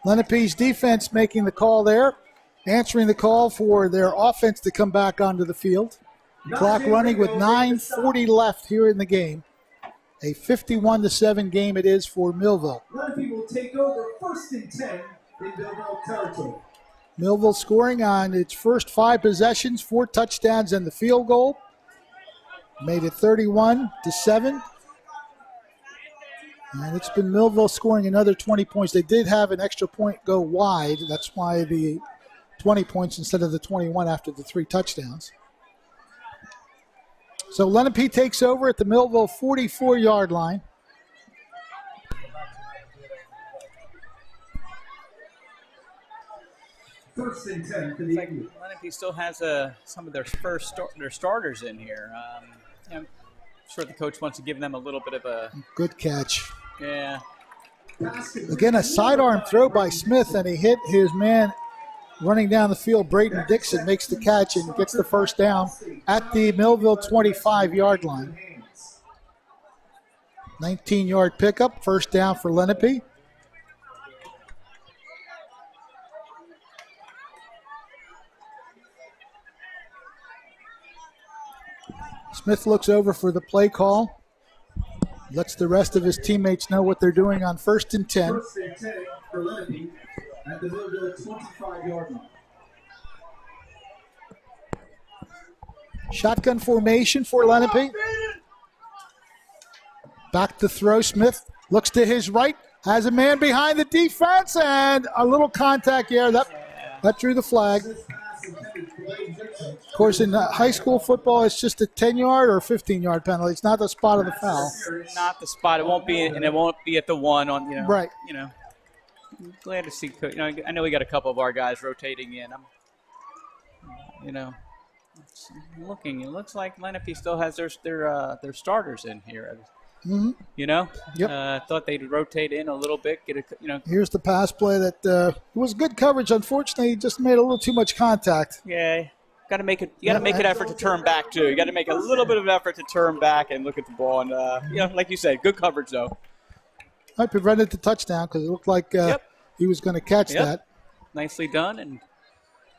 J: Lenape's defense making the call there, answering the call for their offense to come back onto the field. Clock running with 9:40 left here in the game. A 51-7 game it is for Millville.
B: Lenape will take over 1st and 10 in Millville territory.
J: Millville scoring on its first 5 possessions, 4 touchdowns and the field goal. Made it 31-7. And it's been Millville scoring another 20 points. They did have an extra point go wide. That's why the 20 points instead of the 21 after the 3 touchdowns. So Lenape takes over at the Millville 44-yard line.
B: First and 10 for the Eagles.
L: Lenape still has some of their their starters in here. I'm sure the coach wants to give them a little bit of a
J: good catch.
L: Yeah.
J: Again, a sidearm throw by Smith, and he hit his man running down the field. Braden Dixon makes the catch and gets the first down at the Millville 25-yard line. 19-yard pickup, first down for Lenape. Smith looks over for the play call. Lets the rest of his teammates know what they're doing on 1st and 10.
B: 1st and 10 for Lenape at the Millville 25-yard line.
J: Shotgun formation for Lenape. Back to throw. Smith looks to his right. Has a man behind the defense and a little contact here. That drew the flag. Of course, in high school football, it's just a 10-yard or 15-yard penalty. It's not the spot of the foul.
L: Not the spot. It won't be, and it won't be at the 1 on.
J: Right.
L: I'm glad to see. I know we got a couple of our guys rotating in. Looking. It looks like Lenape still has their starters in here.
J: Mm-hmm.
L: Yep. Thought they'd rotate in a little bit.
J: Here's the pass play that was good coverage. Unfortunately, he just made a little too much contact.
L: Yeah. got to make it. You got to make an effort to turn back too. You got to make a little bit of an effort to turn back and look at the ball. And like you said, good coverage though.
J: I prevented the touchdown because it looked like he was going to catch that.
L: Nicely done. And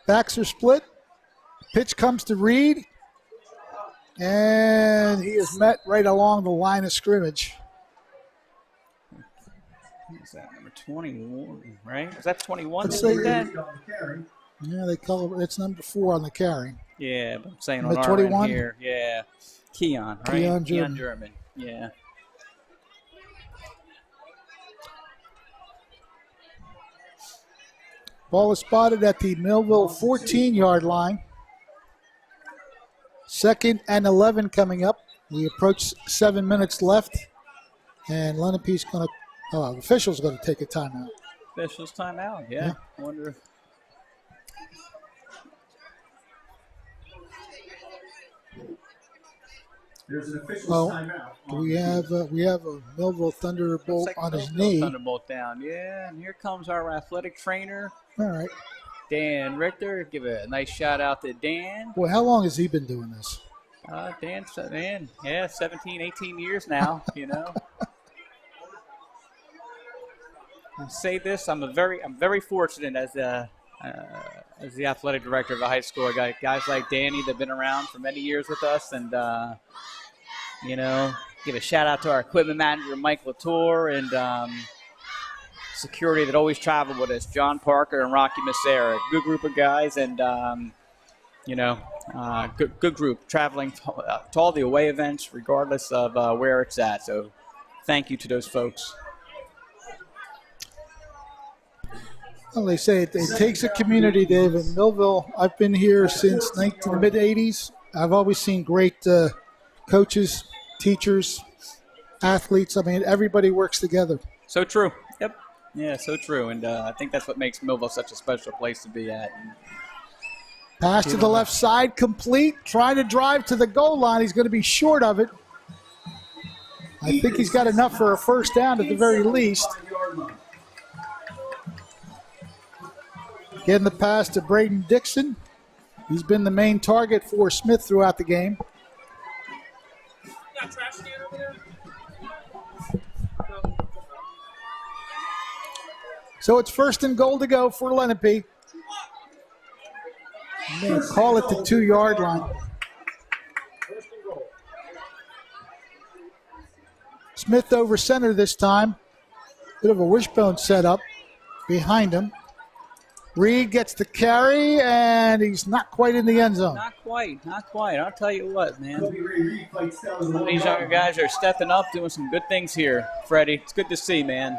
J: backs are split. Pitch comes to Reed, and he is met right along the line of scrimmage.
L: What is that, number 21, right? Is that 21?
J: Yeah, they color it's number 4 on the carry.
L: Yeah, but I'm saying
J: number
L: on
J: 21
L: our end here. Yeah, Keon, right?
J: Keon
L: German. Yeah.
J: Ball is spotted at the Millville 14-yard line. 2nd and 11 coming up. We approach 7 minutes left, and Lenape's going to. The official's going to take a timeout.
L: Official's timeout. Yeah. I wonder if.
B: There's an official's timeout.
J: We have a Millville Thunderbolt on his knee.
L: Thunderbolt down. Yeah, and here comes our athletic trainer.
J: All right.
L: Dan Richter. Give a nice shout out to Dan.
J: Boy, how long has he been doing this?
L: Dan, 17, 18 years now, I say this, I'm very fortunate as the athletic director of the high school. I got guys like Danny that have been around for many years with us, and give a shout out to our equipment manager Mike Latour and security that always travel with us, John Parker and Rocky Massera. Good group of guys, and good group traveling to all the away events, regardless of where it's at. So, thank you to those folks.
J: Well, they say it takes a community, Dave. In Millville, I've been here since the mid-'80s. I've always seen great coaches, teachers, athletes. I mean, everybody works together.
L: So true. Yep. Yeah, so true. And I think that's what makes Millville such a special place to be at.
J: Pass to the left side, complete. Trying to drive to the goal line. He's going to be short of it. I think he's got enough for a first down at the very least. Getting the pass to Braden Dixon. He's been the main target for Smith throughout the game. So it's 1st and goal to go for Lenape. They call it the 2-yard line. Smith over center this time. Bit of a wishbone setup behind him. Reed gets the carry, and he's not quite in the end zone.
L: Not quite. I'll tell you what, man. These younger guys are stepping up, doing some good things here, Freddie. It's good to see, man.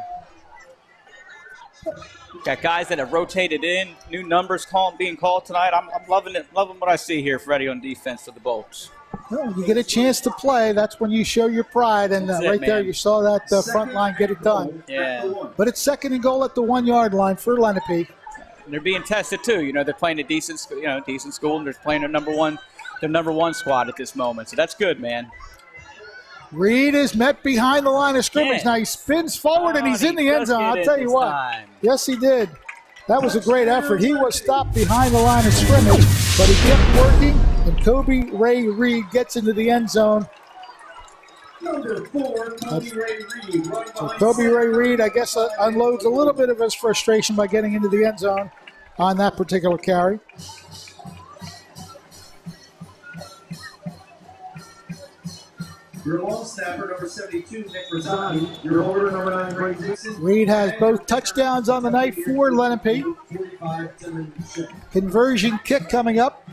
L: Got guys that have rotated in, new numbers being called tonight. I'm loving it, loving what I see here, Freddie, on defense for the Bolts.
J: Well, you get a chance to play, that's when you show your pride, and there you saw that front line get it done.
L: Yeah.
J: But it's 2nd and goal at the 1-yard line for Lenape.
L: And they're being tested too. They're playing a decent school, and they're playing their number one squad at this moment. So that's good, man.
J: Reed is met behind the line of scrimmage.
L: Yeah.
J: Now he spins forward and he's in the end zone. I'll tell you what.
L: Time.
J: Yes, he did. That was a great effort. He was stopped behind the line of scrimmage, but he kept working, and Kobe Ray Reed gets into the end zone.
B: Number 4, Kobe Ray Reed.
J: So Kobe Ray Reed, I guess, unloads a little bit of his frustration by getting into the end zone on that particular carry.
B: Your long snapper, number 72, Nick Rosati. Your holder, number 9, Brady Dixon.
J: Reed has both touchdowns on the night for Lenape. Conversion kick coming up.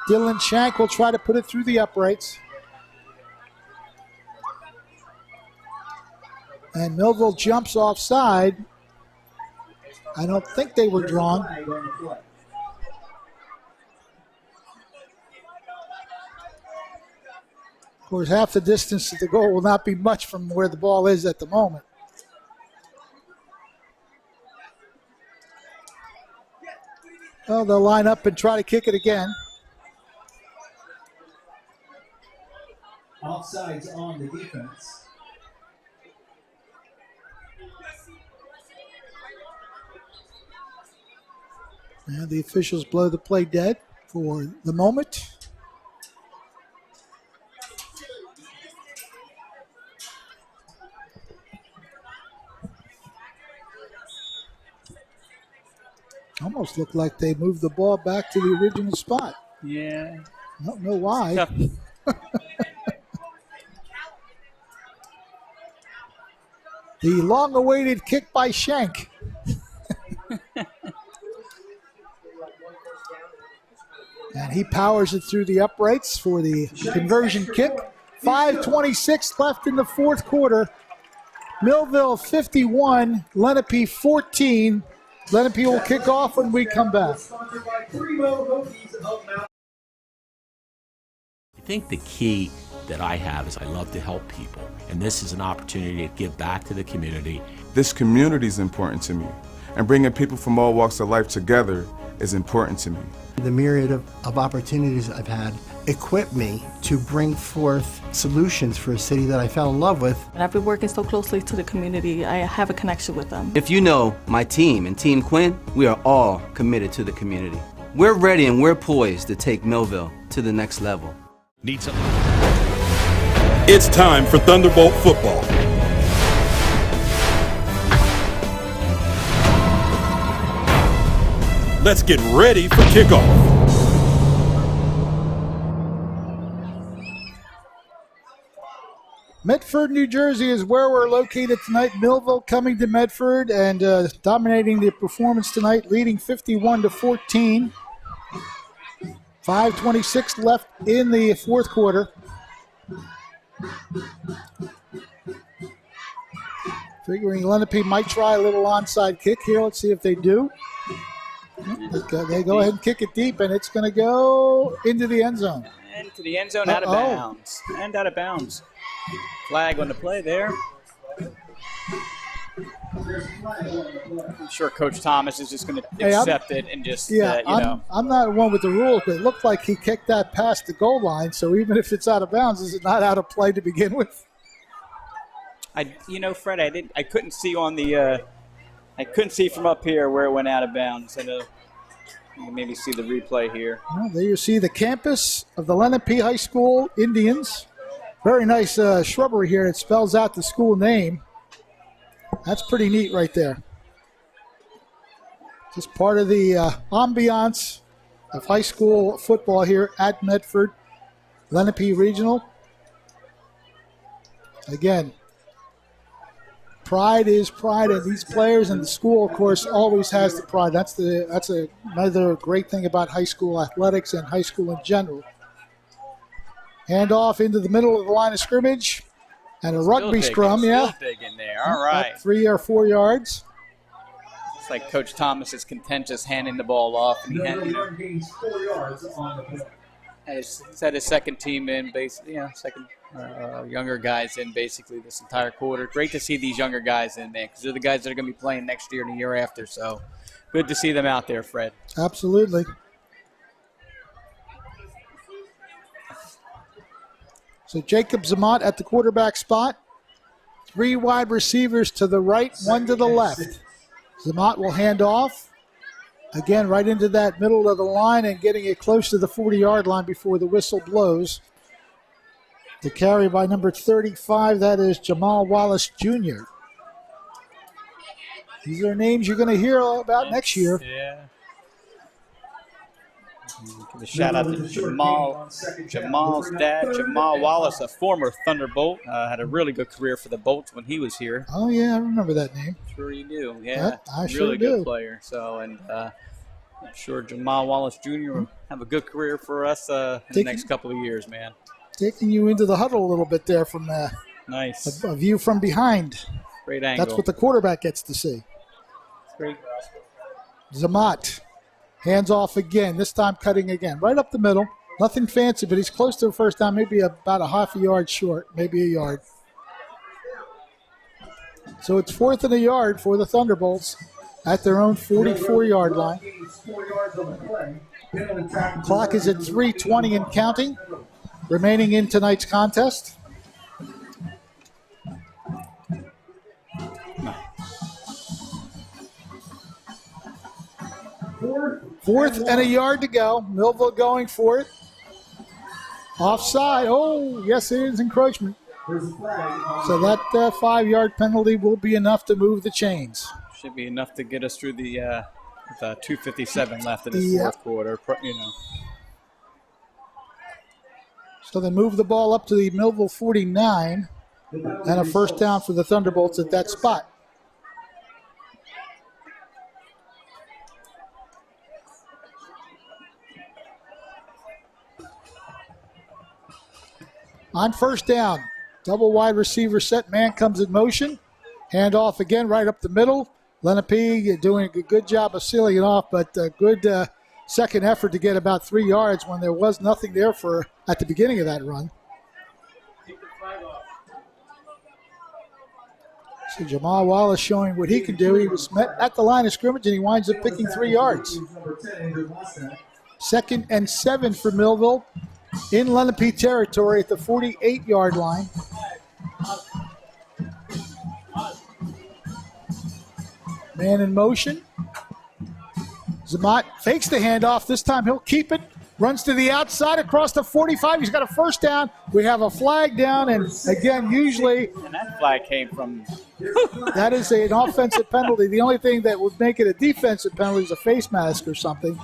J: Dylan Shank will try to put it through the uprights. And Millville jumps offside. I don't think they were drawn. Of course, half the distance to the goal will not be much from where the ball is at the moment. Well, they'll line up and try to kick it again.
B: Offsides on the defense.
J: And the officials blow the play dead for the moment. Almost looked like they moved the ball back to the original spot.
L: Yeah.
J: I don't know why. The long-awaited kick by Schenk. And he powers it through the uprights for the conversion kick. 5:26 left in the fourth quarter. Millville 51, Lenape 14. Lenape will kick off when we come back.
E: I think the key that I have is I love to help people, and this is an opportunity to give back to the community.
F: This community is important to me, and bringing people from all walks of life together is important to me.
G: The myriad of opportunities I've had equip me to bring forth solutions for a city that I fell in love with.
H: And I've been working so closely to the community, I have a connection with them.
I: If you know my team and Team Quinn, we are all committed to the community. We're ready and we're poised to take Millville to the next level.
A: Need some. It's time for Thunderbolt football. Let's get ready for kickoff.
J: Medford, New Jersey is where we're located tonight. Millville coming to Medford and dominating the performance tonight, leading 51-14. 5:26 left in the fourth quarter. Figuring Lenape might try a little onside kick here. Let's see if they do. They go ahead and kick it deep, and it's going to go into the end zone.
L: Into the end zone, out of bounds. And out of bounds. Flag on the play there. I'm sure Coach Thomas is just going to accept it and just,
J: I'm not one with the rules, but it looked like he kicked that past the goal line. So even if it's out of bounds, is it not out of play to begin with?
L: Fred, I couldn't see on the, I couldn't see from up here where it went out of bounds. And you can maybe see the replay here.
J: Well, there you see the campus of the Lenape High School Indians. Very nice shrubbery here. It spells out the school name. That's pretty neat right there. Just part of the ambiance of high school football here at Medford. Lenape Regional. Again, pride is pride, and these players and the school, of course, always has the pride. That's another great thing about high school athletics and high school in general. Handoff into the middle of the line of scrimmage. And a rugby scrum,
L: still big in there. All right.
J: About 3 or 4 yards.
L: It's like Coach Thomas is content just handing the ball off. And he's had his second team in, second younger guys in basically this entire quarter. Great to see these younger guys in there because they're the guys that are going to be playing next year and the year after. So good to see them out there, Fred.
J: Absolutely. So Jacob Zamat at the quarterback spot. 3 wide receivers to the right, 1 to the left. Zamat will hand off. Again, right into that middle of the line and getting it close to the 40-yard line before the whistle blows. The carry by number 35, that is Jamal Wallace Jr. These are names you're going to hear about next year.
L: Yeah. Give a shout out to Jamal's dad, Jamal Wallace, a former Thunderbolt. Had a really good career for the Bolts when he was here.
J: Oh, yeah, I remember that name.
L: Sure you do. Yeah,
J: I
L: really
J: sure
L: good
J: do.
L: player. So, and I'm sure Jamal Wallace Jr. will have a good career for us in the next couple of years, man.
J: Taking you into the huddle a little bit there from
L: nice
J: a view from behind.
L: Great angle.
J: That's what the quarterback gets to see.
L: Great.
J: Zamat. Hands off again, this time cutting again. Right up the middle. Nothing fancy, but he's close to the first down, maybe about a half a yard short, maybe a yard. So it's 4th and a yard for the Thunderbolts at their own 44-yard line. Clock is at 3:20 and counting, remaining in tonight's contest. 4th and a yard to go. Millville going for it. Offside. Oh, yes, it is encroachment. So that 5-yard penalty will be enough to move the chains.
L: Should be enough to get us through the 2:57 left in this fourth quarter.
J: So they move the ball up to the Millville 49 and a first down for the Thunderbolts at that spot. On first down, double wide receiver set, man comes in motion. Handoff again right up the middle. Lenape doing a good job of sealing it off, but a good second effort to get about 3 yards when there was nothing there at the beginning of that run. So Jamal Wallace showing what he can do. He was met at the line of scrimmage and he winds up picking 3 yards. 2nd and 7 for Millville in Lenape territory at the 48-yard line. Man in motion. Zamat fakes the handoff. This time he'll keep it. Runs to the outside across the 45. He's got a first down. We have a flag down, and again, usually
L: And that flag came from.
J: that is an offensive penalty. The only thing that would make it a defensive penalty is a face mask or something.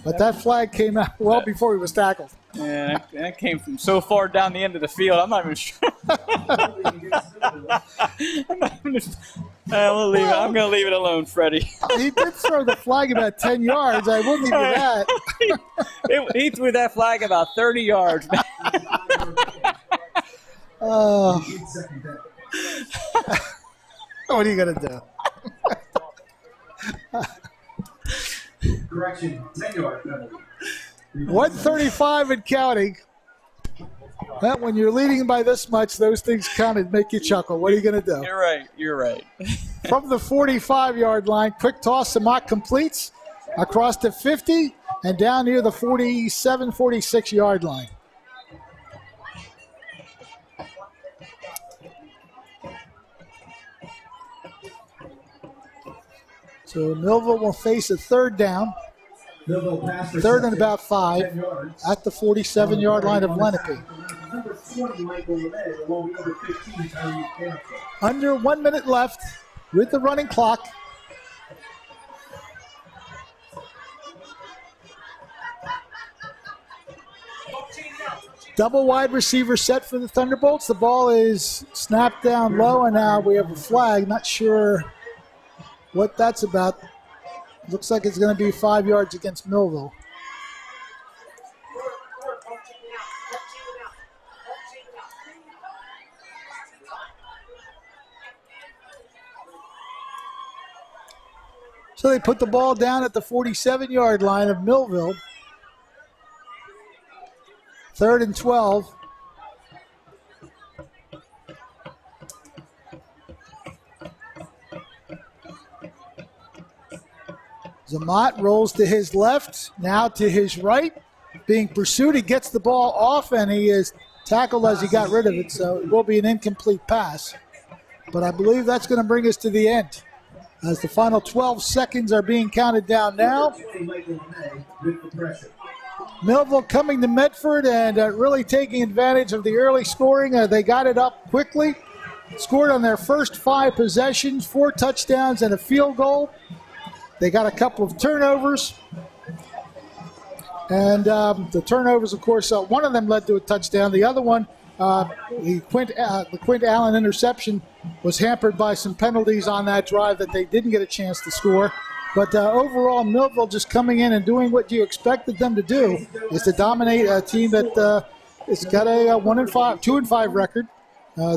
J: But that flag came out well before he was tackled.
L: Yeah, that came from so far down the end of the field. I'm not even sure. We'll leave it. I'm going to leave it alone, Freddie.
J: He did throw the flag about 10 yards. I will give you that.
L: He threw that flag about 30 yards.
J: What are you going to do?
B: Correction, 10-yard penalty.
J: 135 and counting. Well, when you're leading by this much, those things count and make you chuckle. What are you going to do?
L: You're right.
J: From the 45-yard line, quick toss, Samot completes across the 50 and down near the 47, 46-yard line. So Millville will face a third down. Third and about 5 at the 47-yard line of Lenape. Under 1 minute left with the running clock. Double wide receiver set for the Thunderbolts. The ball is snapped down low, and now we have a flag. Not sure what that's about. Looks like it's going to be 5 yards against Millville. So they put the ball down at the 47-yard line of Millville. 3rd and 12. Zamat rolls to his left, now to his right. Being pursued, he gets the ball off, and he is tackled as he got rid of it, so it will be an incomplete pass. But I believe that's going to bring us to the end, as the final 12 seconds are being counted down now. Millville coming to Medford and really taking advantage of the early scoring. They got it up quickly, scored on their first 5 possessions, 4 touchdowns and a field goal. They got a couple of turnovers. And the turnovers, of course, one of them led to a touchdown. The other one, the Quint Allen interception, was hampered by some penalties on that drive that they didn't get a chance to score. But overall, Millville just coming in and doing what you expected them to do, is to dominate a team that has got a 2-5 record.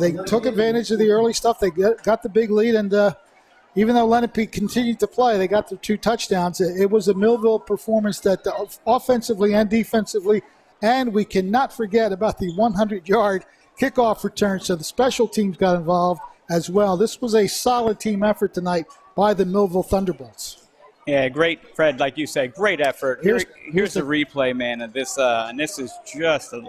J: They took advantage of the early stuff. They got the big lead, and even though Lenape continued to play, they got the 2 touchdowns. It was a Millville performance that offensively and defensively, and we cannot forget about the 100-yard kickoff return. So the special teams got involved as well. This was a solid team effort tonight by the Millville Thunderbolts.
L: Yeah, great, Fred. Like you said, great effort. Here's the replay, man, of this, and this is just a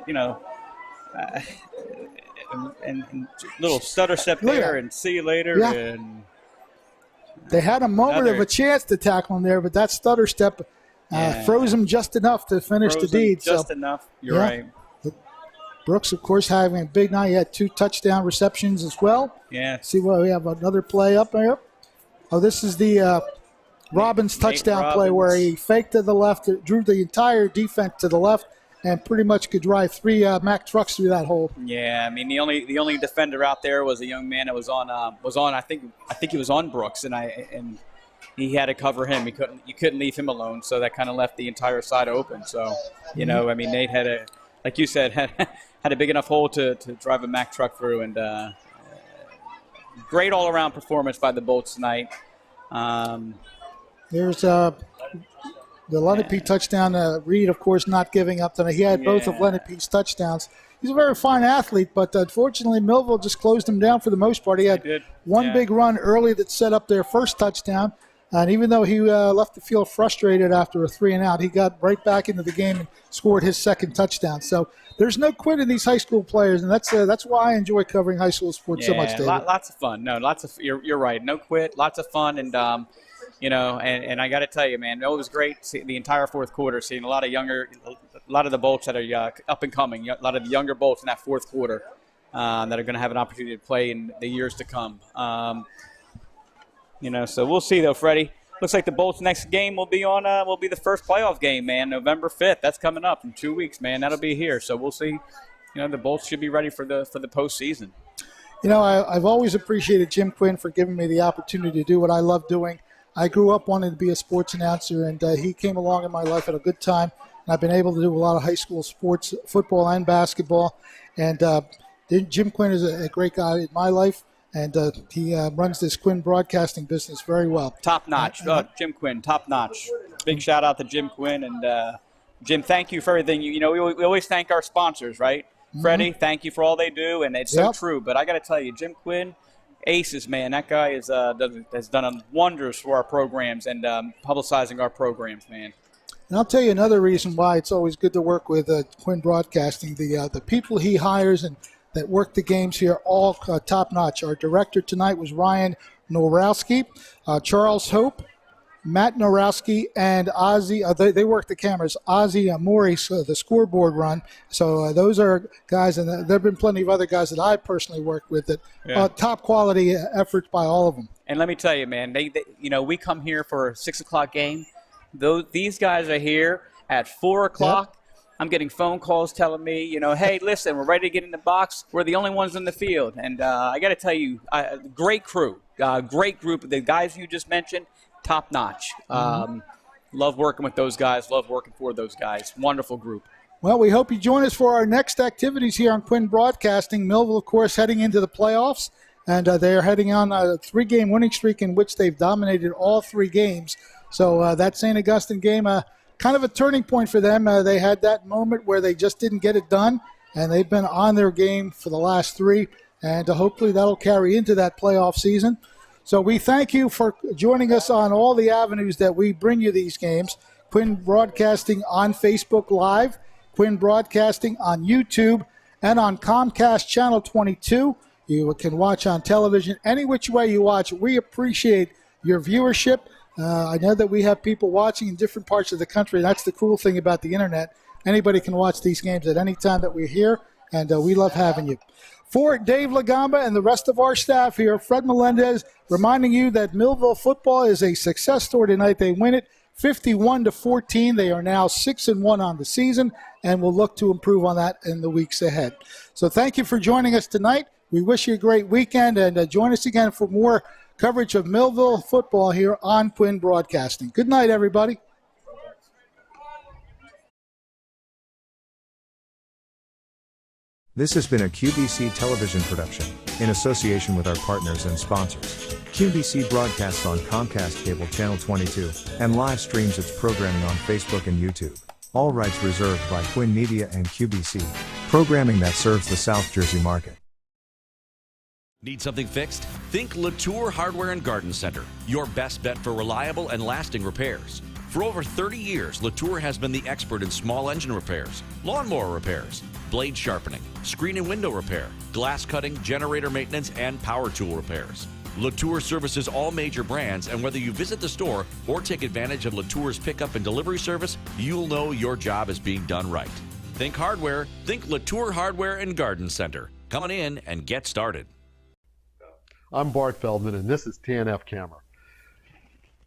L: and little stutter step there, and see you later.
J: Yeah.
L: And
J: they had a moment of a chance to tackle him there, but that stutter step, Froze him just enough to finish the deed.
L: Just enough. You're right.
J: Brooks, of course, having a big night. He had 2 touchdown receptions as well.
L: Yeah.
J: See what we have another play up there. Oh, this is the Robbins touchdown play where he faked to the left, drew the entire defense to the left, and pretty much could drive 3 Mack trucks through that hole.
L: Yeah, I mean the only defender out there was a young man that was on I think he was on Brooks, and he had to cover him. You couldn't leave him alone, so that kind of left the entire side open. So I mean Nate had like you said had a big enough hole to drive a Mack truck through, and great all around performance by the Bolts tonight.
J: There's the Lenape touchdown. Reed, of course, not giving up tonight. He had both of Lenape's touchdowns. He's a very fine athlete, but unfortunately Millville just closed him down for the most part. He had one big run early that set up their first touchdown, and even though he left the field frustrated after a 3-and-out, he got right back into the game and scored his second touchdown. So there's no quit in these high school players, and that's why I enjoy covering high school sports so much, David.
L: Lots of fun. No, you're right. No quit, lots of fun, and and I got to tell you, man, it was great the entire fourth quarter, seeing a lot of the Bolts that are up and coming, a lot of the younger Bolts in that fourth quarter that are going to have an opportunity to play in the years to come. So we'll see though, Freddie. Looks like the Bolts' next game will be the first playoff game, man, November 5th. That's coming up in 2 weeks, man. That'll be here. So we'll see. The Bolts should be ready for the postseason.
J: I've always appreciated Jim Quinn for giving me the opportunity to do what I love doing. I grew up wanting to be a sports announcer, and he came along in my life at a good time. And I've been able to do a lot of high school sports, football and basketball. And Jim Quinn is a great guy in my life, and he runs this Quinn broadcasting business very well.
L: Top notch. Jim Quinn, top notch. Big shout out to Jim Quinn. And Jim, thank you for everything. We always thank our sponsors, right? Freddie, thank you for all they do, and it's so true. But I got to tell you, Jim Quinn, aces, man. That guy has done wonders for our programs and publicizing our programs, man.
J: And I'll tell you another reason why it's always good to work with Quinn Broadcasting. The people he hires and that work the games here, all top-notch. Our director tonight was Ryan Norowski, Charles Hope, Matt Norowski, and Ozzy. They work the cameras. Ozzy Morris, the scoreboard run. So those are guys, and there have been plenty of other guys that I personally worked with that top-quality efforts by all of them.
L: And let me tell you, man, they we come here for a 6 o'clock game. These guys are here at 4 o'clock. Yep. I'm getting phone calls telling me, hey, listen, we're ready to get in the box. We're the only ones in the field. And I got to tell you, great crew, great group. The guys you just mentioned, top notch. Love working with those guys. Love working for those guys. Wonderful group.
J: Well, we hope you join us for our next activities here on Quinn Broadcasting. Millville, of course, heading into the playoffs. And they are heading on a 3-game winning streak in which they've dominated all 3 games. So that St. Augustine game, kind of a turning point for them. They had that moment where they just didn't get it done, and they've been on their game for the last 3, and hopefully that'll carry into that playoff season. So we thank you for joining us on all the avenues that we bring you these games. Quinn Broadcasting on Facebook Live, Quinn Broadcasting on YouTube, and on Comcast Channel 22. You can watch on television any which way you watch. We appreciate your viewership. I know that we have people watching in different parts of the country. That's the cool thing about the internet. Anybody can watch these games at any time that we're here, and we love having you. For Dave Lagamba and the rest of our staff here, Fred Melendez reminding you that Millville football is a success story tonight. They win it 51-14. They are now 6-1 on the season, and we'll look to improve on that in the weeks ahead. So thank you for joining us tonight. We wish you a great weekend, and join us again for more coverage of Millville football here on Quinn Broadcasting. Good night, everybody.
P: This has been a QBC television production, in association with our partners and sponsors. QBC broadcasts on Comcast Cable Channel 22, and live streams its programming on Facebook and YouTube. All rights reserved by Quinn Media and QBC, programming that serves the South Jersey market.
D: Need something fixed? Think Latour Hardware and Garden Center, your best bet for reliable and lasting repairs. For over 30 years, Latour has been the expert in small engine repairs, lawnmower repairs, blade sharpening, screen and window repair, glass cutting, generator maintenance, and power tool repairs. Latour services all major brands, and whether you visit the store or take advantage of Latour's pickup and delivery service, you'll know your job is being done right. Think hardware, think Latour Hardware and Garden Center. Come on in and get started.
T: I'm Bart Feldman, and this is TNF Camera.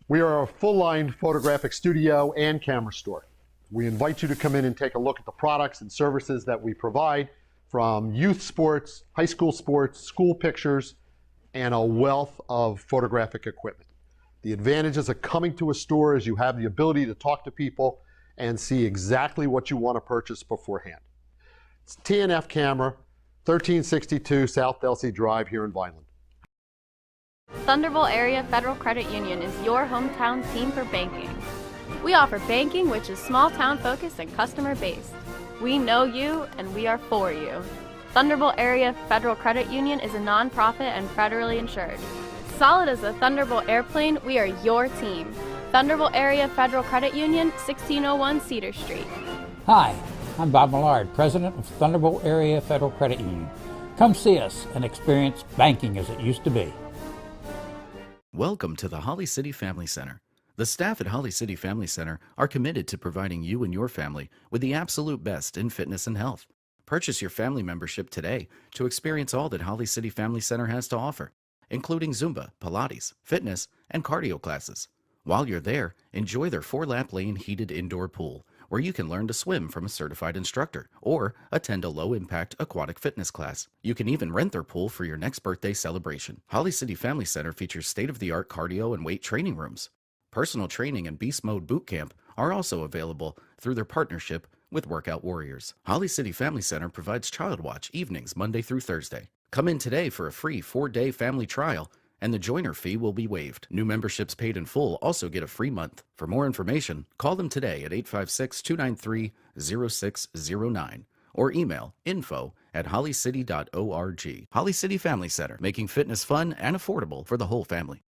T: We are a full-line photographic studio and camera store. We invite you to come in and take a look at the products and services that we provide, from youth sports, high school sports, school pictures, and a wealth of photographic equipment. The advantages of coming to a store is you have the ability to talk to people and see exactly what you want to purchase beforehand. It's TNF Camera, 1362 South Delsey Drive here in Vineland.
U: Thunderbolt Area Federal Credit Union is your hometown team for banking. We offer banking which is small town focused and customer based. We know you and we are for you. Thunderbolt Area Federal Credit Union is a nonprofit and federally insured. Solid as a Thunderbolt airplane, we are your team. Thunderbolt Area Federal Credit Union, 1601 Cedar Street.
V: Hi, I'm Bob Millard, President of Thunderbolt Area Federal Credit Union. Come see us and experience banking as it used to be.
X: Welcome to the Holly City Family Center. The staff at Holly City Family Center are committed to providing you and your family with the absolute best in fitness and health. Purchase your family membership today to experience all that Holly City Family Center has to offer, including Zumba, Pilates, fitness, and cardio classes. While you're there, enjoy their 4-lap lane heated indoor pool, where you can learn to swim from a certified instructor or attend a low-impact aquatic fitness class. You can even rent their pool for your next birthday celebration. Holly City Family Center features state-of-the-art cardio and weight training rooms. Personal training and Beast Mode Boot Camp are also available through their partnership with Workout Warriors. Holly City Family Center provides Child Watch evenings Monday through Thursday. Come in today for a free 4-day family trial, and the joiner fee will be waived. New memberships paid in full also get a free month. For more information, call them today at 856-293-0609 or email info@hollycity.org. Holly City Family Center, making fitness fun and affordable for the whole family.